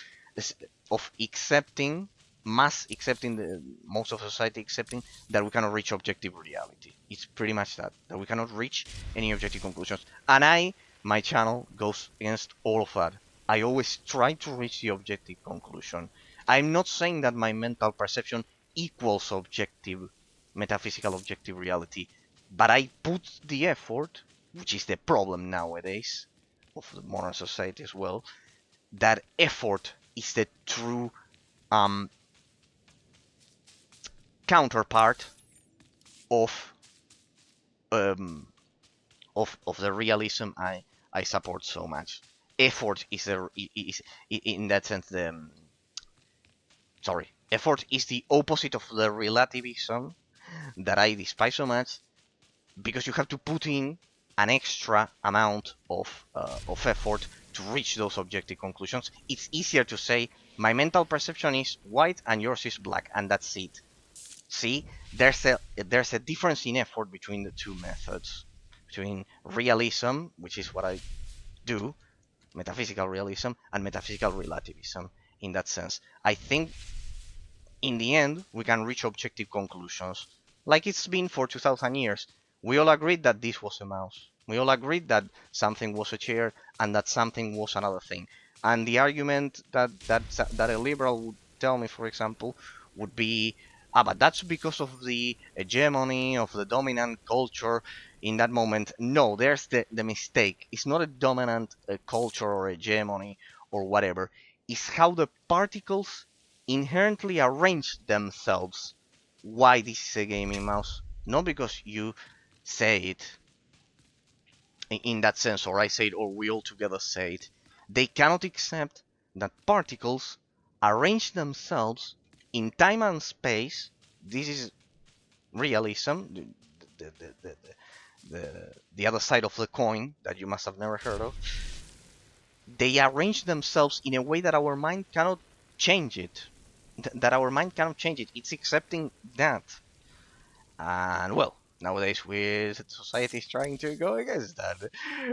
of accepting mass accepting the most of society accepting that we cannot reach objective reality. It's pretty much that we cannot reach any objective conclusions. And my channel goes against all of that. I always try to reach the objective conclusion. I'm not saying that my mental perception equals objective metaphysical objective reality, but I put the effort, which is the problem nowadays of the modern society as well. That effort is the true counterpart of um, of the realism I support so much. Effort is in that sense effort is the opposite of the relativism that I despise so much, because you have to put in an extra amount of effort to reach those objective conclusions. It's easier to say my mental perception is white and yours is black, and that's it. See, there's a difference in effort between the two methods, between realism, which is what I do, metaphysical realism, and metaphysical relativism. In that sense, I think in the end we can reach objective conclusions, like it's been for 2,000 years. We all agreed that this was a mouse. We all agreed that something was a chair and that something was another thing. And the argument that a liberal would tell me, for example, would be, but that's because of the hegemony of the dominant culture in that moment. No, there's the mistake. It's not a dominant culture or hegemony or whatever. It's how the particles inherently arrange themselves. Why this is a gaming mouse? Not because you say it in that sense, or I say it, or we all together say it. They cannot accept that particles arrange themselves in time and space. This is realism, the, the, the, the other side of the coin that you must have never heard of. They arrange themselves in a way that our mind cannot change it. that our mind cannot change it. It's accepting that. And well, nowadays with society is trying to go against that.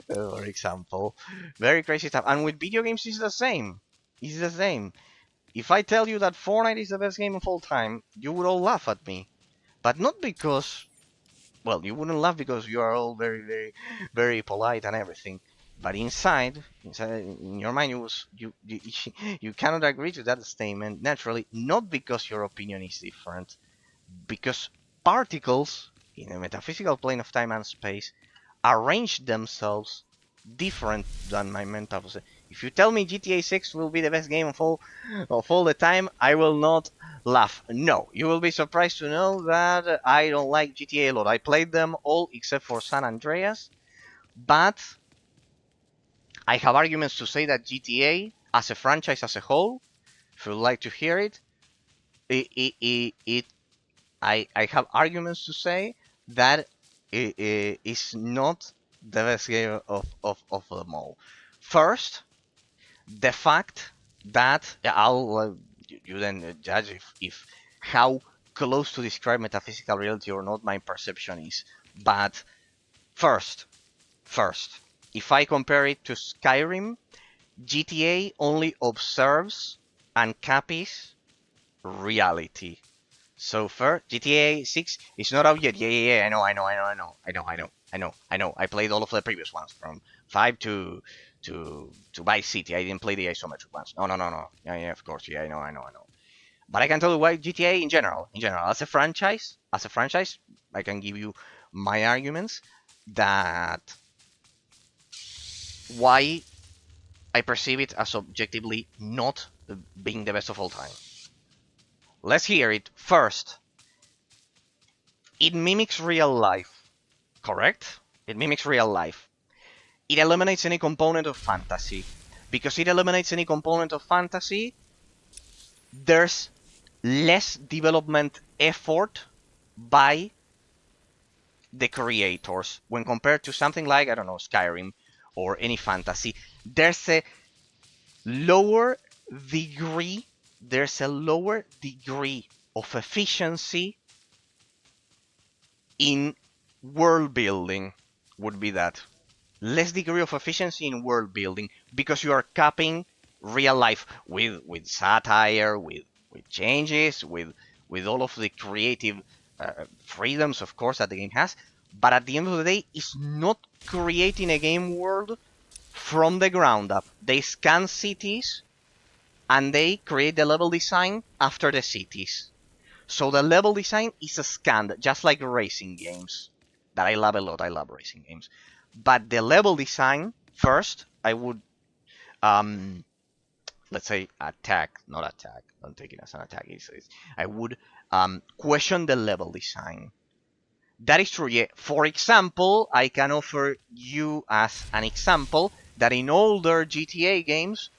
For example, very crazy stuff. And with video games, it's the same. It's the same. If I tell you that Fortnite is the best game of all time, you would all laugh at me. But not because, well, you wouldn't laugh because you are all very, very, very polite and everything. But inside in your mind, you cannot agree to that statement naturally, not because your opinion is different, because particles in a metaphysical plane of time and space arrange themselves different than my mental perception. If you tell me GTA 6 will be the best game of all the time, I will not laugh. No, you will be surprised to know that I don't like GTA a lot. I played them all except for San Andreas, but I have arguments to say that GTA as a franchise as a whole, if you'd like to hear it, it I have arguments to say that it is not the best game of them all. First, the fact that I'll you then judge if how close to describe metaphysical reality or not my perception is. But first, if I compare it to Skyrim, GTA only observes and copies reality. So far, GTA 6 is not out yet. Yeah. I know. I played all of the previous ones from 5 to Vice City. I didn't play the isometric ones. No. Yeah, of course. Yeah, I know. But I can tell you why GTA in general, as a franchise, I can give you my arguments that why I perceive it as objectively not being the best of all time. Let's hear it first. It mimics real life, correct? It mimics real life. It eliminates any component of fantasy. Because it eliminates any component of fantasy, there's less development effort by the creators when compared to something like, I don't know, Skyrim or any fantasy. There's a lower degree, of efficiency in world building, would be that. Less degree of efficiency in world building because you are capping real life with satire, with changes, with all of the creative freedoms, of course, that the game has. But at the end of the day, it's not creating a game world from the ground up. They scan cities and they create the level design after the cities. So the level design is scanned, just like racing games that I love a lot. I love racing games. But the level design, first, I would, let's say, not attack. Don't take it as an attack. I would question the level design. That is true, yeah. For example, I can offer you as an example that in older GTA games,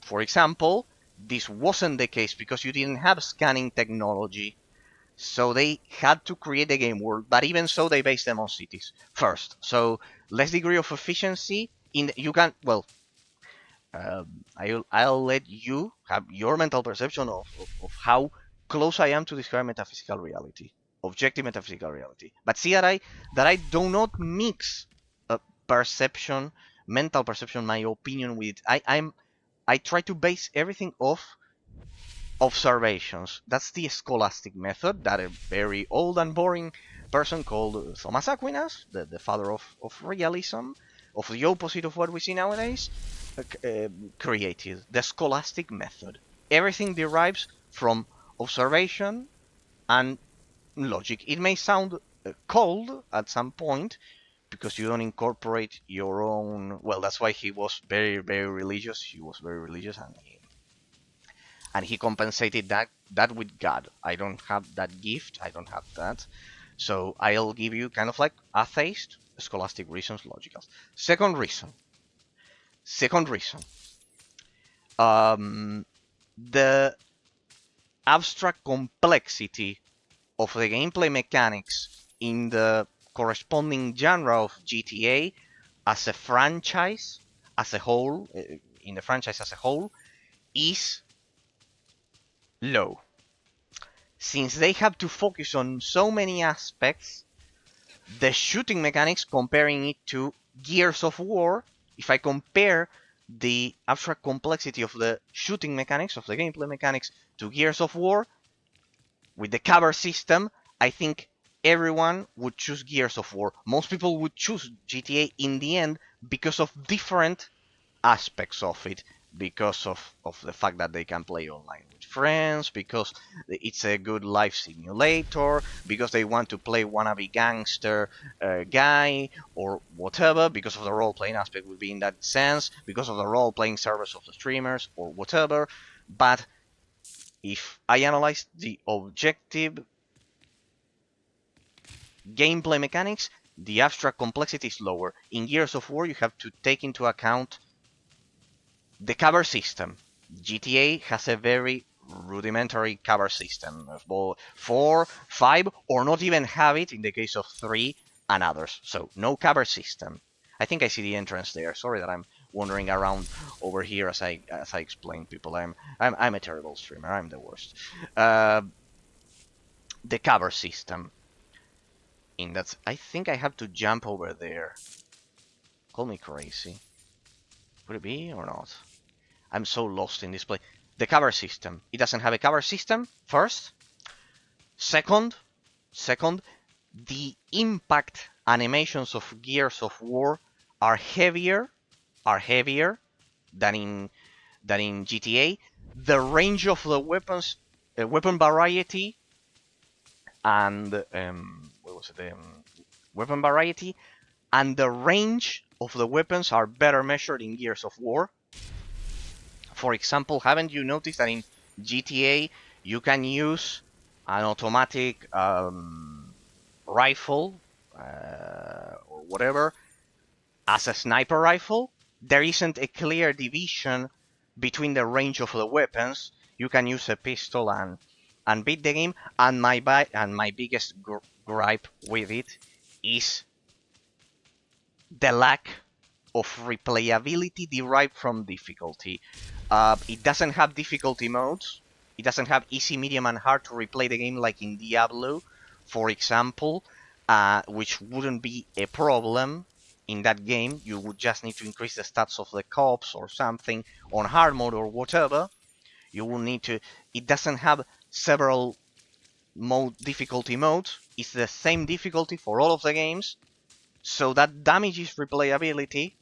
for example, this wasn't the case because you didn't have scanning technology. So they had to create a game world, but even so, they based them on cities first. So less degree of efficiency. You can I'll let you have your mental perception of how close I am to describe metaphysical reality, objective metaphysical reality. But see that I do not mix perception, mental perception, my opinion with I try to base everything off observations. That's the scholastic method that a very old and boring person called Thomas Aquinas, the father of realism, of the opposite of what we see nowadays, created. The scholastic method. Everything derives from observation and logic. It may sound cold at some point because you don't incorporate your own. Well, that's why he was very, very religious. He was very religious, and he compensated that with God. I don't have that gift. I don't have that. So I'll give you kind of like atheist, scholastic reasons, logical. Second reason. Second reason. The abstract complexity of the gameplay mechanics in the corresponding genre of GTA as a franchise as a whole, in the franchise as a whole, is low. Since they have to focus on so many aspects, the shooting mechanics, comparing it to Gears of War, if I compare the abstract complexity of the shooting mechanics, of the gameplay mechanics, to Gears of War, with the cover system, I think everyone would choose Gears of War. Most people would choose GTA in the end because of different aspects of it, because of the fact that they can play online with friends, because it's a good life simulator, because they want to play wannabe gangster guy or whatever, because of the role-playing aspect would be in that sense, because of the role-playing service of the streamers or whatever. But if I analyze the objective gameplay mechanics, the abstract complexity is lower. In Gears of War, you have to take into account the cover system. GTA has a very rudimentary cover system of 4, 5, or not even have it in the case of 3 and others. So no cover system. I think I see the entrance there. Sorry that I'm wandering around over here as I explain people. I'm a terrible streamer. I'm the worst. The cover system. In that, I think I have to jump over there. Call me crazy. Would it be or not? I'm so lost in this place. The cover system. It doesn't have a cover system, first. Second, the impact animations of Gears of War are heavier than in GTA. The range of the weapons, weapon variety, and what was it? Weapon variety and the range of the weapons are better measured in Gears of War. For example, haven't you noticed that in GTA you can use an automatic rifle or whatever as a sniper rifle? There isn't a clear division between the range of the weapons. You can use a pistol and beat the game. And my biggest gripe with it is the lack of replayability derived from difficulty. It doesn't have difficulty modes. It doesn't have easy, medium, and hard to replay the game like in Diablo, for example, which wouldn't be a problem in that game. You would just need to increase the stats of the cops or something on hard mode or whatever. You will need to. It doesn't have several difficulty modes. It's the same difficulty for all of the games, so that damages replayability,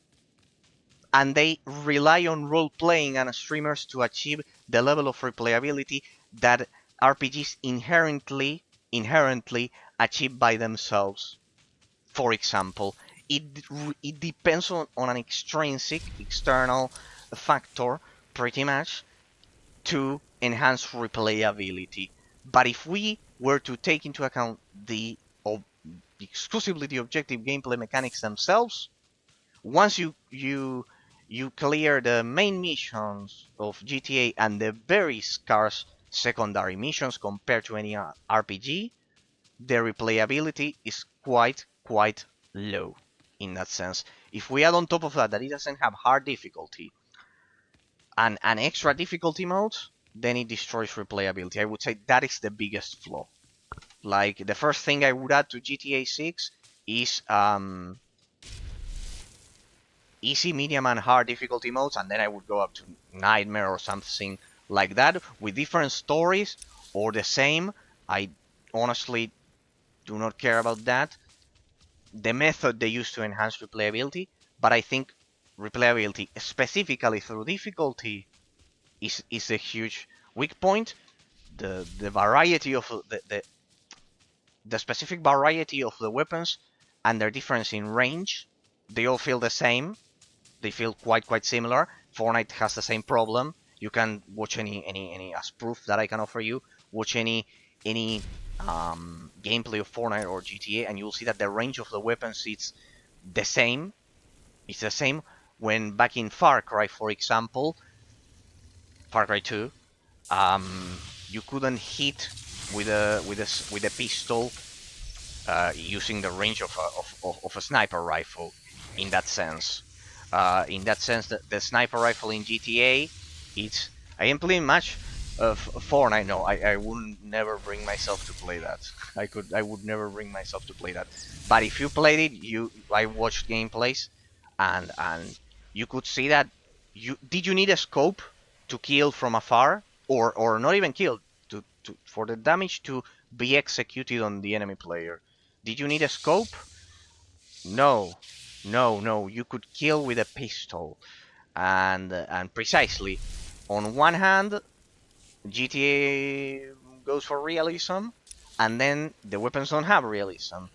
and they rely on role-playing and streamers to achieve the level of replayability that RPGs inherently achieve by themselves. For example, it depends on an extrinsic, external factor, pretty much, to enhance replayability. But if we were to take into account exclusively the objective gameplay mechanics themselves, once you clear the main missions of GTA and the very scarce secondary missions compared to any RPG, the replayability is quite low in that sense. If we add on top of that it doesn't have hard difficulty and an extra difficulty mode, then it destroys replayability. I would say that is the biggest flaw. Like, the first thing I would add to GTA 6 is easy, medium, and hard difficulty modes, and then I would go up to Nightmare or something like that with different stories or the same. I honestly do not care about that. The method they use to enhance replayability, but I think replayability, specifically through difficulty, is a huge weak point. The variety of the specific variety of the weapons and their difference in range, they all feel the same. They feel quite similar. Fortnite has the same problem. You can watch any as proof that I can offer you. Watch any gameplay of Fortnite or GTA, and you'll see that the range of the weapons it's the same. It's the same. When back in Far Cry, for example, Far Cry 2, you couldn't hit with a pistol using the range of a sniper rifle. In that sense, the sniper rifle in GTA, it's I am pretty much Fortnite, no, I would never bring myself to play that. I would never bring myself to play that. But if you played it, I watched gameplays, and you could see that you need a scope to kill from afar, or not even kill to for the damage to be executed on the enemy player. Did you need a scope? No, no. You could kill with a pistol, and precisely on one hand GTA goes for realism, and then the weapons don't have realism.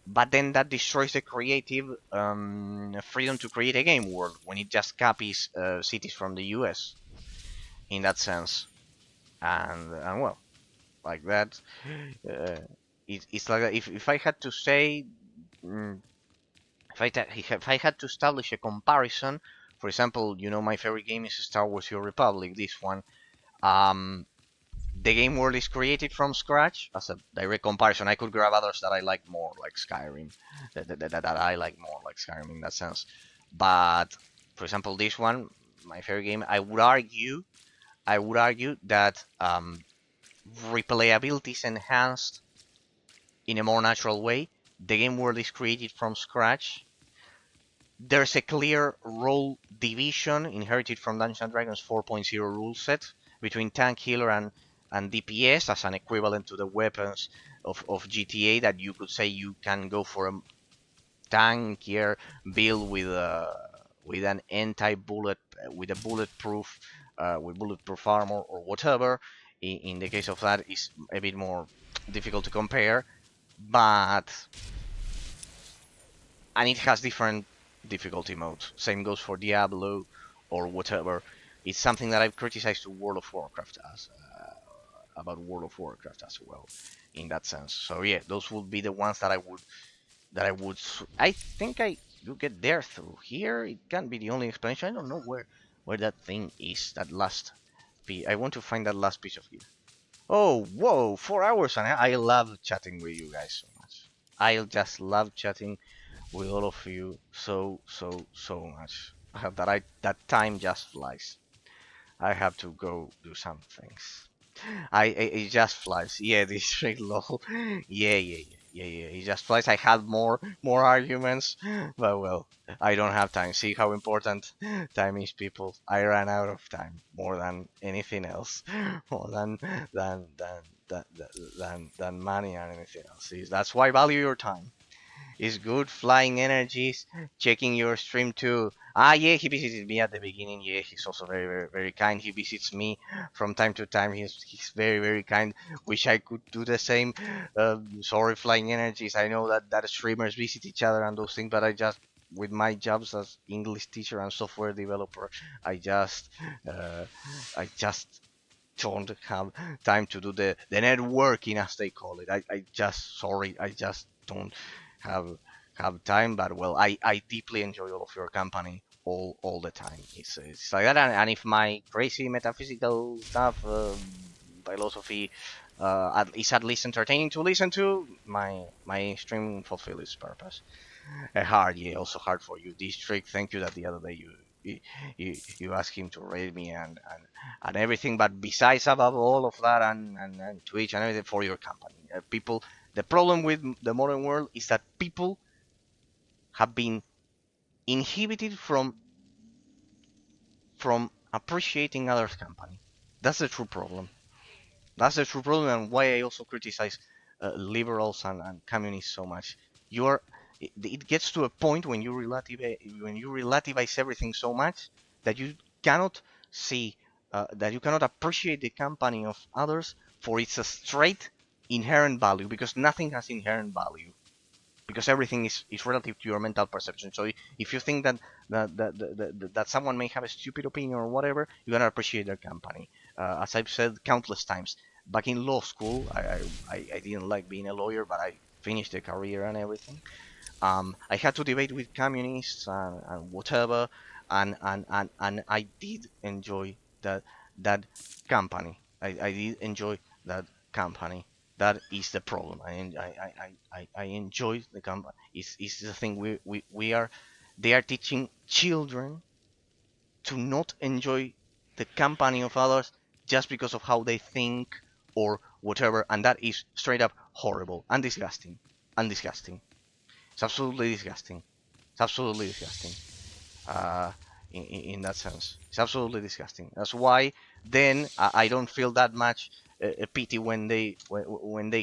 But then that destroys the creative freedom to create a game world when it just copies cities from the US in that sense. And well, like that, uh, it's like that. If I had to say, mm, if I had to establish a comparison, for example, my favorite game is Star Wars: Your Republic. This one, um, the game world is created from scratch as a direct comparison. I could grab others that I like more, like Skyrim, that I like more, like Skyrim in that sense. But for example, this one, my favorite game, I would argue that replayability is enhanced in a more natural way. The game world is created from scratch. There's a clear role division inherited from Dungeons and Dragons 4.0 rule set between tank, healer, and DPS as an equivalent to the weapons of GTA, that you could say you can go for a tankier build with an anti-bullet with a bulletproof with bulletproof armor or whatever. In the case of that, is a bit more difficult to compare, but and it has different difficulty modes. Same goes for Diablo or whatever. It's something that I've criticized to World of Warcraft as about World of Warcraft as well, in that sense. So yeah, those would be the ones that I would. I think you get there through here. It can't be the only explanation. I don't know where that thing is. That last piece. I want to find that last piece of gear. Oh, whoa! 4 hours, and I love chatting with you guys so much. I just love chatting with all of you so much. That time just flies. I have to go do some things. It just flies. Yeah, this straight lol. Yeah. It just flies. I had more arguments, but well, I don't have time. See how important time is, people. I ran out of time more than anything else, more than money and anything else. That's why I value your time. Is good. Flying energies, checking your stream too. Ah, yeah, he visited me at the beginning. Yeah, he's also very kind. He visits me from time to time. He's very kind. Wish I could do the same. Sorry, flying energies. I know that streamers visit each other and those things, but I just with my jobs as English teacher and software developer, I just uh, I just don't have time to do the networking as they call it. I just don't have have time. But well, I deeply enjoy all of your company all the time. It's like that, and if my crazy metaphysical stuff, philosophy, is at least entertaining to listen to, my stream fulfills its purpose. Hard, yeah, also hard for you. This trick, thank you that the other day you asked him to rate me and everything. But besides above all of that and Twitch and everything for your company, people. The problem with the modern world is that people have been inhibited from appreciating others' company. That's the true problem. That's the true problem, and why I also criticize liberals and communists so much. You're it gets to a point when you relativize everything so much that you cannot see that you cannot appreciate the company of others for its straight inherent value, because nothing has inherent value, because everything is relative to your mental perception. So if you think that someone may have a stupid opinion or whatever, you gotta appreciate their company. As I've said countless times, back in law school, I didn't like being a lawyer, but I finished the career and everything. I had to debate with communists and whatever, and I did enjoy that company. I did enjoy that company. That is the problem. I enjoy the company. It's the thing we are. They are teaching children to not enjoy the company of others just because of how they think or whatever, and that is straight up horrible and disgusting. And disgusting. It's absolutely disgusting. It's absolutely disgusting. Uh, in that sense, it's absolutely disgusting. That's why then I don't feel that much pity when they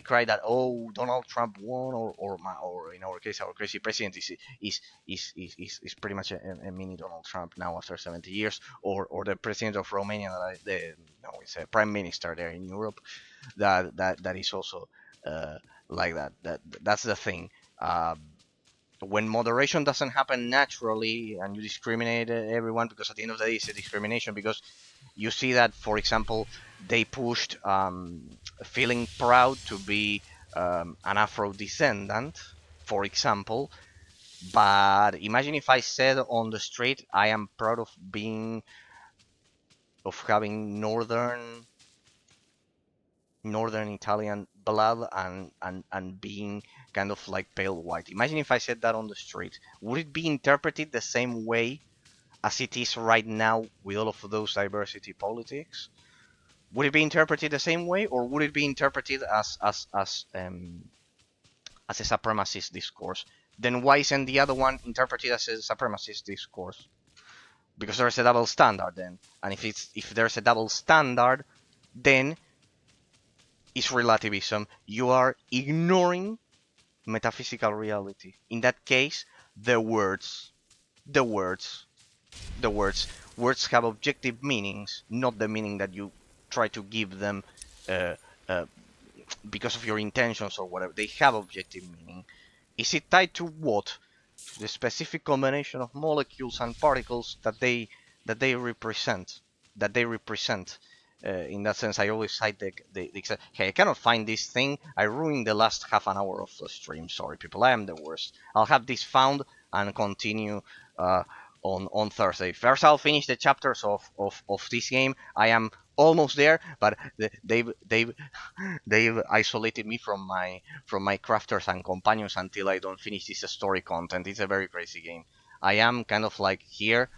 cry that, oh, Donald Trump won, or in our case our crazy president is pretty much a mini Donald Trump now after 70 years, or the president of Romania, no, it's a prime minister there in Europe, that is also like that. That's the thing. When moderation doesn't happen naturally and you discriminate everyone, because at the end of the day it's a discrimination, because you see that, for example, they pushed feeling proud to be an Afro descendant, for example. But imagine if I said on the street, I am proud of having northern Italian blood, and being kind of like pale white. Imagine if I said that on the street. Would it be interpreted the same way as it is right now with all of those diversity politics? Would it be interpreted the same way, or would it be interpreted as a supremacist discourse? Then why isn't the other one interpreted as a supremacist discourse? Because there's a double standard then, and if there's a double standard, then it's relativism. You are ignoring metaphysical reality. In that case, the words, the words, the words have objective meanings, not the meaning that you try to give them uh, uh, because of your intentions or whatever. They have objective meaning. Is it tied to what? To the specific combination of molecules and particles that they represent. That they represent. In that sense, I always cite the hey, I cannot find this thing. I ruined the last half an hour of the stream. Sorry, people. I am the worst. I'll have this found and continue uh, on Thursday. First, I'll finish the chapters of this game. I am almost there, but they've isolated me from my crafters and companions until I don't finish this story content. It's a very crazy game. I am kind of like here.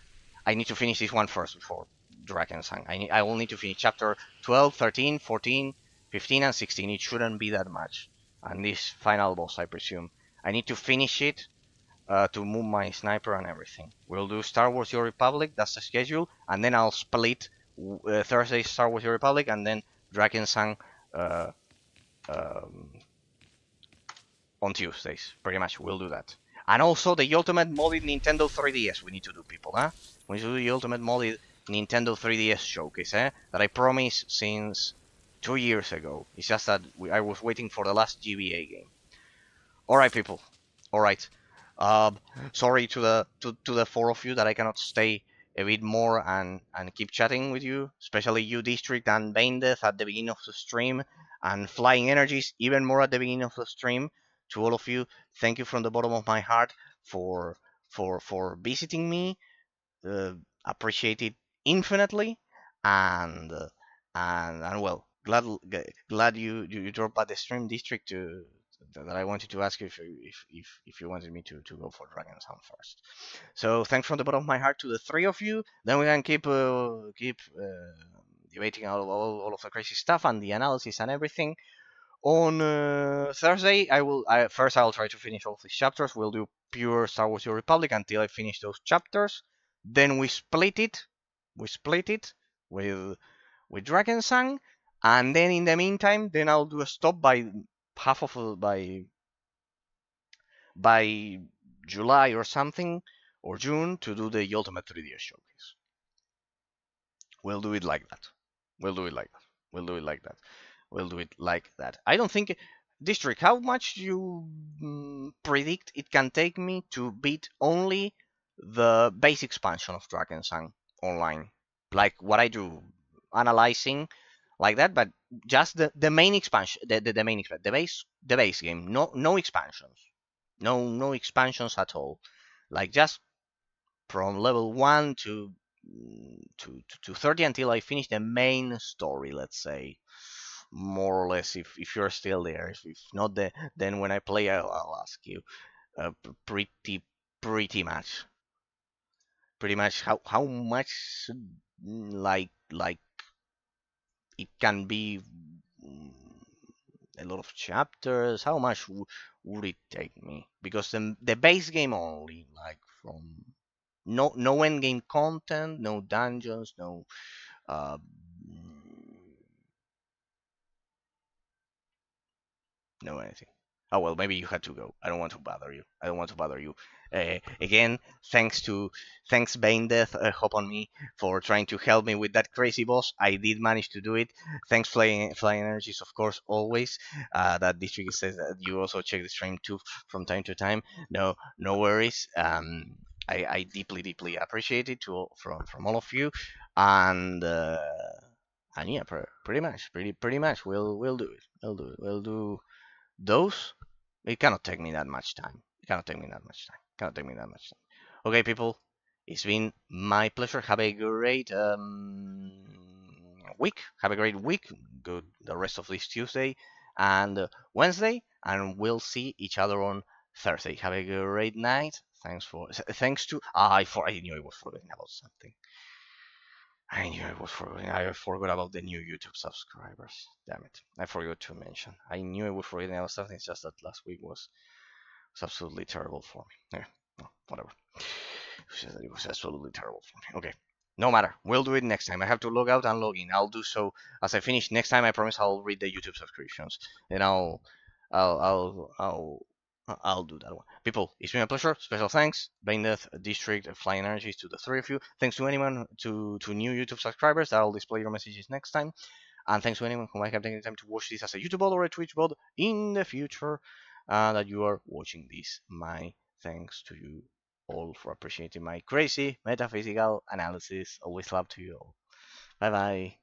I need to finish this one first before Drakensang. I will need to finish chapter 12, 13, 14, 15, and 16. It shouldn't be that much. And this final boss, I presume. I need to finish it to move my sniper and everything. We'll do Star Wars Your Republic, that's the schedule, and then I'll split Thursday Star Wars Your Republic, and then Drakensang uh, um, on Tuesdays. Pretty much, we'll do that. And also the Ultimate Modded Nintendo 3DS we need to do, people, huh? We need to do the Ultimate Modded Nintendo 3DS showcase, that I promised since 2 years ago. It's just that I was waiting for the last GBA game. Alright, people. Alright. Um, Sorry to the four of you that I cannot stay a bit more and keep chatting with you, especially you, District and Baindeth, at the beginning of the stream, and Flying Energies even more at the beginning of the stream. To all of you, thank you from the bottom of my heart for visiting me. uh, Appreciate it infinitely, and well, glad you dropped by the stream, District, to that I wanted to ask you if you wanted me to go for Dragon Sound first. So thanks from the bottom of my heart to the three of you. Then we can keep debating all of the crazy stuff and the analysis and everything. On Thursday, I'll try to finish all these chapters. We'll do pure Star Wars: Your Republic until I finish those chapters. Then we split it. We split it with Drakensang, and then in the meantime, then I'll do a stop by half of by July or something, or June, to do the Ultimate 3DS showcase. We'll do it like that. We'll do it like that. We'll do it like that. We'll do it like that. I don't think. District, how much you predict it can take me to beat only the base expansion of Drakensang online? Like what I do, analyzing like that, but just the main expansion, the main expansion, the base game, no expansions, no expansions at all. Like just from level 1 to 30 until I finish the main story, let's say, more or less, if you're still there. If not, then when I play, I'll ask you. Pretty much, how much, like it can be a lot of chapters. How much would it take me? Because the base game only, like from no end game content, no dungeons, no uh, no anything. Oh well, maybe you had to go. I don't want to bother you. I don't want to bother you. Again, thanks Baindeath, hop on me for trying to help me with that crazy boss. I did manage to do it. Thanks Flying Energies, of course, always. That district says that you also check the stream too from time to time. No worries. I deeply appreciate it from all of you, and yeah, pretty much we'll do it. We'll do those. It cannot take me that much time. It cannot take me that much time. Cannot take me that much time. Okay, people, it's been my pleasure. Have a great week. Have a great week. Good the rest of this Tuesday and Wednesday, and we'll see each other on Thursday. Have a great night. Thanks to I knew I was forgetting about something. I knew I was forgetting. I forgot about the new YouTube subscribers. Damn it! I forgot to mention. I knew I was forgetting about something. It's just that last week was absolutely terrible for me. Yeah, well, whatever. It was absolutely terrible for me. Okay, no matter. We'll do it next time. I have to log out and log in. I'll do so as I finish. Next time, I promise I'll read the YouTube subscriptions, and I'll, I'll, I'll, I'll do that one. People, it's been a pleasure. Special thanks, Baindeath, District, Flying Energies to the three of you. Thanks to anyone to new YouTube subscribers. I'll display your messages next time. And thanks to anyone who might have taken the time to watch this as a YouTube VOD or a Twitch VOD in the future that you are watching this. My thanks to you all for appreciating my crazy metaphysical analysis. Always love to you all. Bye bye.